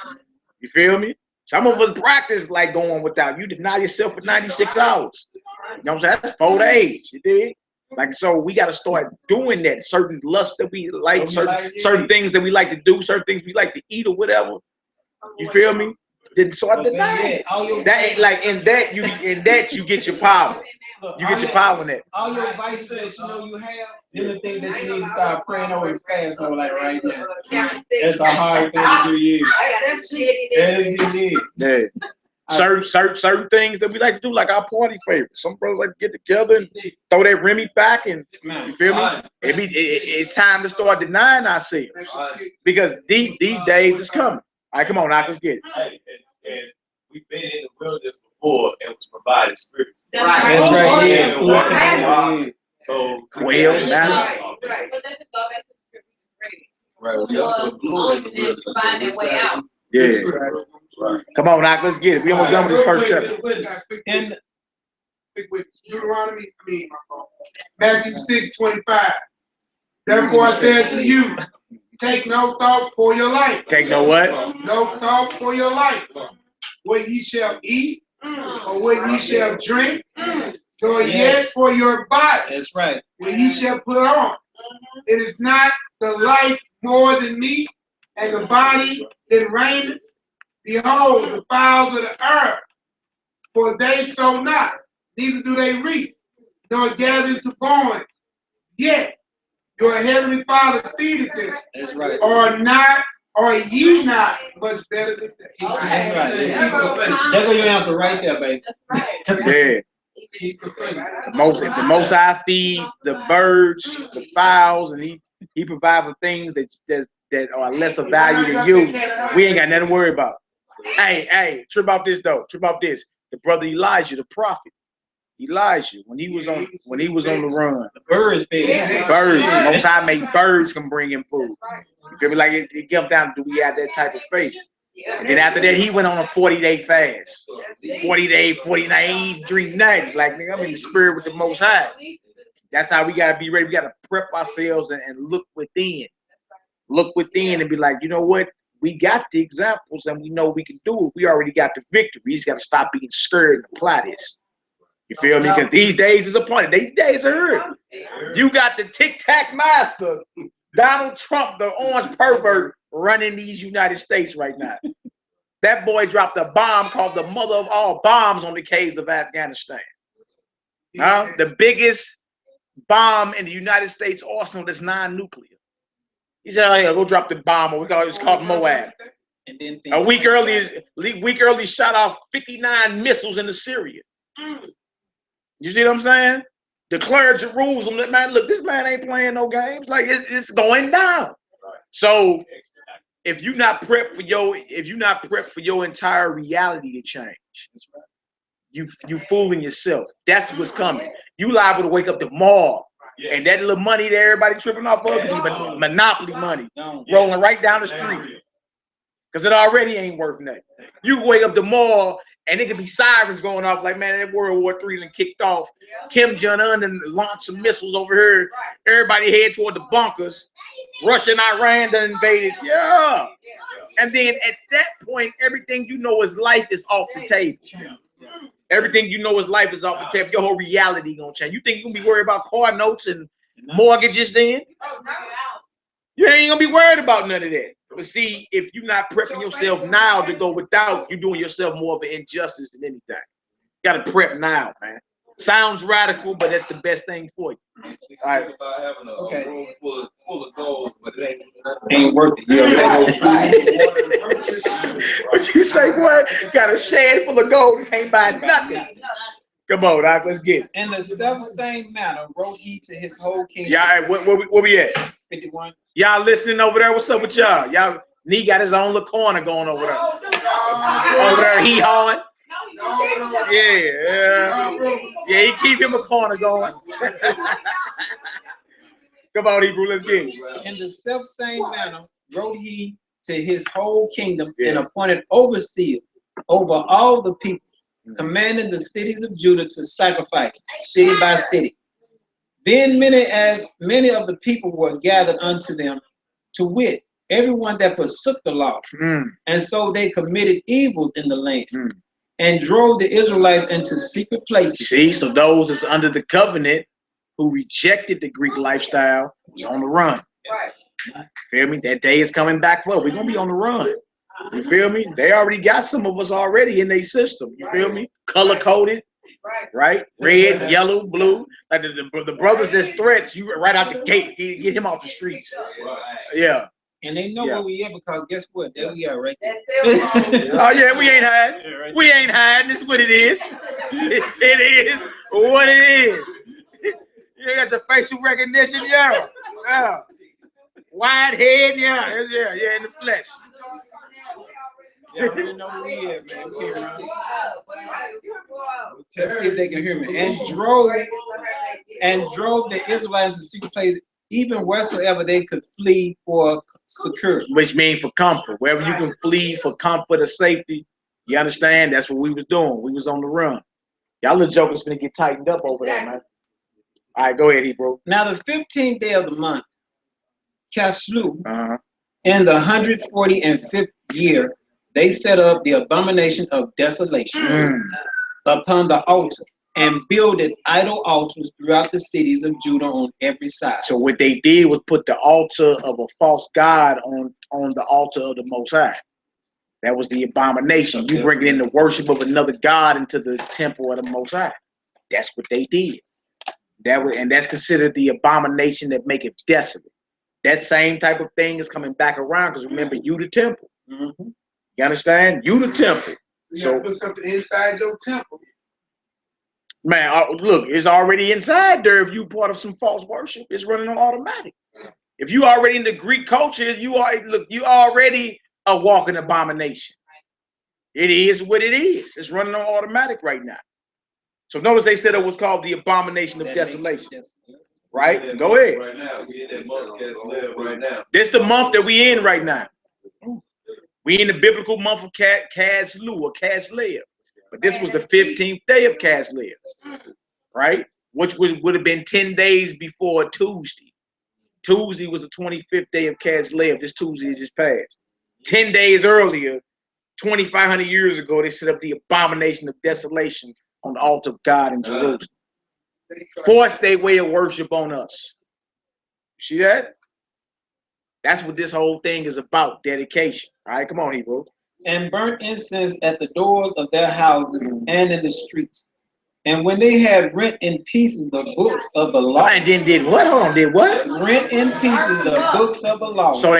You feel me? Some of us practice like going without. You deny yourself for 96 hours. You know what I'm saying? That's 4 days. You dig? Like, so we got to start doing that. Certain lusts that we like, certain things that we like to do, certain things we like to eat or whatever. You feel me? Then start denying. That ain't like in that you get your power. You get your power in that. All your vices that you know you have, them the things that you need to start praying over and fast over like right now. That's a hard thing to do, yeah. Yeah. Certain things that we like to do, like our party favorites. Some brothers like to get together and throw that Remy back, and you feel me? It's time to start denying ourselves because these days is coming. All right, come on, now let's get it. Hey, and we've been in the wilderness before and was provided spirit. That's right. Yeah. So Well, now. Right. We also blew in the wilderness. Yeah. Come on, now let's get it. We almost done with this first chapter. And Matthew 6:25. Therefore I said to you, take no thought for your life. Take no what? No thought for your life. What ye shall eat, or what ye shall drink, nor yet for your body. That's right. What ye shall put on. It is not the life more than meat, and the body than raiment. Behold, the fowls of the earth, for they sow not, neither do they reap, nor gather into barns. Yet your heavenly Father feedeth them. That's right. Are ye not much better than they? That's right. There go your answer right there, baby. Yeah. The most High feed the birds, the fowls, and he provide for things that are lesser value than you. We ain't got nothing to worry about. Hey, trip off this though. Trip off this. The brother Elijah, the prophet. Elijah, when he was on the run. The birds, baby. Birds. Most High made birds can bring him food. You feel me? Like it comes down to, do we have that type of faith? And then after that, he went on a 40-day fast. 40 night, he ain't drink nothing. Like, nigga, I'm in the spirit with the Most High. That's how we gotta be ready. We gotta prep ourselves and look within. Look within and be like, you know what? We got the examples and we know we can do it. We already got the victory. We just gotta stop being scared and apply this. You feel me? Because these days is appointed. These days are here. You got the tic-tac master, Donald Trump, the orange pervert, running these United States right now. That boy dropped a bomb called the mother of all bombs on the caves of Afghanistan. The biggest bomb in the United States arsenal that's non-nuclear. He said, "Oh yeah, go drop the bomb." It's called Moab. And then A week early, shot off 59 missiles into Syria. You see what I'm saying? Declared Jerusalem. That man, look, this man ain't playing no games. Like it's going down. So if you're not prepped for your entire reality to change, you fooling yourself. That's what's coming. You liable to wake up tomorrow, and that little money that everybody tripping off of be monopoly money rolling right down the street. Because it already ain't worth nothing. You wake up tomorrow and it could be sirens going off like, man, that World War III done kicked off. Kim Jong-un and launched some missiles over here. Everybody head toward the bunkers. Russia and Iran done invaded. Yeah. And then at that point, everything you know is life is off the table. Everything you know is life is off the table. Your whole reality gonna change. You think you gonna be worried about car notes and mortgages then? You ain't gonna be worried about none of that. But see, if you're not prepping yourself now to go without, you're doing yourself more of an injustice than anything. You gotta prep now, man. Sounds radical, but that's the best thing for you. All right. About having a room full of gold, but it ain't worth it. What you say, boy? Got a shed full of gold and can't buy nothing. Come on, Doc, let's get it. In the self-same manner wrote he to his whole kingdom. Yeah, where we at? 51. Y'all listening over there? What's up with y'all? Y'all, Nee got his own little corner going over there. Over there, he hawing. Yeah, he keep him a corner going. Come on, Hebrew, let's get it. In the self-same manner wrote he to his whole kingdom and appointed overseers over all the people, commanding the cities of Judah to sacrifice city by city. Then many of the people were gathered unto them, to wit, everyone that forsook the law. And so they committed evils in the land and drove the Israelites into secret places. See, so those that's under the covenant who rejected the Greek lifestyle was on the run. Right. Feel me? That day is coming back for us. We're gonna be on the run. You feel me? They already got some of us already in their system. You feel me? Color coded. right? Red, yellow, blue. Like the brothers that's threats, you right out the gate, get him off the streets. Yeah. And they know where we at because guess what? There we are right there. Oh yeah, we ain't hiding. We ain't hiding. This is what it is. It is what it is. You got your facial recognition, yeah. Wide head, yeah, in the flesh. Yeah, I really know where we at, man. We came around. Let's see if they can hear me. And drove the Israelites to secret places, even wheresoever they could flee for security. Which means for comfort. Wherever you can flee for comfort or safety, you understand? That's what we was doing. We was on the run. Y'all little jokers gonna get tightened up over there, man. All right, go ahead, Hebrew. Now the 15th day of the month, Caslu, in the 145th year, they set up the abomination of desolation upon the altar and builded idol altars throughout the cities of Judah on every side. So what they did was put the altar of a false god on the altar of the Most High. That was the abomination. You bring in the worship of another god into the temple of the Most High. That's what they did. And that's considered the abomination that make it desolate. That same type of thing is coming back around because remember, you the temple. You understand? You the temple. So put something inside your temple. Man, look, it's already inside there. If you part of some false worship, it's running on automatic. If you already in the Greek culture, you already a walking abomination. It is what it is. It's running on automatic right now. So notice they said it was called the abomination of desolation. Right? Go ahead. Right now, we in that month right now. This the month that we in right now. We in the biblical month of Caslu or Caslev. But this was the 15th day of Caslev. Right? Which would have been 10 days before Tuesday. Tuesday was the 25th day of Caslev. This Tuesday just passed. 10 days earlier, 2,500 years ago, they set up the abomination of desolation on the altar of God in Jerusalem. Forced their way of worship on us. See that? That's what this whole thing is about, dedication. All right, come on, Hebrew. And burnt incense at the doors of their houses and in the streets. And when they had rent in pieces the books of the law. And then did what? Hold on, did what? Rent in pieces the books of the law. So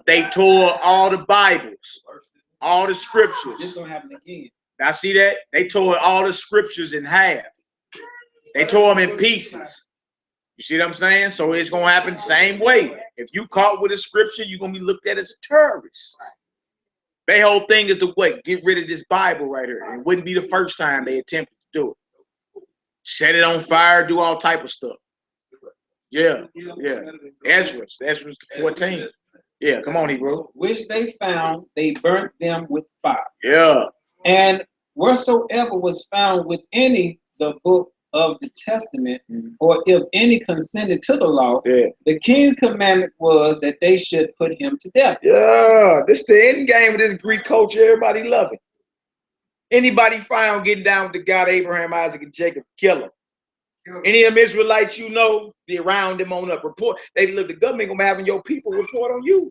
they tore all the Bibles, all the scriptures. This is gonna happen again. Now see that? They tore all the scriptures in half. They tore them in pieces. You see what I'm saying? So it's gonna happen the same way. If you caught with a scripture, you're gonna be looked at as a terrorist. Their whole thing is to what? Get rid of this Bible right here. It wouldn't be the first time they attempted to do it. Set it on fire, do all type of stuff. Yeah. Ezra's the 14th. Yeah, come on, Hebrew. Which they found, they burnt them with fire. Yeah. And whatsoever was found with any the book of the testament, or if any consented to the law, the king's commandment was that they should put him to death. Yeah, this the end game of this Greek culture. Everybody love it. Anybody found getting down with the God Abraham, Isaac, and Jacob, kill them. Any of them Israelites you know, they round them on up. Report. They look, the government gonna be having your people report on you.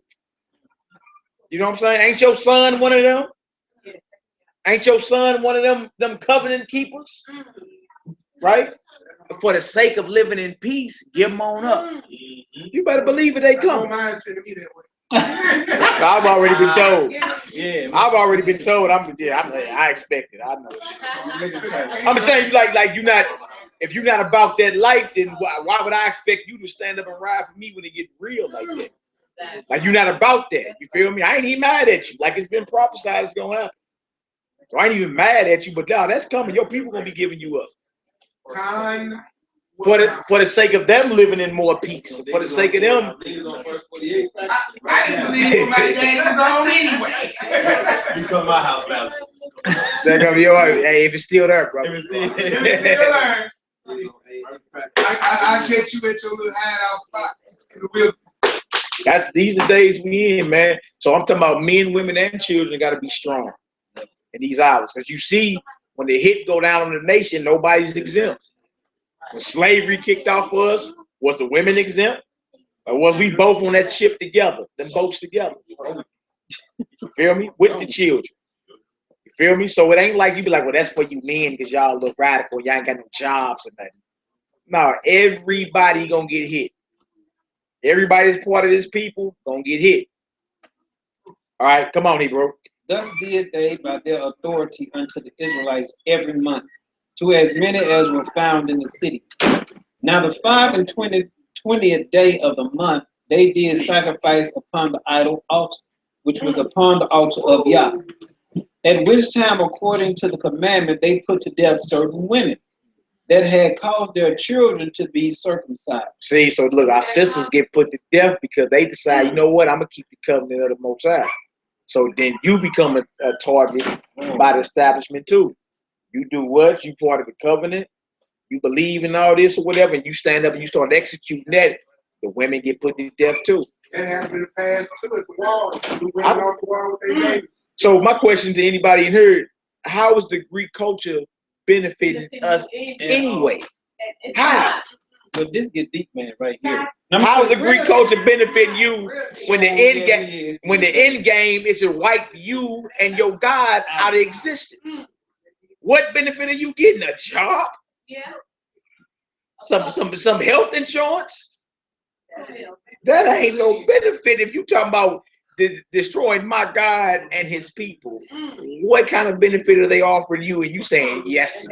You know what I'm saying? Ain't your son one of them? Ain't your son one of them covenant keepers? Right? For the sake of living in peace, give them on up. You better believe it, they come. I've already been told. Yeah, I've already been told. I expect it. I know. I'm saying, like you not. If you're not about that life, then why would I expect you to stand up and ride for me when it get real like that? Like you're not about that. You feel me? I ain't even mad at you. Like it's been prophesied, it's gonna happen. So I ain't even mad at you, but now that's coming. Your people gonna be giving you up. For the sake of them living in more peace. For the sake of them. I didn't believe my game was on anyway. You come to my house, man. They're gonna be all right. Hey, if it's still there, bro. If it's still there. I set you at your little hideout spot. These are the days we in, man. So I'm talking about men, women, and children got to be strong in these hours. Because you see, when the hit go down on the nation, nobody's exempt. When slavery kicked off for us, was the women exempt? Or was we both on that ship together, them boats together? You feel me? With the children. You feel me? So it ain't like you be like, well, that's for you men because y'all look radical. Y'all ain't got no jobs or nothing. No, everybody gonna get hit. Everybody that's part of this people gonna get hit. All right, come on, Hebrew. Thus did they by their authority unto the Israelites every month, to as many as were found in the city. Now the 25th day of the month they did sacrifice upon the idol altar, which was upon the altar of Yah. At which time, according to the commandment, they put to death certain women that had caused their children to be circumcised. See, so look, our sisters get put to death because they decide, you know what, I'm gonna keep the covenant of the Most High. So then you become a target by the establishment too. You do what? You part of the covenant. You believe in all this or whatever, and you stand up and you start executing that. The women get put to death too. That happened in the past too at the wall. The women off the wall with their babies. So my question to anybody in here: how is the Greek culture benefiting us anyway? How? So this get deep, man, right here. How is the Greek culture benefiting you when the end game is to wipe you and your God out of existence? What benefit are you getting? A job? Yeah. Some health insurance? That ain't no benefit if you talking about destroying my God and his people. What kind of benefit are they offering you? And you saying, yes,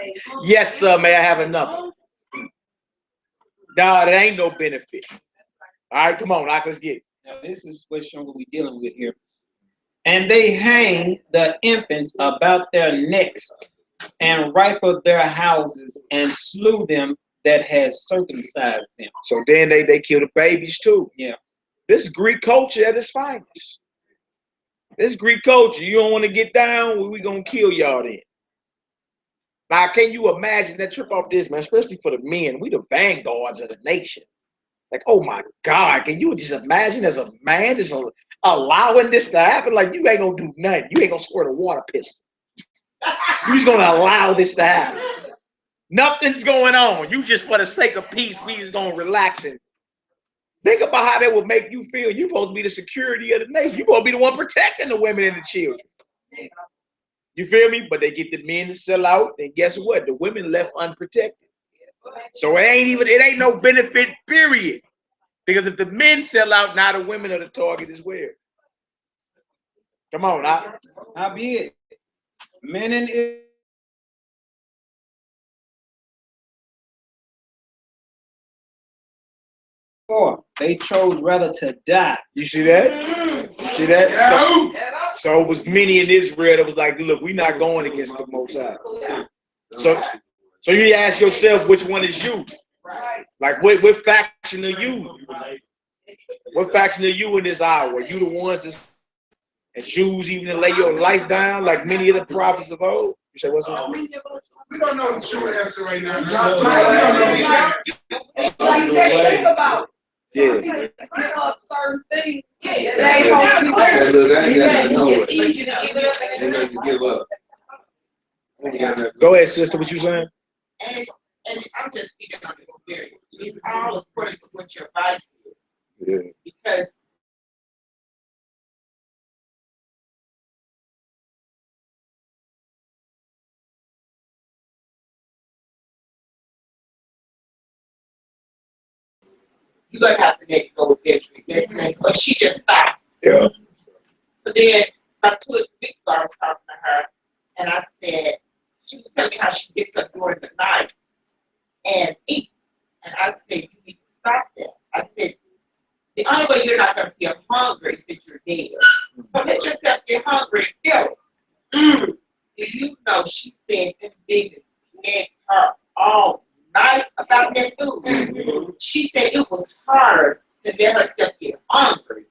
yes, sir, may I have enough? Nah, there ain't no benefit. All right, come on, let's get it. Now this is what we're dealing with here. And they hang the infants about their necks and rifled their houses and slew them that had circumcised them. So then they kill the babies too. Yeah. This Greek culture at its finest. This Greek culture, you don't want to get down, we gonna kill y'all then. Now, can you imagine that trip off this, man? Especially for the men, we the vanguards of the nation. Like, oh my God, can you just imagine as a man just allowing this to happen? Like, you ain't gonna do nothing. You ain't gonna squirt a water pistol. You just gonna allow this to happen. Nothing's going on. You just, for the sake of peace, we just gonna relax it. Think about how that would make you feel. You're supposed to be the security of the nation. You're supposed to be the one protecting the women and the children. You feel me? But they get the men to sell out, and guess what? The women left unprotected. So it ain't no benefit, period. Because if the men sell out, now the women are the target as well. Come on, howbeit, men in Israel, they chose rather to die. You see that? You see that? So it was many in Israel that was like, look, we're not going against the Most High. So you ask yourself, which one is you? Like, what faction are you? What faction are you in this hour? Are you the ones that choose even to lay your life down like many of the prophets of old? You say, what's up? We don't know the true answer right now. Like you said, think about it. Yeah. Give up certain things. Go ahead, sister. What you saying? And I'm just speaking on experience. It's all according to what your advice is. Yeah. Because you're gonna have to make it go with Beatrice. But she just stopped. Yeah. So then about 2 weeks ago I was talking to her and I said, she was telling me how she gets up during the night and eat. And I said, you need to stop that. I said, the only way you're not gonna feel hungry is that you're dead. So let yourself get hungry and feel it. Do you know she said them biggest nagged her all night about that food? She said it was hard to let herself get hungry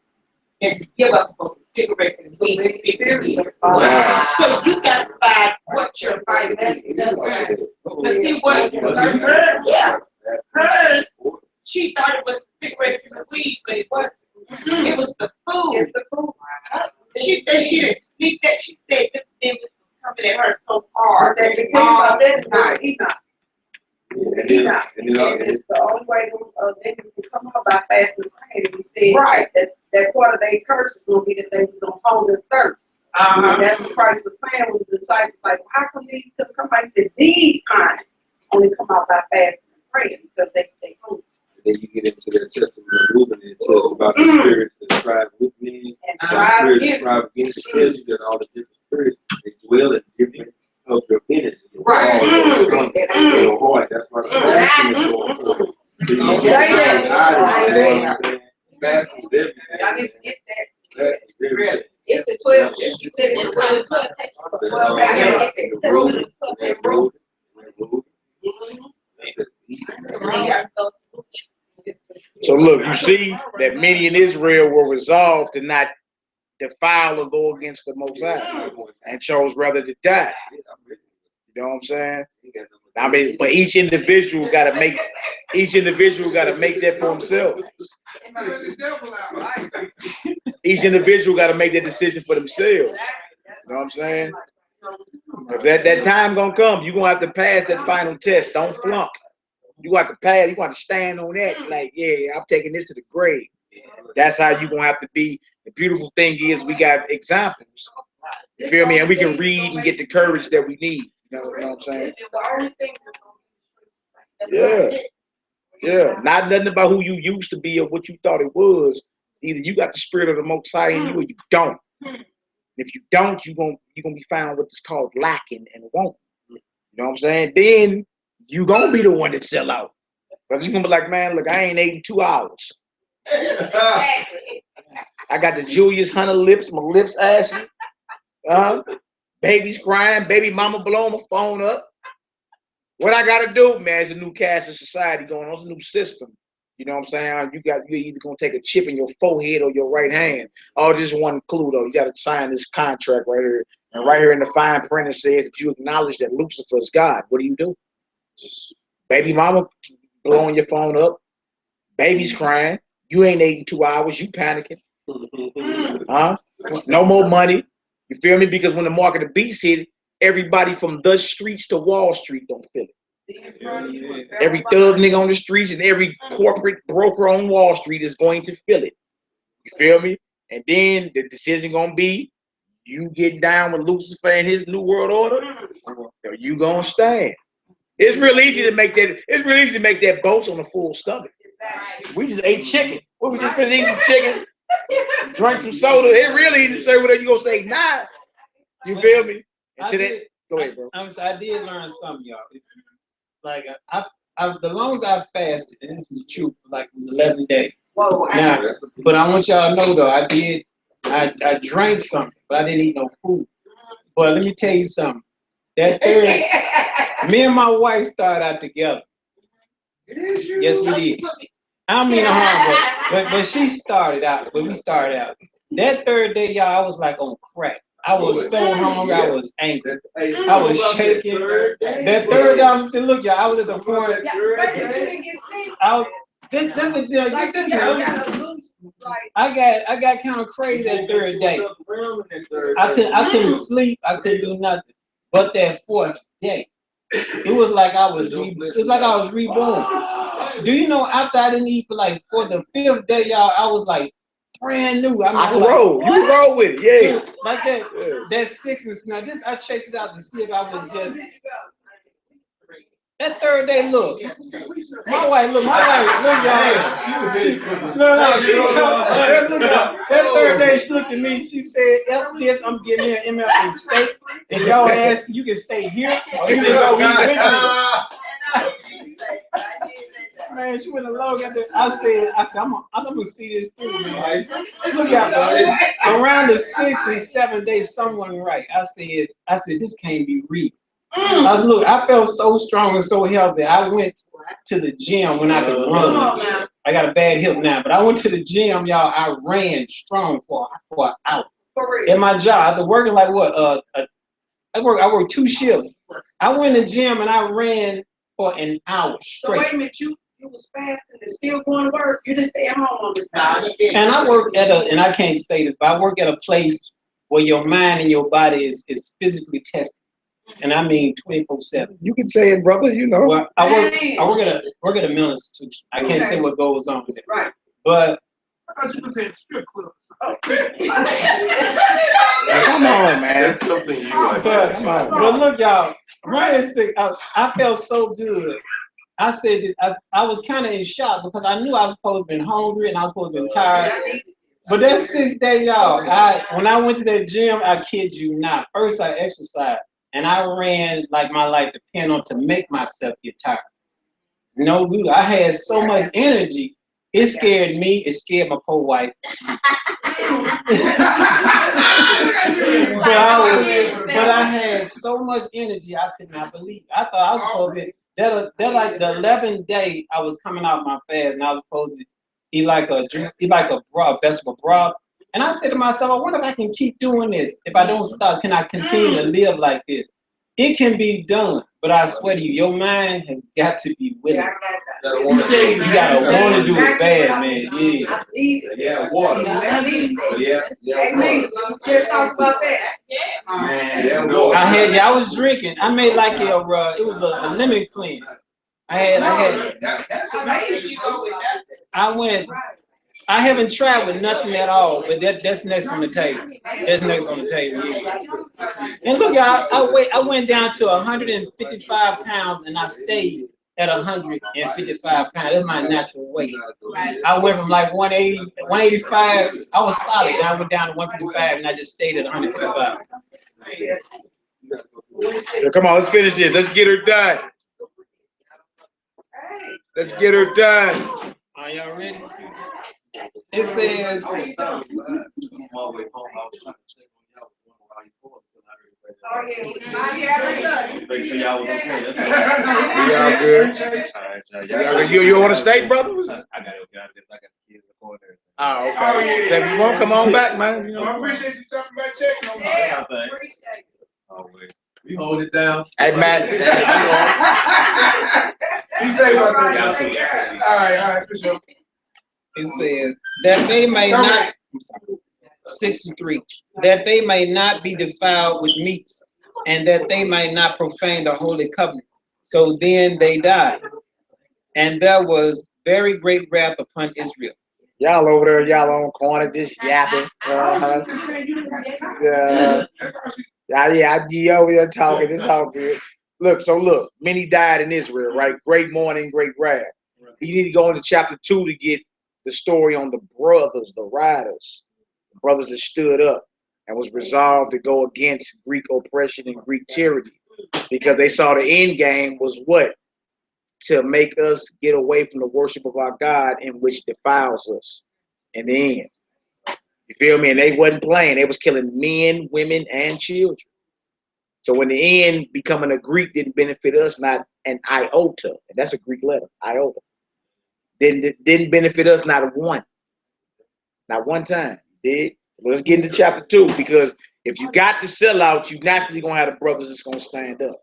and to give up some cigarettes and weed. So you got to find what your vice is. But see what hers, she thought it was the cigarettes and the weed, but it wasn't. It was the food. It's the food. She said she didn't sleep that. She said this thing was coming at her so hard. They tell you about that tonight. He's not. It's the only way they can come up by fasting and praying. He said that part of their curse was going to be that they was going to hunger and thirst. That's what Christ was saying with the disciples. Like, how come these couldn't come out? He said, these kind only come out by fasting and praying because they hungry. Then you get into that testimony of movement, and it tells you about the spirits that strive with me, and the spirits that strive against it. It tells you that all the different spirits, they dwell in different of your energy. Right. Your heart. That's why the fasting is so important. So you know, fasting is everything. Y'all need to get that. Fasting is everything. It's the 12, you said it's 12 So look, you see that many in Israel were resolved to not defile or go against the Most High and chose rather to die. You know what I'm saying? I mean, but each individual got to make that for himself. Each individual got to make that decision for themselves. You know what I'm saying? If that time gonna come, you're gonna have to pass that final test. Don't flunk. You got to pass. You got to stand on that. Like, yeah, I'm taking this to the grave. That's how you're gonna have to be. The beautiful thing is we got examples. You feel me? And we can read and get the courage that we need. You know what I'm saying? Yeah. Yeah. Not nothing about who you used to be or what you thought it was. Either you got the spirit of the Most High in you or you don't. If you don't, you're gonna be found what's called lacking and want. You know what I'm saying? Then you gonna be the one that sell out. Because you're gonna be like, man, look, I ain't ate in 2 hours. I got the Julius Hunter lips, my lips ashy. Baby's crying, baby mama blowing my phone up. What I gotta do, man, is a new caste of society going on, it's a new system. You know what I'm saying? You're either gonna take a chip in your forehead or your right hand. Oh, just one clue though. You gotta sign this contract right here. And right here in the fine print it says that you acknowledge that Lucifer is God. What do? Baby mama blowing your phone up. Baby's crying. You ain't ate in 2 hours. You panicking. No more money. You feel me? Because when the market of beast hit, everybody from the streets to Wall Street don't feel it. Every thug nigga on the streets and every corporate broker on Wall Street is going to feel it. You feel me? And then the decision gonna be, you get down with Lucifer and his new world order, or you gonna stand. It's real easy to make that. It's real easy to make that boast on a full stomach. We just ate chicken. What we just finished eating chicken, drank some soda. It really easy to say whatever you gonna say. Nah, you feel me? And go ahead, bro. I did learn something, y'all. Like the longest I fasted, and this is true, like it was 11 days. Whoa, now, but I want y'all to know though, I drank something, but I didn't eat no food. But let me tell you something. That third, me and my wife started out together. Yes, we did. I don't mean no harm, but she started out. But we started out. That third day, y'all, I was like on crack. I was so hungry. I was angry. I was shaking. That third day, I'm still look, y'all. I was at the point. I got kind of crazy that third day. I couldn't sleep. I couldn't do nothing. But that fourth day, it was like I was reborn. Do you know after I didn't eat for the fifth day, y'all, I was like brand new. I mean, you roll with it, yeah. Like that. That sickness. Now this I checked it out to see if I was just. That third day, look. My wife, look, y'all. That third day, she looked at me. She said, "F this, I'm getting here. MF is fake. And y'all ask, you can stay here or you can go eat with me." Man, she went along at the. I said, I'm gonna see this through, man. Look out, around the 6th and 7th day, someone right. I said, this can't be real. I felt so strong and so healthy. I went to the gym when I could run. I got a bad hip now, but I went to the gym, y'all. I ran strong for an hour. At my job, after working like what? I worked 2 shifts. I went to the gym and I ran for an hour straight. So wait a minute, you was fasting and still going to work. You didn't stay at home on this time. And I work and I can't say this, but I work at a place where your mind and your body is physically tested. And I mean 24/7. You can say it, brother. You know. Well, I work at a mental institution. I can't say what goes on with it. Right. But I thought you was in strip club. Come on, man. That's something you like. But look, y'all, right at 6, I felt so good. I said I was kind of in shock because I knew I was supposed to be hungry and I was supposed to be tired. But that 6th day, y'all, when I went to that gym, I kid you not. First, I exercised and I ran like my life depended on to make myself get tired. No good. I had so much energy. It scared me. It scared my poor wife. but I had so much energy. I could not believe it. I thought I was supposed to be. That like the 11th day I was coming out of my fast, and I was supposed to eat like a vegetable broth. And I said to myself, I wonder if I can keep doing this. If I don't stop, can I continue to live like this? It can be done, but I swear to you, your mind has got to be willing. You gotta want to do it bad, man. Yeah, water. Just talk about that. I was drinking. I made like it was a lemon cleanse. I haven't tried with nothing at all, but that's next on the table. That's next on the table. And look, y'all, I went down to 155 pounds and I stayed at 155 pounds. That's my natural weight. I went from like 180, 185. I was solid. Then I went down to 155 and I just stayed at 155. So come on, let's finish this. Let's get her done. Let's get her done. Are y'all ready? It says, Make sure y'all was okay. That's Y'all good? You want to stay, brother? I got it. I got kids recording. Oh, okay. So if you want, come on back, man. You know. I appreciate you talking about checking on me. Always. We hold it down. Hey, Matt. He say about that. All right, for sure. it says that they may not, 63, that they may not be defiled with meats, and that they might not profane the holy covenant. So then they died. And there was very great wrath upon Israel. Y'all over there, y'all on corner just yapping. Yeah, over there talking. It's all good. Look, many died in Israel, right? Great mourning, great wrath. You need to go into chapter 2 to get the story on the brothers, the riders, the brothers that stood up and was resolved to go against Greek oppression and Greek tyranny, because they saw the end game was what? To make us get away from the worship of our God, in which defiles us in the end. You feel me? And they wasn't playing. They was killing men, women, and children. So in the end, becoming a Greek didn't benefit us, not an iota. And that's a Greek letter, iota. Didn't benefit us not one time. Did? Let's get into chapter 2, because if you got to sell out, you naturally gonna have the brothers that's gonna stand up.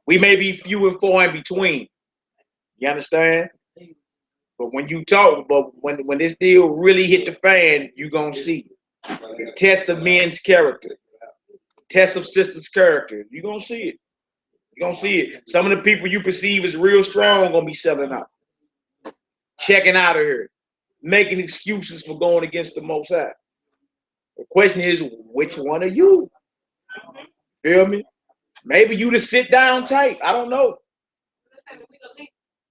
We may be few and far in between. You understand? But when you talk, when this deal really hit the fan, you gonna see the test of men's character, test of sisters' character. You gonna see it. You gonna see it. Some of the people you perceive as real strong gonna be selling out, checking out of here, making excuses for going against the Most High. The question is, which one are you? Feel me? Maybe you just sit down tight. I don't know.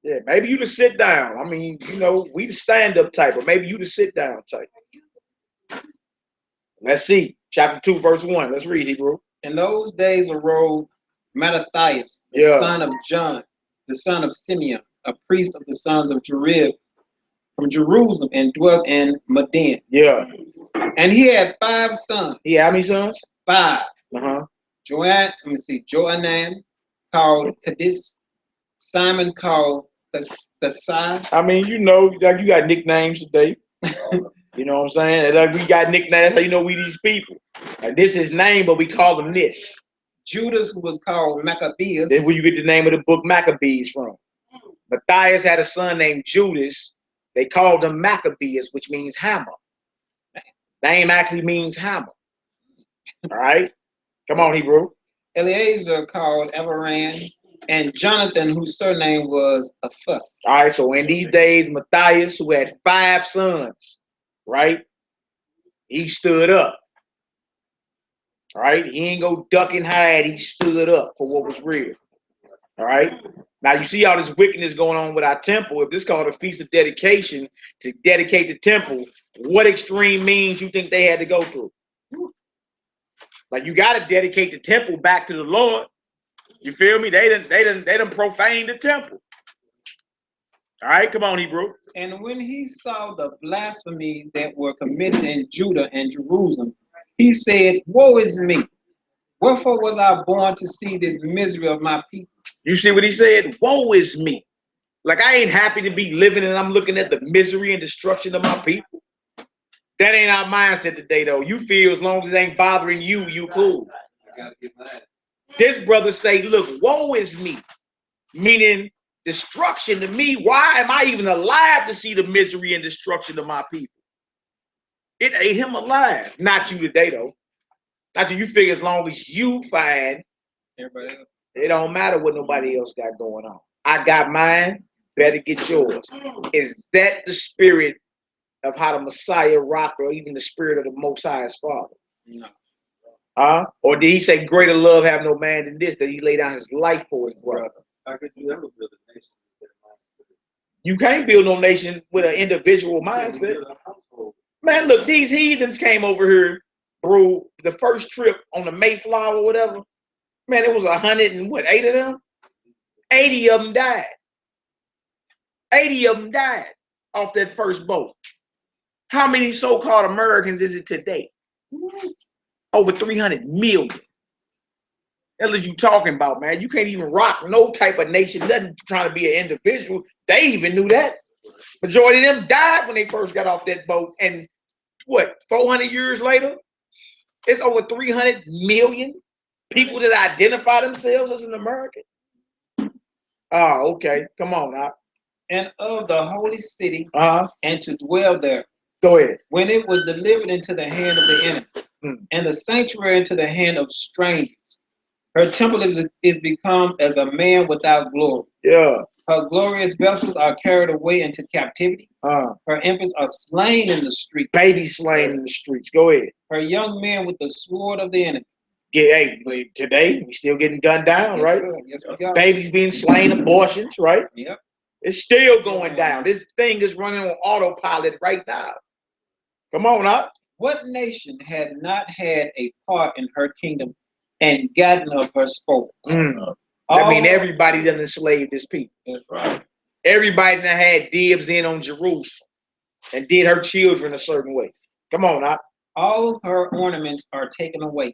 Yeah, maybe you just sit down. I mean, you know, we the stand-up type, but maybe you just sit down type. Let's see. Chapter 2, verse 1. Let's read, Hebrew. In those days arose Mattathias, the son of John, the son of Simeon, a priest of the sons of Jerib, from Jerusalem, and dwelt in Medin. Yeah. And he had 5 sons. He had how many sons? 5. Johanan, called Cadiz, Simon called Thasai. I mean, you know, like you got nicknames today. You know what I'm saying? Like we got nicknames. That's how you know we these people. And this is name, but we call them this. Judas, who was called Maccabeus. That's where you get the name of the book Maccabees from. Matthias had a son named Judas. They called him Maccabeus, which means hammer. Name actually means hammer. All right? Come on, Hebrew. Eleazar called Avaran, and Jonathan, whose surname was Aphus. All right, so in these days, Matthias, who had 5 sons, right? He stood up. All right, he ain't go duck and hide. He stood up for what was real. All right. Now you see all this wickedness going on with our temple. If this is called a feast of dedication to dedicate the temple, what extreme means you think they had to go through? Like you got to dedicate the temple back to the Lord. You feel me? They done profaned the temple. All right, come on, Hebrew. And when he saw the blasphemies that were committed in Judah and Jerusalem, he said, "Woe is me! Wherefore was I born to see this misery of my people?" You see what he said? Woe is me. Like I ain't happy to be living and I'm looking at the misery and destruction of my people. That ain't our mindset today, though. You feel as long as it ain't bothering you, you cool. This brother say, look, woe is me. Meaning destruction to me. Why am I even alive to see the misery and destruction of my people? It ate him alive. Not you today, though. Not you figure as long as you find Everybody else. it don't matter what nobody else got going on. I got mine, better get yours. Is that the spirit of how the Messiah rock, or even the spirit of the Most High's Father? No. Or did he say greater love have no man than this, that he laid down his life for his brother? How could you ever build a nation with that mindset? You can't build no nation with an individual mindset. Man, look, these heathens came over here, bro. The first trip on the Mayflower or whatever, man, it was 108 of them. 80 of them died. 80 of them died off that first boat. How many so-called Americans is it today? Over 300 million. What is you talking about, man? You can't even rock no type of nation, nothing trying to be an individual. They even knew that. Majority of them died when they first got off that boat. And what, 400 years later, it's over 300 million people that identify themselves as an American. Oh, okay. Come on now. And of the holy city, and to dwell there. Go ahead. When it was delivered into the hand of the enemy, and the sanctuary into the hand of strangers, her temple is become as a man without glory. Yeah. Her glorious vessels are carried away into captivity. Her infants are slain in the streets. Babies slain in the streets. Go ahead. Her young men with the sword of the enemy. Yeah, hey, today we still getting gunned down, Yes, right? sir. Yes, we got babies being slain, abortions, right? Yep. It's still going down. This thing is running on autopilot right now. Come on up. What nation had not had a part in her kingdom and gotten of her spoil? I mean, everybody done enslaved this people. That's right. Everybody that had dibs in on Jerusalem and did her children a certain way. Come on up. All of her ornaments are taken away.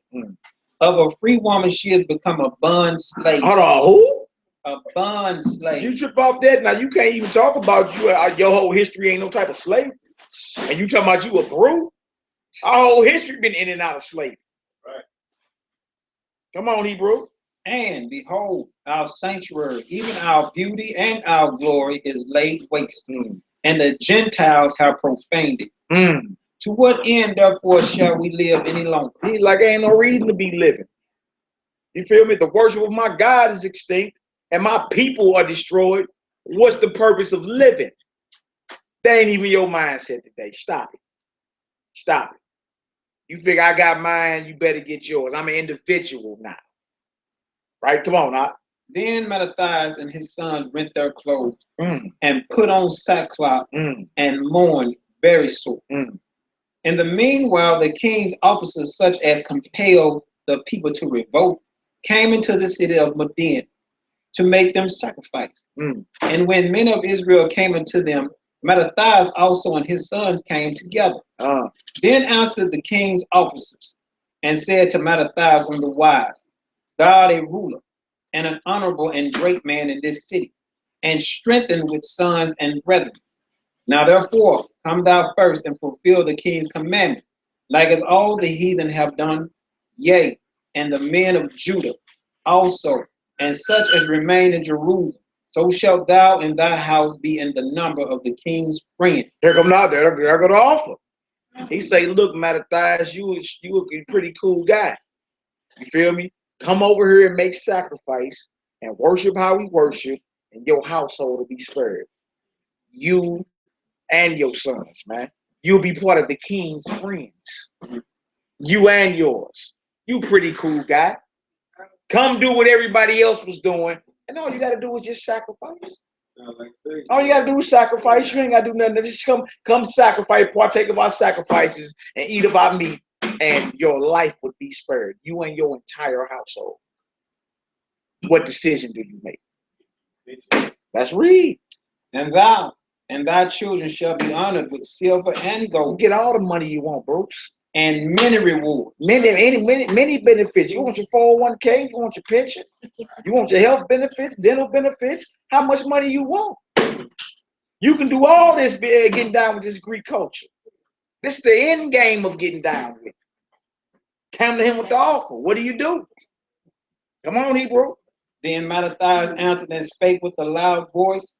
Of a free woman, she has become a bond slave. Hold on, who? A bond slave. You trip off that? Now you can't even talk about your whole history ain't no type of slavery. And you talking about you a brew? Our whole history been in and out of slavery. Right. Come on, Hebrew. And behold, our sanctuary, even our beauty and our glory is laid waste. And the Gentiles have profaned it. To what end, therefore, shall we live any longer? He's like, ain't no reason to be living. You feel me? The worship of my God is extinct and my people are destroyed. What's the purpose of living? That ain't even your mindset today. Stop it. Stop it. You figure I got mine, you better get yours. I'm an individual now. Right? Come on now. Then Mattathias and his sons rent their clothes and put on sackcloth and mourn very sore. In the meanwhile, the king's officers, such as compelled the people to revolt, came into the city of Median to make them sacrifice. And when men of Israel came unto them, Mattathias also and his sons came together. Then answered the king's officers and said to Mattathias on the wise, Thou art a ruler and an honorable and great man in this city, and strengthened with sons and brethren. Now therefore, come thou first and fulfill the king's commandment, like as all the heathen have done, yea, and the men of Judah also, and such as remain in Jerusalem. So shalt thou and thy house be in the number of the king's friends. Here come now, there go the offer. He say, look, Mattathias, you a pretty cool guy. You feel me? Come over here and make sacrifice and worship how we worship, and your household will be spared. You and your sons, man. you'll be part of the king's friends. You and yours. You pretty cool guy. Come do what everybody else was doing, and all you gotta do is just sacrifice. All you gotta do is sacrifice. You ain't gotta do nothing. Just come sacrifice, partake of our sacrifices, and eat of our meat, and your life would be spared. You and your entire household. What decision do you make? Let's read. And thou and thy children shall be honored with silver and gold. Get all the money you want, Bruce. And many rewards. Many benefits. You want your 401k, you want your pension, you want your health benefits, dental benefits, how much money you want. You can do all this getting down with this Greek culture. This is the end game of getting down with it. Come to him with the offer. What do you do? Come on, Hebrew. Then Mattathias answered and spake with a loud voice,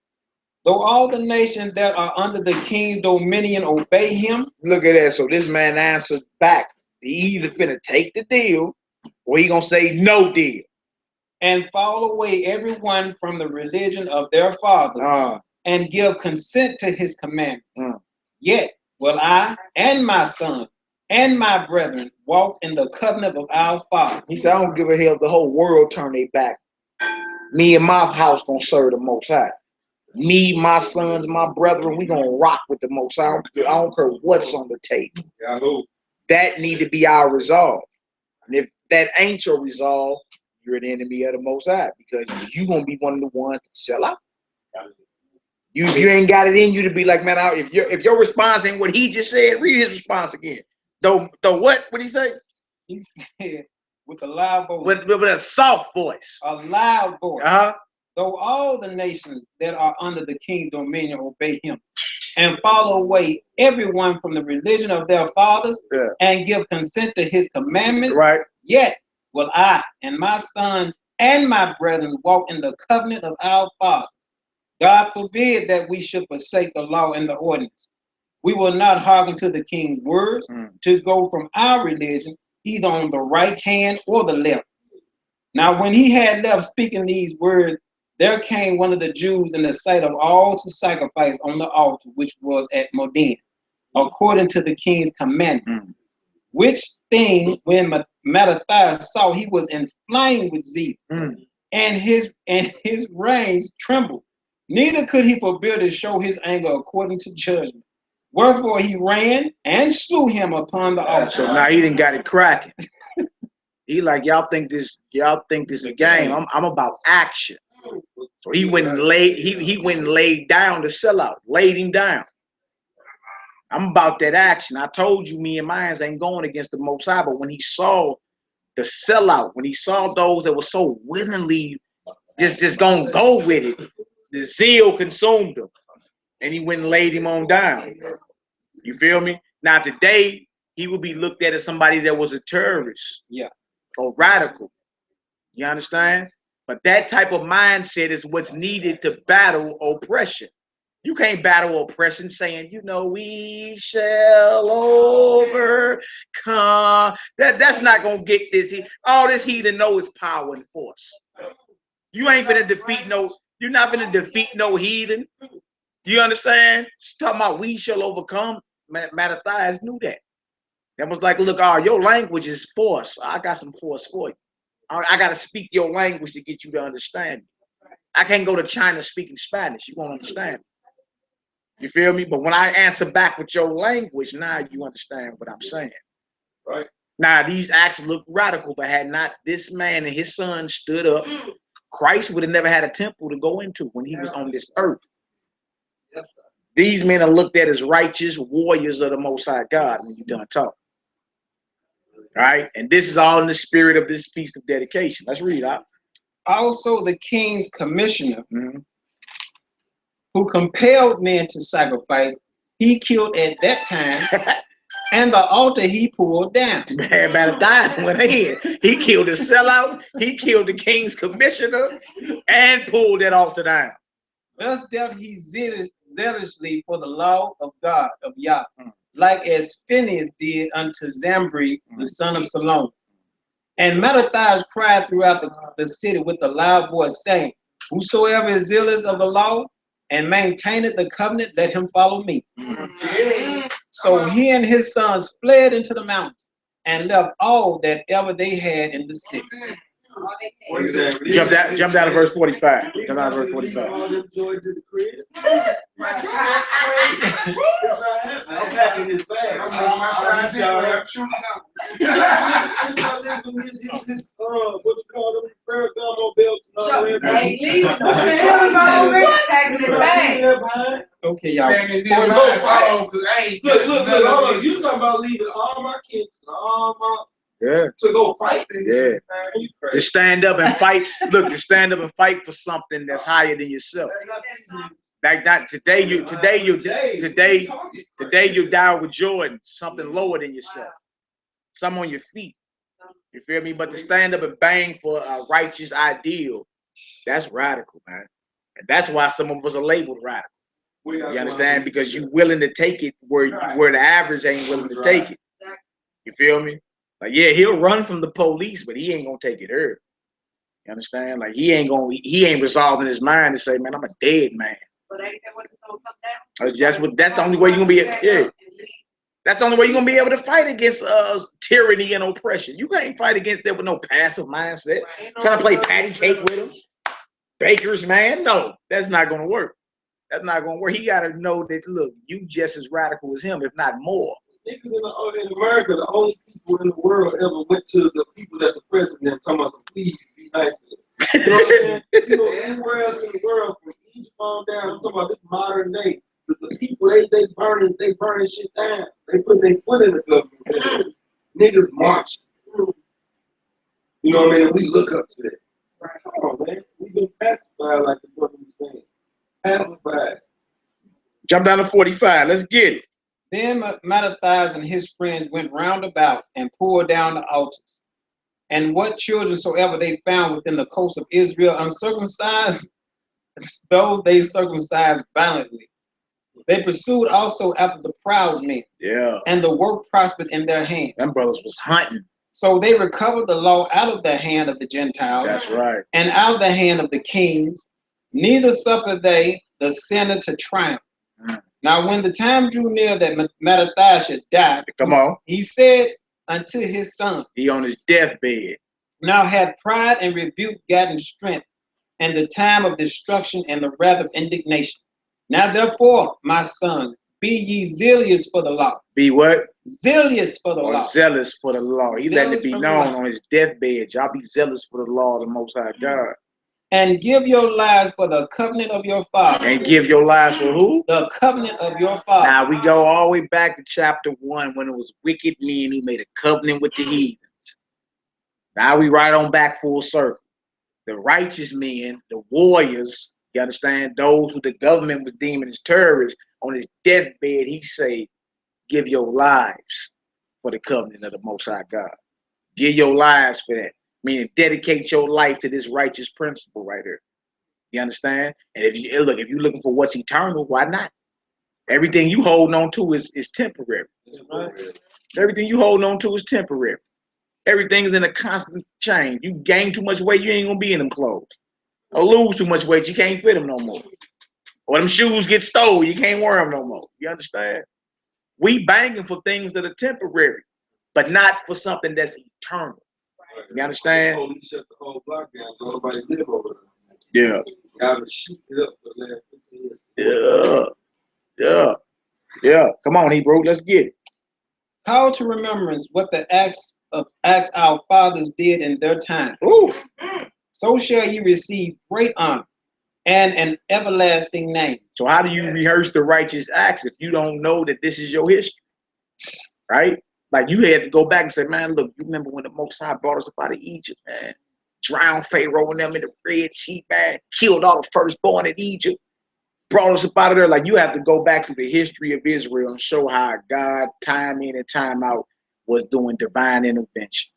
though all the nations that are under the king's dominion obey him. Look at that. So this man answered back. He either finna take the deal or he gonna say no deal. And fall away everyone from the religion of their fathers and give consent to his commandments. Yet will I and my son and my brethren walk in the covenant of our father. He said, I don't give a hell if the whole world turn their back. Me and my house gonna serve the Most High. Me, my sons, my brethren, we gonna rock with the Most High. I don't care what's on the table. That need to be our resolve. And if that ain't your resolve, you're an enemy of the Most High, because you gonna be one of the ones that sell out. You ain't got it in you to be like, man, if your response ain't what he just said, read his response again. Though what? What did he say? He said with a loud voice. With a soft voice. A loud voice. Though all the nations that are under the king's dominion obey him and follow away everyone from the religion of their fathers and give consent to his commandments, yet will I and my son and my brethren walk in the covenant of our father. God forbid that we should forsake the law and the ordinance. We will not hearken to the king's words to go from our religion either on the right hand or the left. Now when he had left speaking these words, there came one of the Jews in the sight of all to sacrifice on the altar which was at Modin, according to the king's commandment. Which thing when Mattathias saw, he was inflamed with zeal, and his reins trembled. Neither could he forbear to show his anger according to judgment. Wherefore he ran and slew him upon the altar. So now he done got it cracking. He like, y'all think this a game. I'm about action. So he went and laid down to sell out, laid him down. I'm about that action. I told you me and mine ain't going against the Most High, but when he saw the sellout, when he saw those that were so willingly just gonna go with it, the zeal consumed him. And he went and laid him on down. You feel me? Now today, he would be looked at as somebody that was a terrorist. Or radical. You understand? But that type of mindset is what's needed to battle oppression. You can't battle oppression saying, you know, we shall overcome. That's not gonna get this. All this heathen know is power and force. You ain't finna defeat you're not finna defeat no heathen. You understand? It's talking about we shall overcome. Mattathias knew that. That was like, look, your language is force. I got some force for you. I got to speak your language to get you to understand me. I can't go to China speaking Spanish. You won't understand me. You feel me? But when I answer back with your language, now you understand what I'm saying. Right. Now, these acts look radical, but had not this man and his son stood up, Christ would have never had a temple to go into when he was on this earth. These men are looked at as righteous warriors of the Most High God when you're done talking. All right, and this is all in the spirit of this feast of dedication. Let's read out. Also, the king's commissioner, who compelled men to sacrifice, he killed at that time, and the altar he pulled down. Man, Mattathias went in. He killed the sellout, he killed the king's commissioner, and pulled that altar down. Thus dealt he zealously for the law of God, of Yah, like as Phinehas did unto Zambri, the son of Salom. And Mattathias cried throughout the city with a loud voice, saying, whosoever is zealous of the law and maintaineth the covenant, let him follow me. So he and his sons fled into the mountains and left all that ever they had in the city. Jump down to verse 45. Jump down to verse 45. I'm packing this bag. I'm making my side what you call them? Ferragamo belts and all that. Okay, y'all. Look, hold on. You talking about leaving all my kids and all my to go fight? Yeah. To stand up and fight. Look, to stand up and fight for something that's higher than yourself. Like not today you die with Jordan, something lower than yourself. Some on your feet. You feel me? But to stand up and bang for a righteous ideal, that's radical, man. And that's why some of us are labeled radical. You understand? Because you're willing to take it where the average ain't willing to take it. You feel me? Like, yeah, he'll run from the police, but he ain't gonna take it here. You understand? Like he ain't resolved in his mind to say, man, I'm a dead man. But ain't that what it's gonna come down? That's the only way you're gonna be That's the only way you're gonna be able to fight against tyranny and oppression. You can't fight against that with no passive mindset. Trying to play patty cake with him. Bakers, man. No, that's not gonna work. That's not gonna work. He gotta know that look, you just as radical as him, if not more. Niggas in America, the only people in the world ever went to the people that's the president talking about some please be nice to them. You know what I'm saying? You know, anywhere else in the world, from Egypt on down, I'm talking about this modern day. The people they burning shit down. They put their foot in the government. Niggas marching. You know what I mean? And we look up to that. Come on, man. We've been pacified like the brother was saying. Pacified. Jump down to 45. Let's get it. Then Mattathias and his friends went round about and pulled down the altars. And what children soever they found within the coast of Israel uncircumcised, those they circumcised violently. They pursued also after the proud men. Yeah. And the work prospered in their hand. Them brothers was hunting. So they recovered the law out of the hand of the Gentiles. That's right. And out of the hand of the kings. Neither suffered they the sinner to triumph. Now, when the time drew near that Mattathias should die, come on, he said unto his son, he on his deathbed. Now had pride and rebuke gotten strength, and the time of destruction and the wrath of indignation. Now, therefore, my son, be ye zealous for the law. Be what? Zealous for the law. Zealous for the law. He let it be known on his deathbed. Y'all be zealous for the law of the Most High God. And give your lives for the covenant of your father. And give your lives for who? The covenant of your father. Now we go all the way back to chapter 1 when it was wicked men who made a covenant with the heathens. Now we right on back full circle. The righteous men, the warriors, you understand, those who the government was deeming as terrorists, on his deathbed, he say, give your lives for the covenant of the Most High God. Give your lives for that. Meaning dedicate your life to this righteous principle right here. You understand? And if you're looking for what's eternal, why not? Everything you hold on to is temporary. Everything you hold on to is temporary. Everything's in a constant change. You gain too much weight, you ain't gonna be in them clothes. Or lose too much weight, you can't fit them no more. Or them shoes get stole, you can't wear them no more. You understand? We banging for things that are temporary, but not for something that's eternal. You understand? Shut the whole block down. Nobody live over there. Yeah. Y'all been shooting it up for the last 15 years. Yeah. Come on, Hebrew. Let's get it. Call to remembrance what the acts our fathers did in their time. Ooh. So shall you receive great honor and an everlasting name. So how do you rehearse the righteous acts if you don't know that this is your history? Right? Like you had to go back and say, man, look, you remember when the Most High brought us up out of Egypt, man? Drowned Pharaoh and them in the Red Sea, man. Killed all the firstborn in Egypt. Brought us up out of there. Like you have to go back to the history of Israel and show how God, time in and time out, was doing divine intervention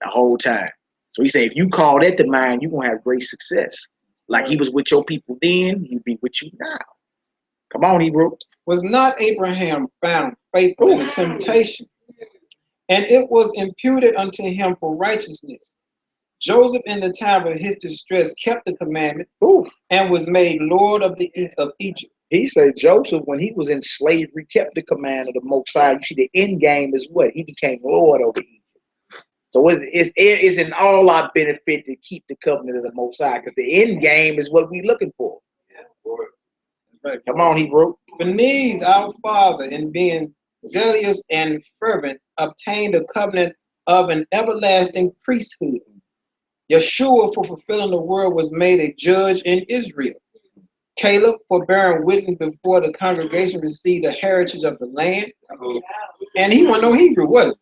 the whole time. So he said, if you call that to mind, you're going to have great success. Like he was with your people then, he'll be with you now. Come on, Hebrew. Was not Abraham found faithful in the temptation? And it was imputed unto him for righteousness. Joseph in the time of his distress kept the commandment and was made Lord of Egypt. He said Joseph, when he was in slavery, kept the command of the Most High. You see, the end game is what? He became Lord over Egypt. So it's in all our benefit to keep the covenant of the Most High, because the end game is what we're looking for. Come on, Hebrew. Beneath our father, in being zealous and fervent, obtained a covenant of an everlasting priesthood. Yeshua, for fulfilling the word, was made a judge in Israel. Caleb, for bearing witness before the congregation, received the heritage of the land. And he wasn't no Hebrew, was he?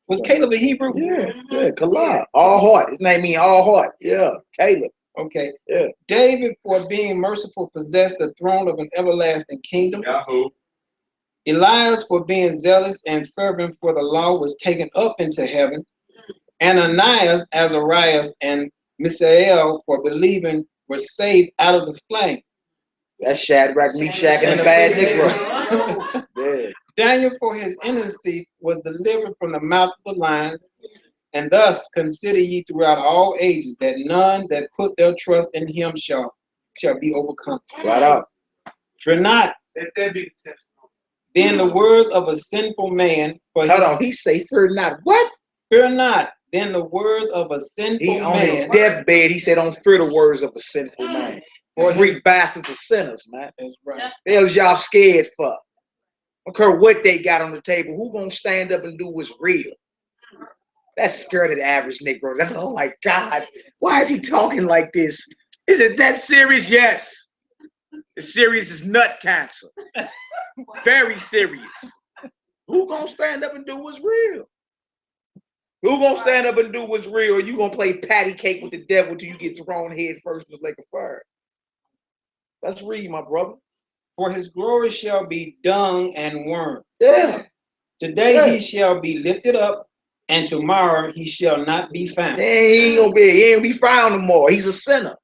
Was Caleb a Hebrew? Yeah, Caleb. All heart. His name means all heart. Yeah, Caleb. Okay. Yeah. David, for being merciful, possessed the throne of an everlasting kingdom. Yahoo. Elias, for being zealous and fervent for the law, was taken up into heaven. Ananias, Azarias, and Misael, for believing, were saved out of the flame. That's Shadrach, Meshach, and the bad Negro. Yeah. Daniel, for his innocency, was delivered from the mouth of the lions. And thus consider ye throughout all ages that none that put their trust in him shall be overcome. Right out. Fear not. Let that be the testimony. Then the words of a sinful man. Hold on, he say fear not. What? Fear not. Then the words of a sinful He on man. his deathbed, he said, don't fear the words of a sinful man. For Greek bastards are sinners, man. That's right. The hell's y'all scared for? I don't care what they got on the table. Who gonna stand up and do what's real? That's scared of the average Negro. Oh my God, why is he talking like this? Is it that serious? Yes. It's serious as nut cancer. Very serious. Who gonna stand up and do what's real? Who gonna stand up and do what's real? Or you gonna play patty cake with the devil till you get thrown head first in the lake of fire? Let's read, my brother. For his glory shall be dung and worm. Yeah. Today he shall be lifted up, and tomorrow he shall not be found. Yeah, he ain't be found no more. He's a sinner.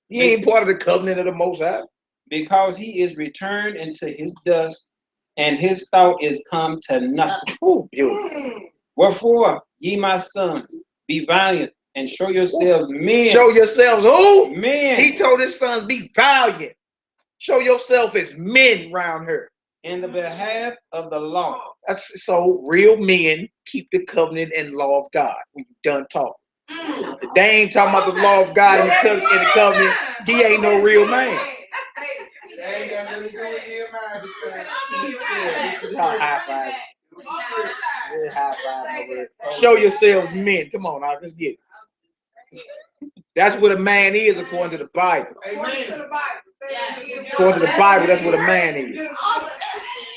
He ain't part of the covenant of the Most High. Because he is returned into his dust, and his thought is come to nothing. Oh, beautiful. Wherefore, ye my sons, be valiant and show yourselves men. Show yourselves who? Men. He told his sons, be valiant. Show yourself as men round here. In the behalf of the law. That's so real men keep the covenant and law of God when you done talking. If they ain't talking about the law of God in the covenant, he ain't no real man. They ain't got nothing to do with Nehemiah this time. High five. Yeah, high five over here. Show yourselves men. Come on, now, let's get it. That's what a man is according to the Bible. Amen. According to the Bible, that's what a man is.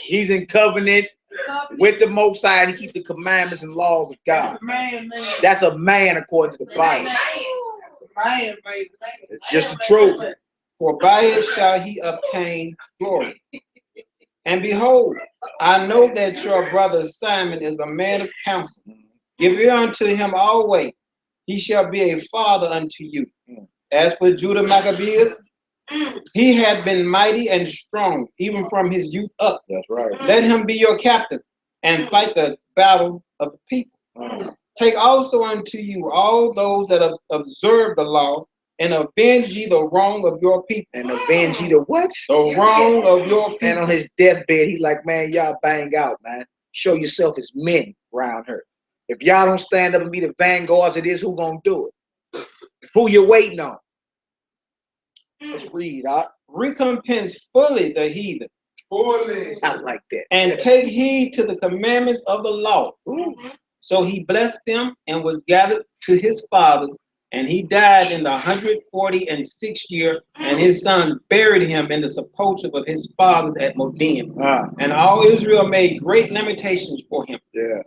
He's in covenant with the Most High and he keep the commandments and laws of God. That's a man according to the Bible. It's just the truth. For by it shall he obtain glory. And behold, I know that your brother Simon is a man of counsel. Give ear unto him always. He shall be a father unto you. As for Judah Maccabeus, he had been mighty and strong, even from his youth up. That's right. Let him be your captain and fight the battle of the people. Take also unto you all those that have observed the law, and avenge ye the wrong of your people. And avenge ye the what? The wrong of your people. And on his deathbed, he's like, man, y'all bang out, man. Show yourself as men around her. If y'all don't stand up and be the vanguards of this, who gonna do it? Who you waiting on? Let's read, recompense fully the heathen. Fully. I like that. And take heed to the commandments of the law. So he blessed them and was gathered to his fathers, and he died in the 146th year, and his son buried him in the sepulchre of his fathers at Modim. And all Israel made great lamentations for him. Yeah.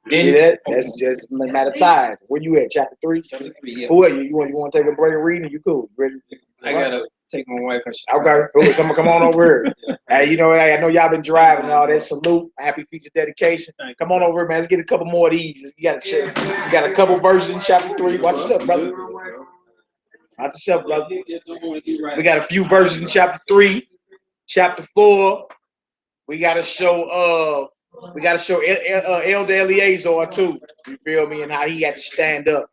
See that? That's just Mattathias. Where you at? Chapter 3? Chapter 3, yeah. Who are you? You want to take a break and read? You cool? You ready? I gotta take my wife. Okay, come on over here. Hey, you know, I know y'all been driving and all that. Salute, happy feature dedication. Come on over here, man. Let's get a couple more of these. You got a couple verses in chapter 3. Watch yourself, brother. Watch yourself, brother. We got a few verses in chapter 3, chapter 4. We gotta show Elder Eleazar too. You feel me? And how he had to stand up.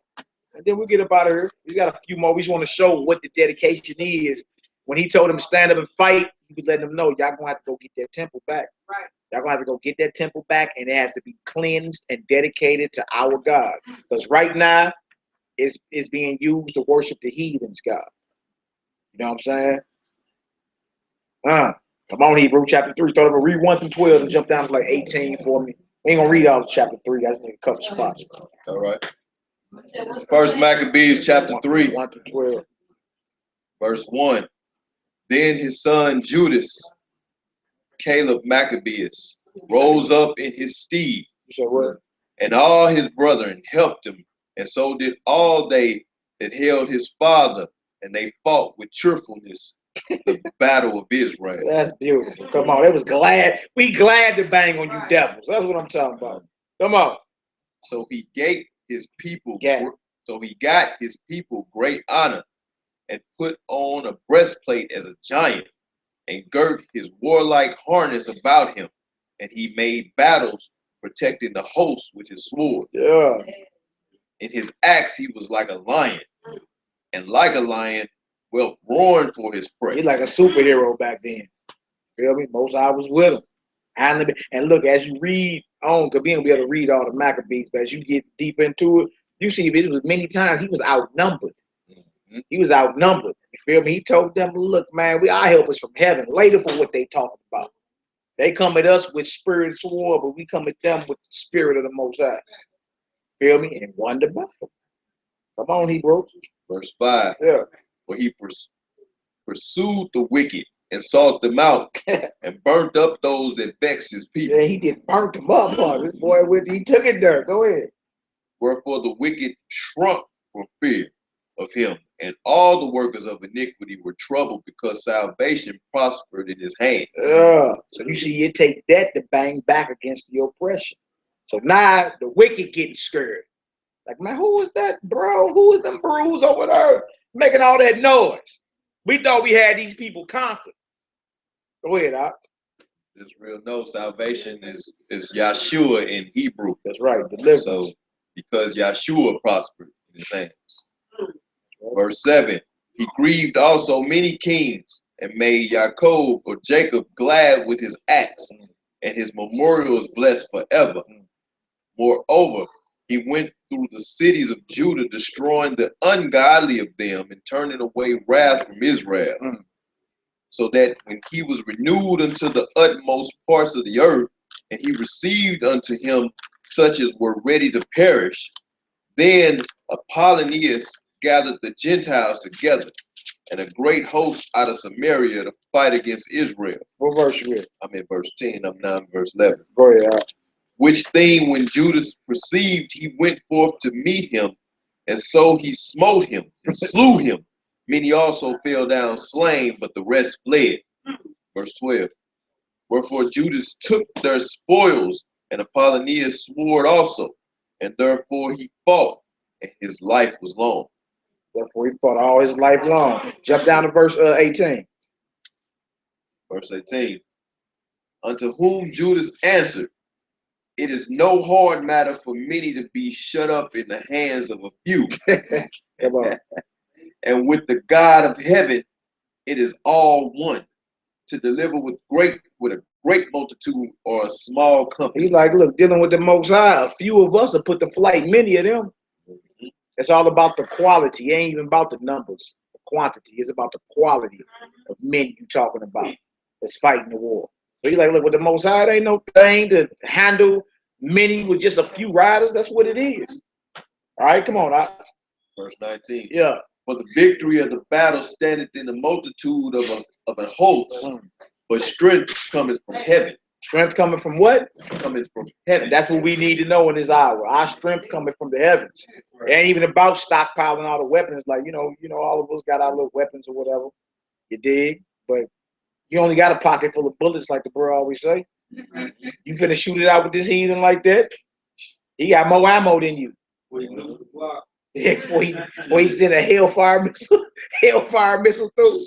And then we get up out of here. We got a few more. We just want to show what the dedication is. When he told him to stand up and fight, he was letting them know y'all gonna have to go get that temple back. Right. Y'all gonna have to go get that temple back, and it has to be cleansed and dedicated to our God. Because right now, it's being used to worship the heathens' God. You know what I'm saying? Come on, Hebrew chapter 3. Start over, read 1 through 12 and jump down to like 18 for me. We ain't gonna read all of chapter 3. I just need a couple spots. All right. First Maccabees chapter 3. 1 through 12. Verse 1. Then his son Judas, Caleb Maccabeus, rose up in his stead, and all his brethren helped him, and so did all they that held his father, and they fought with cheerfulness the battle of Israel. That's beautiful. Come on, they was glad. We glad to bang on you devils. That's what I'm talking about. Come on. So he gave his people. So he got his people great honor, and put on a breastplate as a giant, and girt his warlike harness about him, and he made battles, protecting the host with his sword. Yeah. In his acts he was like a lion, and like a lion, well roaring for his prey. He's like a superhero back then. Feel me? Most I was with him. And look, as you read on, because we ain't gonna be able to read all the Maccabees, but as you get deep into it, you see it was many times he was outnumbered. He was outnumbered. You feel me? He told them, look, man, our help is from heaven. Later for what they talking about. They come at us with spirit and sword, but we come at them with the spirit of the Most High. Feel me? And won the battle. Come on, Hebrew. Verse 5. Yeah. For he pursued the wicked and sought them out, and burnt up those that vexed his people. Yeah, he did burnt them up. This boy, he took it there. Go ahead. Wherefore the wicked shrunk from fear of him, and all the workers of iniquity were troubled, because salvation prospered in his hand. So you see, you take that to bang back against the oppression. So now the wicked getting scared. Like, man, who is that, bro? Who is them brews over there making all that noise? We thought we had these people conquered. Go ahead, Doc. Israel knows salvation is Yahshua in Hebrew. That's right. Deliverance. So because Yahshua prospered in his hands. Verse 7. He grieved also many kings, and made Jacob or Jacob glad with his acts, and his memorial is blessed forever. Moreover, he went through the cities of Judah, destroying the ungodly of them, and turning away wrath from Israel. So that when he was renewed unto the utmost parts of the earth, and he received unto him such as were ready to perish, then Apollonius gathered the Gentiles together, and a great host out of Samaria, to fight against Israel. What verse you read? I'm in verse 10, I'm now in verse 11. Go ahead. Which thing when Judas perceived, he went forth to meet him, and so he smote him and slew him. Many also fell down slain, but the rest fled. Verse 12. Wherefore Judas took their spoils, and Apollonius swore also, and therefore he fought, and his life was long. Therefore he fought all his life long. Jump down to verse 18. Verse 18. Unto whom Judas answered, it is no hard matter for many to be shut up in the hands of a few. Come on. And with the God of heaven, it is all one, to deliver with a great multitude or a small company. He's like, look, dealing with the Most High, a few of us will put to flight many of them. It's all about the quality. It ain't even about the numbers, the quantity. It's about the quality of men you talking about that's fighting the war. So he's like, look, with the Most High, it ain't no thing to handle many with just a few riders. That's what it is. All right, come on. Verse 19. Yeah. For the victory of the battle standeth in the multitude of a host, but strength cometh from heaven. Strength coming from what? Coming from heaven. And that's what we need to know in this hour. Our strength coming from the heavens. It ain't even about stockpiling all the weapons. Like, you know, all of us got our little weapons or whatever. You dig? But you only got a pocket full of bullets, like the bro always say. You finna shoot it out with this heathen like that? He got more ammo than you. Before he sent a hellfire missile through.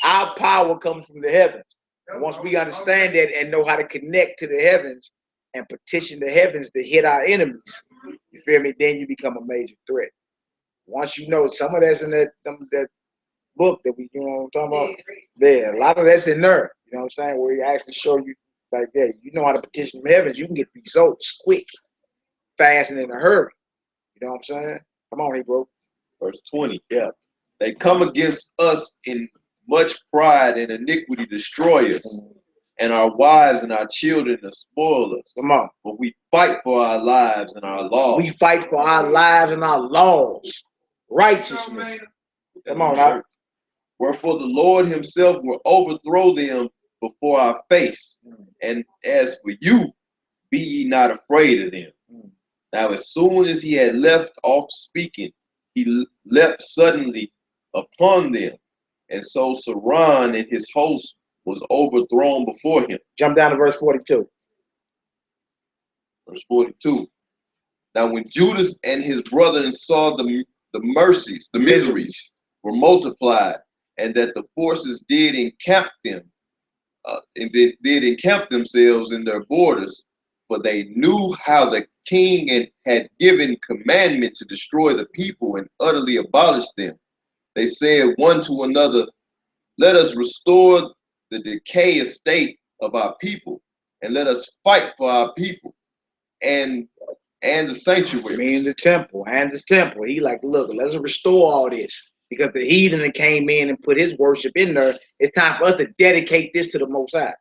Our power comes from the heavens. And once we understand that and know how to connect to the heavens and petition the heavens to hit our enemies, you feel me? Then you become a major threat. Once you know some of that's in that book that we, you know what I'm talking about? There, a lot of that's in there. You know what I'm saying? Where he actually show you, like, yeah, you know how to petition the heavens. You can get results quick, fast, and in a hurry. You know what I'm saying? Come on, Hebrew. Verse 20. Yeah. They come against us in much pride and iniquity, destroy us, and our wives and our children to spoil us. Come on. But we fight for our lives and our laws. We fight for our lives and our laws. Righteousness. Come on, now. Wherefore the Lord himself will overthrow them before our face. And as for you, be ye not afraid of them. Now as soon as he had left off speaking, he leapt suddenly upon them. And so Saran and his host was overthrown before him. Jump down to verse 42. Verse 42. Now when Judas and his brethren saw the miseries were multiplied, and that the forces did encamp them, and did encamp themselves in their borders, for they knew how the king had given commandment to destroy the people and utterly abolish them. They said one to another, let us restore the decay estate of our people, and let us fight for our people and the sanctuary. Meaning the temple and the temple. He like, look, let's restore all this. Because the heathen that came in and put his worship in there, it's time for us to dedicate this to the Most High.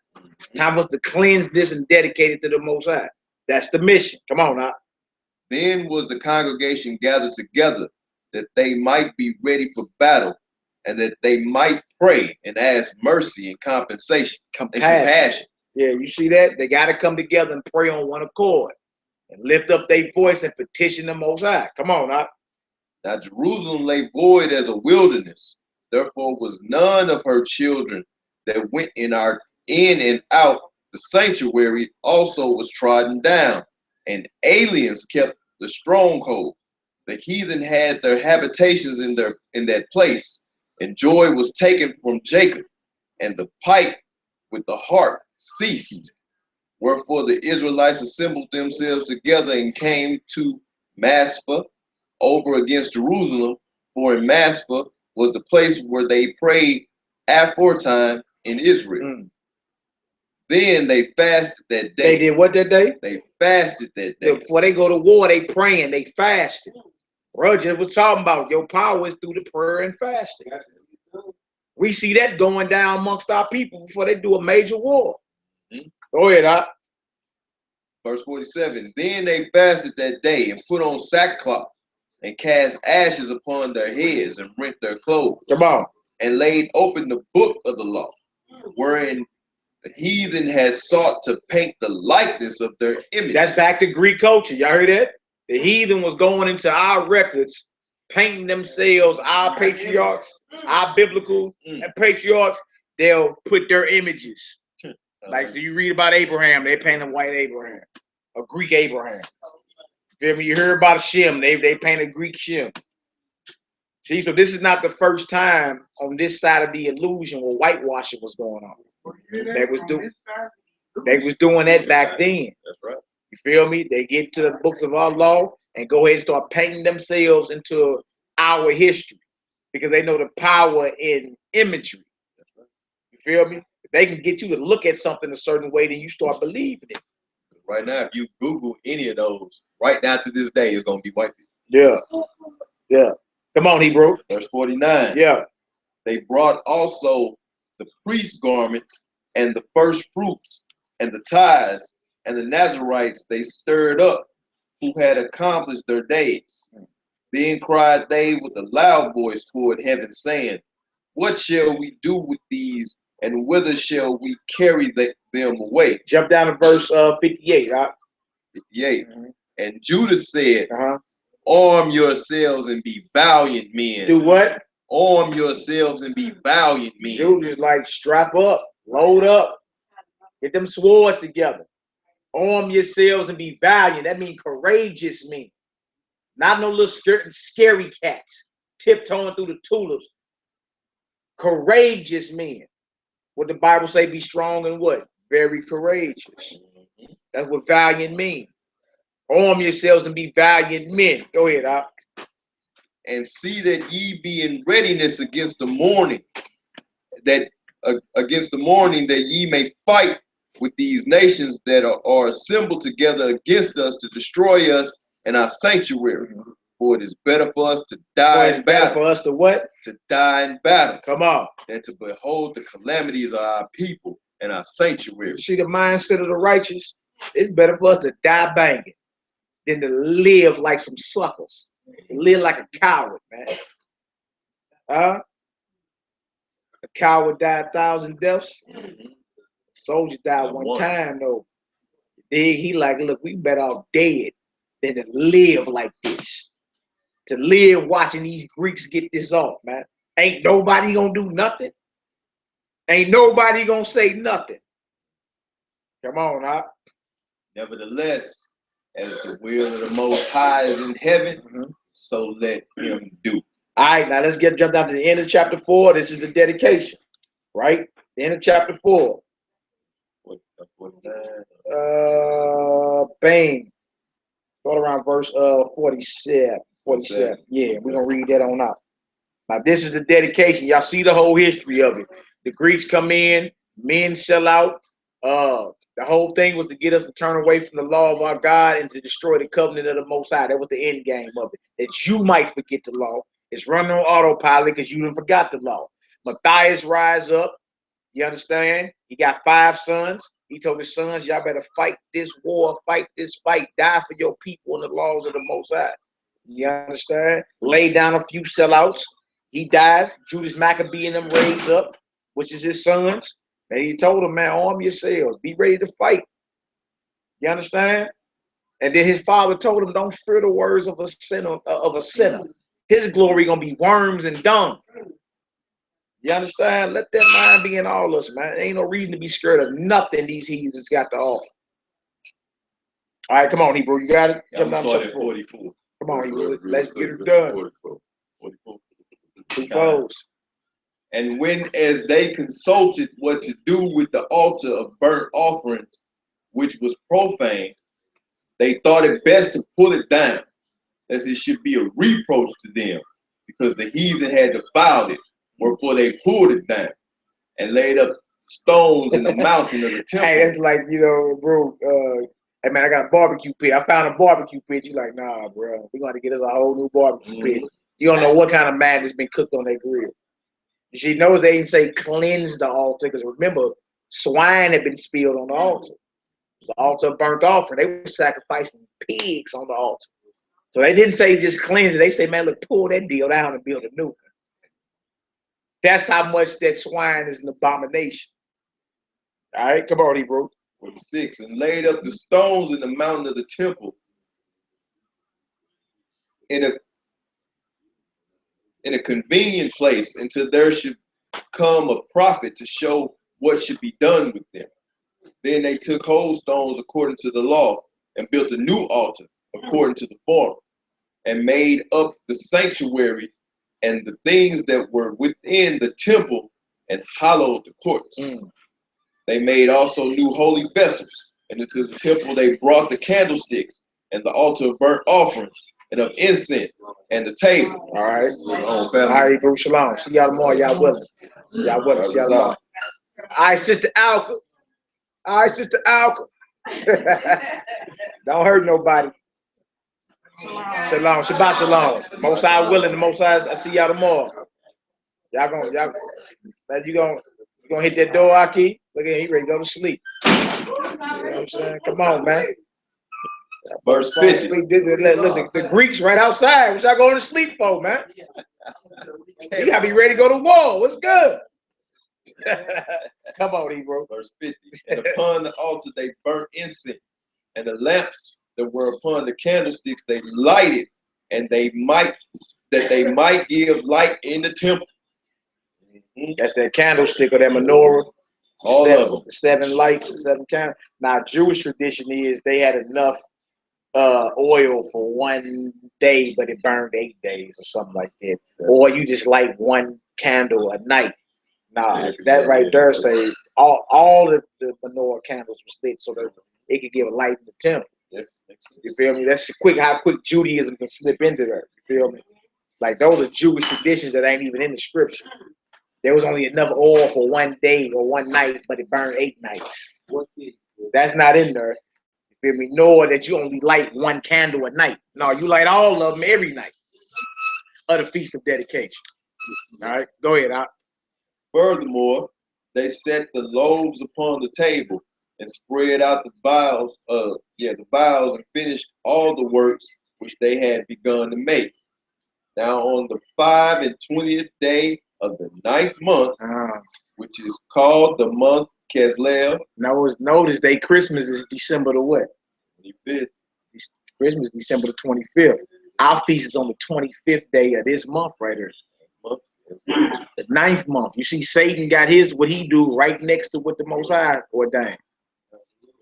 Time for us to cleanse this and dedicate it to the Most High. That's the mission. Come on now. Then was the congregation gathered together, that they might be ready for battle, and that they might pray and ask mercy and compensation. Compassion. Yeah, you see that? They got to come together and pray on one accord and lift up their voice and petition the Most High. Come on now. Now Jerusalem lay void as a wilderness. Therefore was none of her children that went in and out. The sanctuary also was trodden down, and aliens kept the stronghold. The heathen had their habitations in that place, and joy was taken from Jacob, and the pipe with the harp ceased. Wherefore the Israelites assembled themselves together and came to Maspah over against Jerusalem, for in Maspah was the place where they prayed aforetime in Israel. Then they fasted that day. They did what that day? They fasted that day. Before they go to war, they praying, they fasted. Roger was talking about your power is through the prayer and fasting. We see that going down amongst our people before they do a major war. Go ahead, Doc. Verse 47. Then they fasted that day and put on sackcloth and cast ashes upon their heads and rent their clothes. Come on. And laid open the book of the law, wherein the heathen has sought to paint the likeness of their image. That's back to Greek culture. Y'all heard that? The heathen was going into our records, painting themselves, our patriarchs, our biblical and patriarchs. They'll put their images. Like, so you read about Abraham, they paint a white Abraham, a Greek Abraham. Feel me? You hear about Shem, they paint a Greek Shem. See, so this is not the first time on this side of the illusion where whitewashing was going on. They was doing that back then. That's right. You feel me? They get to the books of our law and go ahead and start painting themselves into our history because they know the power in imagery. You feel me? If they can get you to look at something a certain way, then you start believing it. Right now, if you Google any of those, right now to this day, it's going to be white people. Yeah. Yeah. Come on, Hebrew. Verse 49. Yeah. They brought also the priest garments and the first fruits and the tithes and the Nazarites they stirred up, who had accomplished their days. Then cried they with a loud voice toward heaven, saying, what shall we do with these, and whither shall we carry them away? Jump down to verse 58, right? 58. And Judas said, arm yourselves and be valiant men. Do what? Arm yourselves and be valiant men. Judas like, strap up, load up, get them swords together. Arm yourselves and be valiant. That means courageous men. Not no little scary cats tiptoeing through the tulips. Courageous men. What the Bible say, be strong and what? Very courageous. That's what valiant means. Arm yourselves and be valiant men. Go ahead, Doc. and see that ye be in readiness against the morning, that ye may fight with these nations that are assembled together against us to destroy us and our sanctuary. For it is better for us to die in battle. For us to what? To die in battle. Come on. Than to behold the calamities of our people and our sanctuary. See the mindset of the righteous? It's better for us to die banging than to live like some suckers. To live like a coward, man. A coward died 1,000 deaths. A soldier died one time, though. He like, look, we better off dead than to live like this. To live watching these Greeks get this off, man. Ain't nobody gonna do nothing. Ain't nobody gonna say nothing. Come on, huh? Nevertheless, as the will of the Most High is in heaven, so let him do. All right, now let's jump down to the end of chapter 4. This is the dedication, right? The end of chapter 4. Bang. Go around verse 47. 47. Yeah, we're gonna read that on out. Now, this is the dedication. Y'all see the whole history of it. The Greeks come in, men sell out. The whole thing was to get us to turn away from the law of our God and to destroy the covenant of the Most High. That was the end game of it. That you might forget the law. It's running on autopilot because you done forgot the law. Matthias rise up. You understand? He got 5 sons. He told his sons, y'all better fight this war, fight this fight, die for your people and the laws of the Most High. You understand? Lay down a few sellouts. He dies. Judas Maccabee and them raise up, which is his sons. And he told them, man, arm yourselves. Be ready to fight. You understand? And then his father told him, don't fear the words of a sinner. His glory gonna be worms and dung. You understand? Let that mind be in all us, man. There ain't no reason to be scared of nothing these heathens got to offer. All right, come on, Hebrew. You got it? Jump down to 44. Come on, Hebrew. Let's get it done. 44. 2 foes. And when as they consulted what to do with the altar of burnt offerings, which was profane, they thought it best to pull it down, as it should be a reproach to them, because the heathen had defiled it, wherefore they pulled it down and laid up stones in the mountain of the temple. Hey, that's like, you know, bro, hey man, I got a barbecue pit. I found a barbecue pit. You like, nah, bro, we're going to get us a whole new barbecue pit. You don't know what kind of madness been cooked on that grill. She knows they didn't say cleanse the altar, because remember, swine had been spilled on the altar. The altar burnt offering. They were sacrificing pigs on the altar. So they didn't say just cleanse it. They say, man, look, pull that deal down and build a new one. That's how much that swine is an abomination. All right, come on, Hebrew. 46. And laid up the stones in the mountain of the temple in a convenient place until there should come a prophet to show what should be done with them. Then they took whole stones according to the law and built a new altar according to the former, and made up the sanctuary and the things that were within the temple, and hallowed the courts. They made also new holy vessels, and into the temple they brought the candlesticks and the altar of burnt offerings and of incense and the table. All right. All right, Hebrew. Shalom. See y'all tomorrow. Y'all with us. Y'all with us. Y'all tomorrow. All right, Sister Alka. All right, Sister Alka. Don't hurt nobody. Shalom. Shabbat shalom. Most High willing, the Most High. I see y'all tomorrow. You gonna hit that door, Aki? Look at him, he ready to go to sleep. You know what I'm saying? Come on, man. Verse 50. Look, the Greeks right outside. What y'all going to sleep for, man? You gotta be ready to go to war. What's good? Come on, Hebrew. Verse 50. And upon the altar they burnt incense, and the lamps that were upon the candlesticks they lighted, and that they might give light in the temple. That's that candlestick or that menorah. All of them. The 7 lights, 7 candles. Now, Jewish tradition is they had enough oil for 1 day, but it burned 8 days or something like that. Or you just light 1 candle a night. Nah, that right there say all the menorah candles were lit so that it could give a light in the temple. Yes. You feel me? That's how quick Judaism can slip into there. You feel me? Like those are Jewish traditions that ain't even in the scripture. There was only enough oil for one day or one night, but it burned 8 nights. That's not in there. You feel me? Nor that you only light one candle a night. No, you light all of them every night of the Feast of Dedication. All right, go ahead, Al. Furthermore, they set the loaves upon the table and spread out the boughs, and finished all the works which they had begun to make. Now on the 25th day of the 9th month, which is called the month Keslev. Notice they Christmas is December the what? 25th. Christmas December the 25th. Our feast is on the 25th day of this month right here. The 9th month. You see, Satan got what he do right next to what the Most High ordained.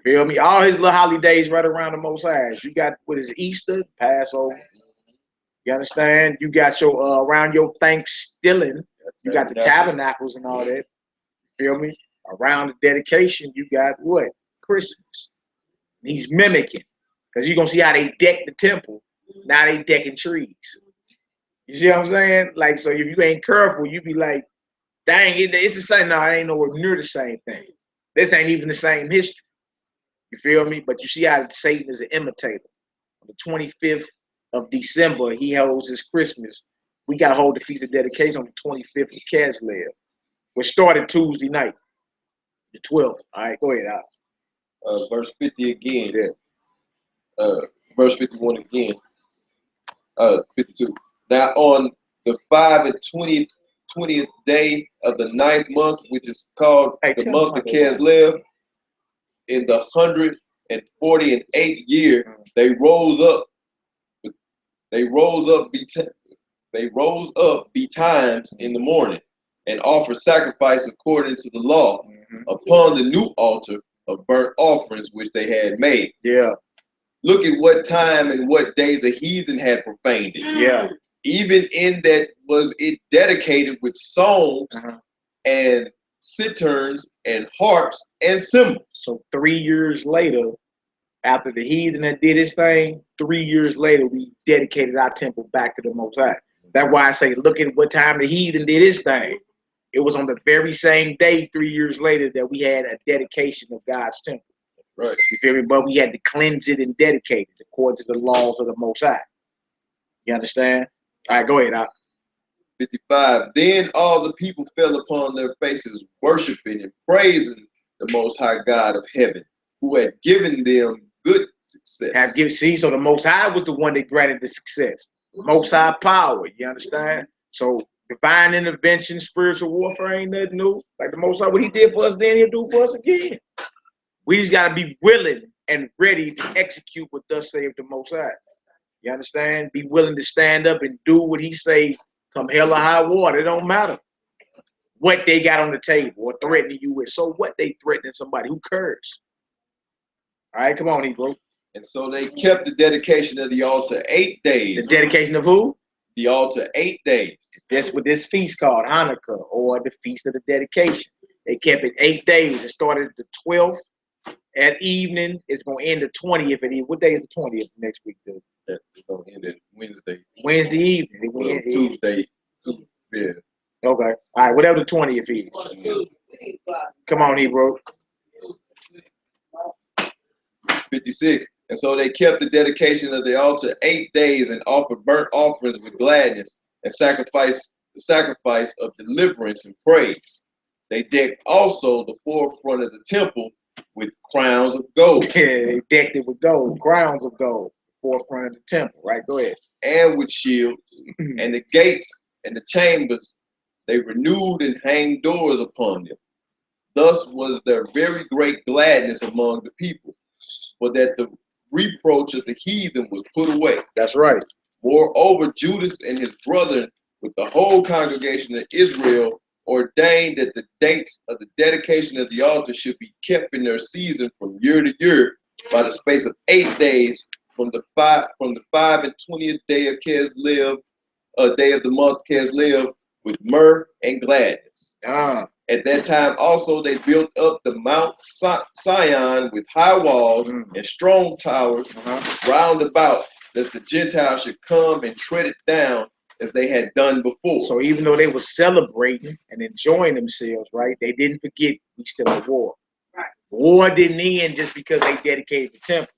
Feel me? All his little holidays right around the Most High. You got what is Easter, Passover. You understand? You got your around your Thanksgiving. You got the tabernacles and all that. Feel me? Around the dedication, you got what? Christmas. He's mimicking. Because you're going to see how they deck the temple. Now they decking trees. You see what I'm saying? Like, so if you ain't careful, you be like, dang, it's the same. No, it ain't nowhere near the same thing. This ain't even the same history. You feel me? But you see how Satan is an imitator. On the 25th of December, he holds his Christmas. We got to hold the Feast of Dedication on the 25th of Keslev, which started Tuesday night, the 12th. All right, go ahead, Al. Verse 50 again. Verse 51 again. 52. Now on the 20th day of the 9th month, which is called the month of Keslev, in the 148th year, they rose up betimes in the morning and offered sacrifice according to the law upon the new altar of burnt offerings which they had made. Yeah. Look at what time and what day the heathen had profaned it. Yeah. Even in that was it dedicated with songs and citerns and harps and cymbals. So 3 years later, after the heathen that did his thing, 3 years later, we dedicated our temple back to the Most High. That's why I say, look at what time the heathen did his thing. It was on the very same day, 3 years later, that we had a dedication of God's temple. Right. You feel me? But we had to cleanse it and dedicate it according to the laws of the Most High. You understand? All right, go ahead, Al. 55. Then all the people fell upon their faces, worshiping and praising the Most High God of heaven, who had given them good success. So the Most High was the one that granted the success. Most High power, you understand? So divine intervention, spiritual warfare ain't nothing new. Like the Most High, what he did for us then, he'll do for us again. We just got to be willing and ready to execute what thus saith the Most High. You understand? Be willing to stand up and do what he say, come hell or high water. It don't matter what they got on the table or threatening you with. So what they threatening somebody? Who cares? All right, come on, Hebrew. And so they kept the dedication of the altar 8 days. The dedication of who? The altar 8 days. That's what this feast called, Hanukkah, or the Feast of the Dedication. They kept it 8 days. It started the 12th at evening. It's going to end the 20th. What day is the 20th next week, dude? It's going to end at Wednesday. Wednesday evening. Well, Tuesday. Yeah. Okay. All right, whatever the 20th is. Come on, Hebrew. 56. And so they kept the dedication of the altar 8 days and offered burnt offerings with gladness and the sacrifice of deliverance and praise. They decked also the forefront of the temple with crowns of gold. Yeah, they decked it with gold, crowns of gold, forefront of the temple. Right, go ahead. And with shields, and the gates and the chambers, they renewed and hanged doors upon them. Thus was there very great gladness among the people, for that the reproach of the heathen was put away. That's right. Moreover, Judas and his brethren, with the whole congregation of Israel, ordained that the dates of the dedication of the altar should be kept in their season from year to year by the space of 8 days from the 25th day of Keslev, day of the month Keslev, with myrrh and gladness. At that time also they built up the Mount Sion with high walls and strong towers round about, lest the Gentiles should come and tread it down as they had done before. So even though they were celebrating and enjoying themselves, right, they didn't forget we still at war. Right. War didn't end just because they dedicated the temple.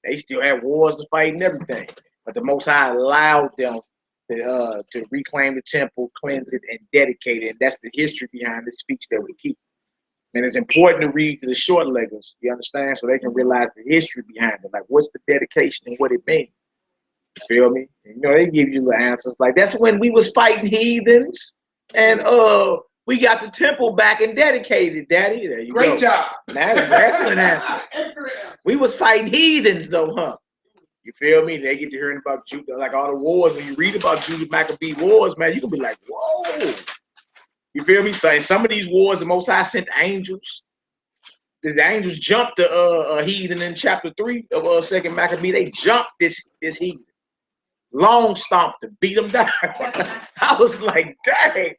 They still had wars to fight and everything. But the Most High allowed them to reclaim the temple, cleanse it, and dedicate it. And that's the history behind this speech that we keep. And it's important to read to the short leggers, you understand, so they can realize the history behind it. Like, what's the dedication and what it means? You feel me? You know, they give you the answers. Like, that's when we was fighting heathens, and we got the temple back and dedicated, Daddy. There you go. Great job. That's an excellent answer. We was fighting heathens, though, huh? You feel me? They get to hearing about Judah, like all the wars. When you read about Judah Maccabee wars, man, you can be like, whoa. You feel me? So in some of these wars, the Most High sent angels. The angels jumped the heathen in chapter 3 of 2nd Maccabee. They jumped this heathen. Long stomped him, beat him down. I was like, dang.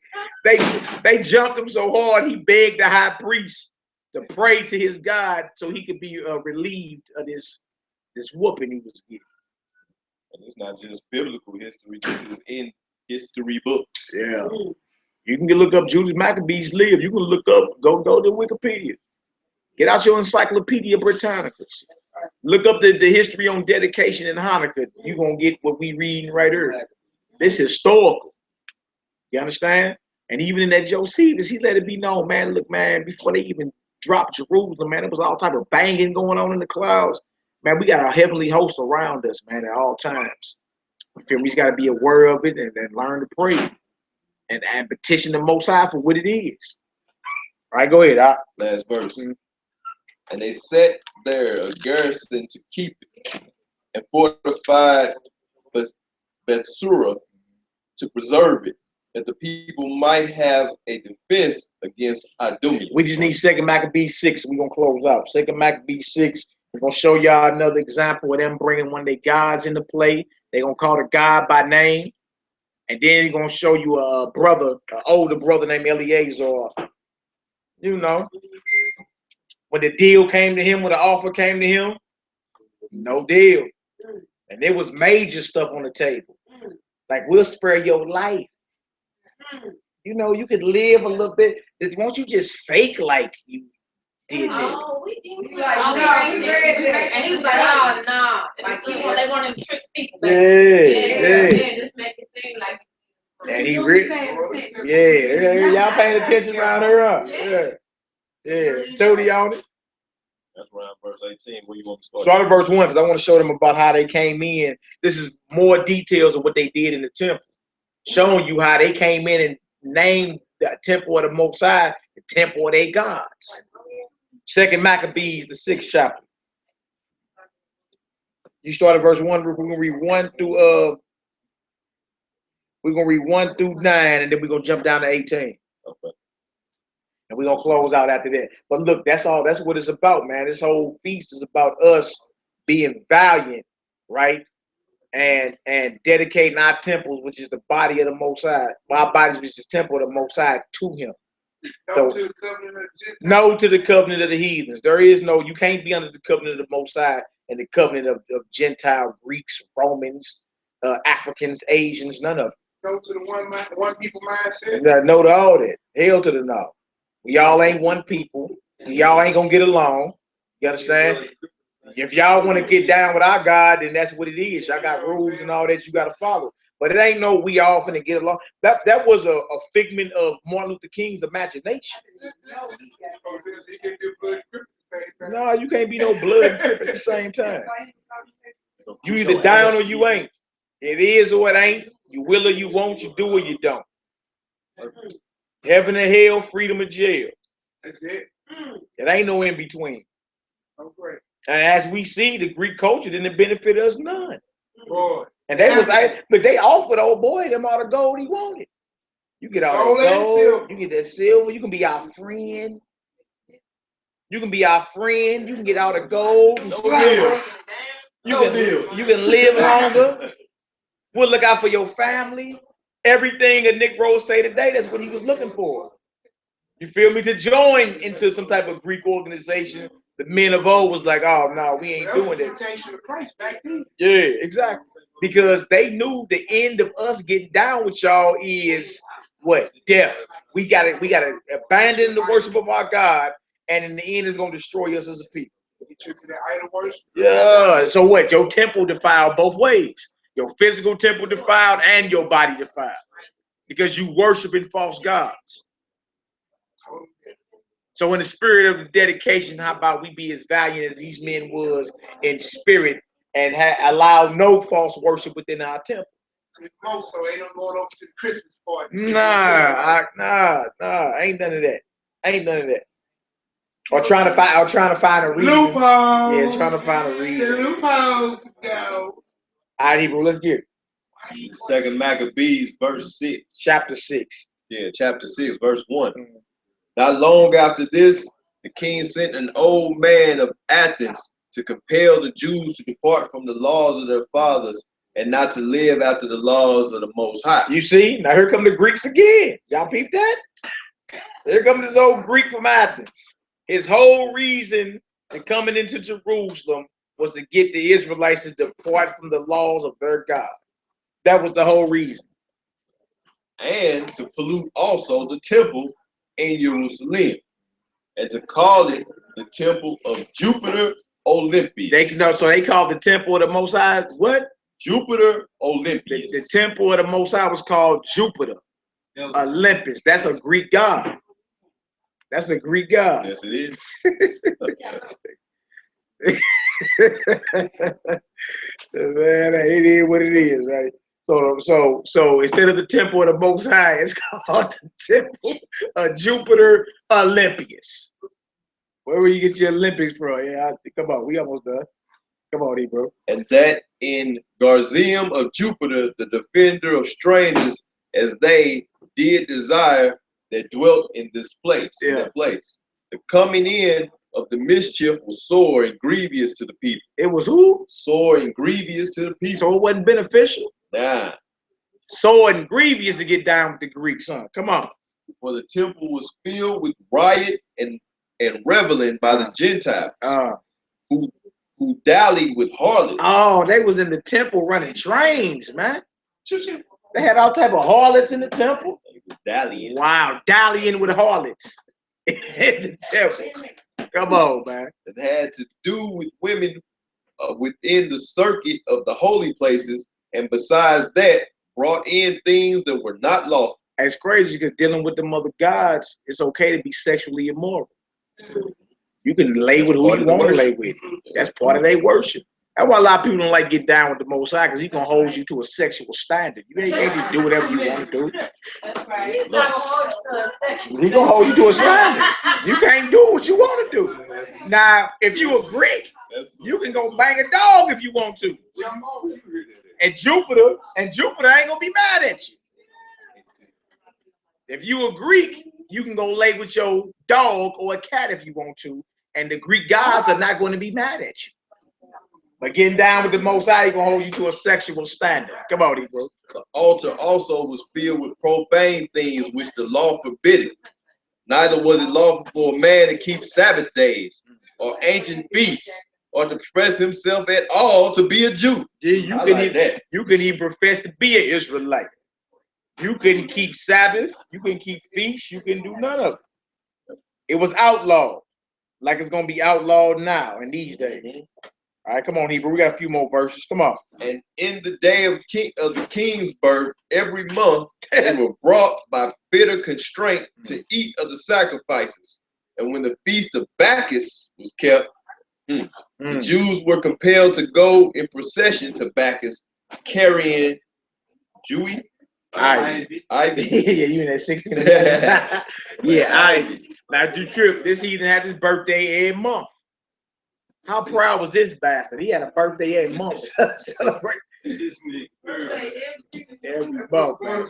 They jumped him so hard, he begged the high priest to pray to his God so he could be relieved of this whooping he was getting. And it's not just biblical history, this is in history books. Yeah. You can look up Judas Maccabees live. You can look up, go to Wikipedia. Get out your Encyclopedia Britannica. Look up the history on dedication and Hanukkah. You're going to get what we reading right here. This is historical. You understand? And even in that Josephus, he let it be known, man, look, man, before they even dropped Jerusalem, man, there was all type of banging going on in the clouds. Man, we got a heavenly host around us, man, at all times. You feel me? We just got to be aware of it and learn to pray. And petition the Most High for what it is. All right, go ahead. Last verse. And they set there a garrison to keep it, and fortified Bethsura to preserve it, that the people might have a defense against Idumea. We just need 2nd Maccabees 6. We're going to close out. 2nd Maccabees 6. We're going to show y'all another example of them bringing one of their gods into play. They're going to call the god by name. And then he's going to show you a brother, an older brother named Eleazar. You know, when the deal came to him, when the offer came to him, no deal. And there was major stuff on the table. Like, we'll spare your life. You know, you could live a little bit. Won't you just fake like you did that? Oh, we didn't. And he was like, oh, no. Like, they want to trick people. Yeah. Just make it seem like. And he really, y'all paying attention around her, huh? Yeah. Tony on it. That's around verse 18. Where you want to start? Start at verse 1 because I want to show them about how they came in. This is more details of what they did in the temple, showing you how they came in and named the temple of the Most High, the temple of their gods. 2nd Maccabees, the 6th chapter. You start at verse 1. We're going to read 1 through We're going to read 1 through 9, and then we're going to jump down to 18. Okay. And we're going to close out after that. But look, that's all. That's what it's about, man. This whole feast is about us being valiant, right? And dedicating our temples, which is the body of the Most High. Our bodies, which is the temple of the Most High, to him. No to the covenant of the Gentiles. No to the covenant of the heathens. There is no, you can't be under the covenant of the Most High and the covenant of Gentile, Greeks, Romans, Africans, Asians, none of them. No to the one people mindset. No to all that. Hell to the no. Y'all ain't one people. Y'all ain't gonna get along. You understand? If y'all want to get down with our God, then that's what it is. Y'all got rules and all that you got to follow. But it ain't no we all finna get along. That was a figment of Martin Luther King's imagination. No, you can't be no blood at the same time. You either down or you ain't. It is or it ain't. You will or you won't. You do or you don't. Heaven and hell, freedom or jail. That's it. It ain't no in between. Oh, great. And as we see, the Greek culture didn't benefit us none. Boy. And they was look, they offered old boy them all the gold he wanted. You get all that gold, you get that silver, you can be our friend. You can be our friend, you can get all the gold and silver. You can live longer. We'll look out for your family. Everything that Nick Rose say today, that's what he was looking for. You feel me? To join into some type of Greek organization, the men of old was like, oh no, we ain't doing that. Temptation of Christ back then. Yeah, exactly. because they knew the end of us getting down with y'all is what? Death. We gotta abandon the worship of our God, and in the end, it's gonna destroy us as a people. Get you to the idol worship. Yeah. So what? Your temple defiled both ways. Your physical temple defiled and your body defiled because you worshiping false gods. So in the spirit of dedication, how about we be as valiant as these men was in spirit and allow no false worship within our temple? So ain't no going over to the Christmas party. Nah, ain't none of that. Ain't none of that. Or trying to find a reason. Loopholes. Yeah, trying to find a reason. The loopholes to go. All right, Hebrew, let's get it. 2 Maccabees, verse 6. Chapter 6. Yeah, chapter 6, verse 1. Not long after this, the king sent an old man of Athens to compel the Jews to depart from the laws of their fathers and not to live after the laws of the Most High. You see, now here come the Greeks again. Y'all peep that? Here comes this old Greek from Athens. His whole reason to coming into Jerusalem was to get the Israelites to depart from the laws of their God. That was the whole reason. And to pollute also the temple in Jerusalem, and to call it the temple of Jupiter Olympius. So they called the temple of the Most High what? Jupiter Olympius. The temple of the Most High was called Jupiter Olympus. That's a Greek god. That's a Greek god. Yes, it is. Man, it is what it is, right? So instead of the temple of the Most High, it's called the temple of Jupiter Olympius. Where will you get your Olympics from? Yeah, come on, we almost done. Come on, E, bro. And that in Garzium of Jupiter, the defender of strangers, as they did desire that dwelt in this place. Yeah. In that place. The coming in of the mischief was sore and grievous to the people. It was who? Sore and grievous to the people. So it wasn't beneficial? Nah. Sore and grievous to get down with the Greeks, huh? Come on. For the temple was filled with riot and reveling by the Gentiles who dallied with harlots. Oh, they was in the temple running trains, man. They had all type of harlots in the temple. Dallying. Wow, dallying with harlots in the temple. Come on, man. It had to do with women within the circuit of the holy places, and besides that, brought in things that were not lawful. It's crazy because dealing with the mother gods, it's okay to be sexually immoral. You can lay with who you want to lay with. That's part of their worship. That's why a lot of people don't like get down with the Most High, because he's gonna hold you to a sexual standard. You can't just do whatever you want to do. That's right. He's not gonna hold you to a section. He's gonna hold you to a standard. You can't do what you want to do. Now, if you a Greek, you can go bang a dog if you want to. And Jupiter ain't gonna be mad at you. If you a Greek, you can go lay with your dog or a cat if you want to, and the Greek gods are not going to be mad at you. But getting down with the Most High, he's gonna hold you to a sexual standard. Come on, bro. The altar also was filled with profane things which the law forbidden. Neither was it lawful for a man to keep Sabbath days or ancient feasts, or to profess himself at all to be a Jew. Yeah, you can even profess to be an Israelite. You can keep Sabbath, you can keep feasts, you can do none of it. It was outlawed, like it's gonna be outlawed now in these days. All right, come on, Hebrew. We got a few more verses. Come on. And in the day of the king's birth, every month they were brought by bitter constraint to eat of the sacrifices. And when the feast of Bacchus was kept, the Jews were compelled to go in procession to Bacchus, carrying Jewy Ivy. Yeah, you in that 16. Yeah, Ivy. Now, do trip. This season had his birthday every month. How proud was this bastard? He had a birthday every month. Celebrate. Every month, man.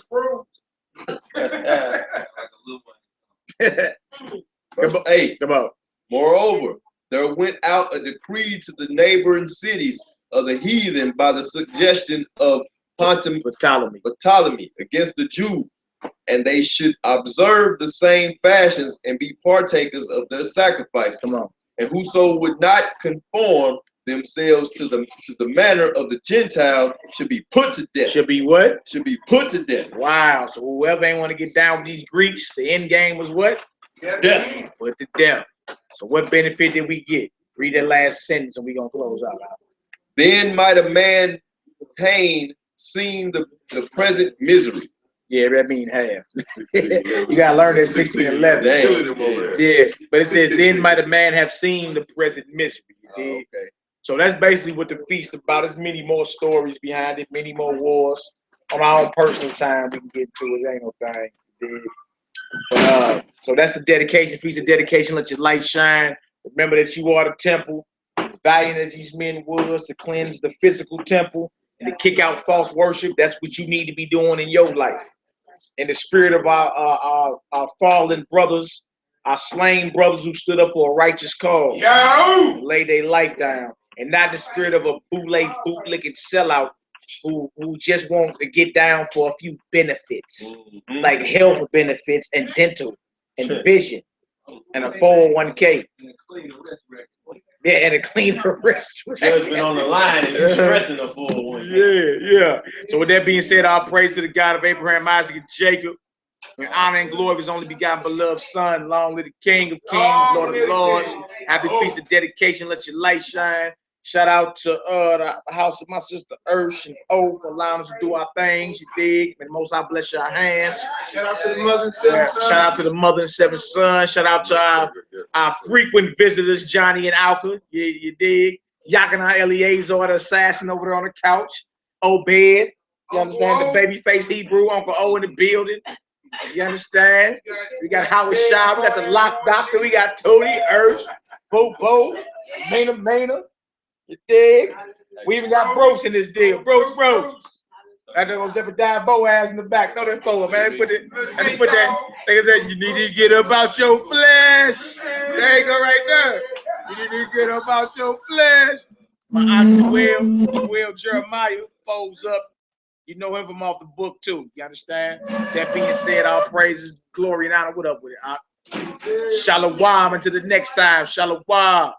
Verse 8. Come on. Moreover, there went out a decree to the neighboring cities of the heathen by the suggestion of Ptolemy against the Jews, and they should observe the same fashions and be partakers of their sacrifices. Come on. And whoso would not conform themselves to the manner of the Gentiles should be put to death. Should be what? Should be put to death. Wow. So whoever ain't want to get down with these Greeks, the end game was what? Death. Put to death. So what benefit did we get? Read that last sentence and we're going to close out. Then might a man pain seem the present misery. Yeah, that means half. You got to learn that 16:11. Yeah, but it says, then might a man have seen the present misery. Okay. So that's basically what the feast about. There's many more stories behind it, many more wars. On our own personal time, we can get to it. Ain't no thing. But, so that's the dedication, feast of dedication. Let your light shine. Remember that you are the temple. As valiant as these men was to cleanse the physical temple and to kick out false worship, that's what you need to be doing in your life. In the spirit of our fallen brothers, our slain brothers who stood up for a righteous cause, laid their life down, and not the spirit of a bootlicking sellout who just want to get down for a few benefits, like health benefits and dental and vision and a 401k. Yeah, and a cleaner rest. Judgment on the line and you stressing the 401k. Yeah. So with that being said, all praise to the God of Abraham, Isaac, and Jacob. In honor and glory of his only begotten beloved Son, long live the King of Kings, Lord of Lords. Happy feast of dedication. Let your light shine. Shout out to the house of my sister Ursh and O for allowing us to do our things. You dig? May the Most High bless your hands. Shout out to the mother and seven sons. Shout out to the mother and seven sons. Shout out to our frequent visitors, Johnny and Alka. You dig? Yakana Eliezer, the assassin over there on the couch. Obed. You understand? The baby face Hebrew, Uncle O in the building. You understand? We got Howard Shaw, we got the Lock Doctor, we got Tony, Ursh, Bo, Mena. You dig? We even got Bros in this deal. Bros. That was Zebediah Boaz in the back. Throw that forward, man. Let me put that. Like I said, you need to get about your flesh. There you go, right there. You need to get about your flesh. My Uncle Will Jeremiah folds up. You know him from off the book too. You understand? That being said, all praises, glory, and honor. What up with it? Shalom until the next time. Shalom. Shalom.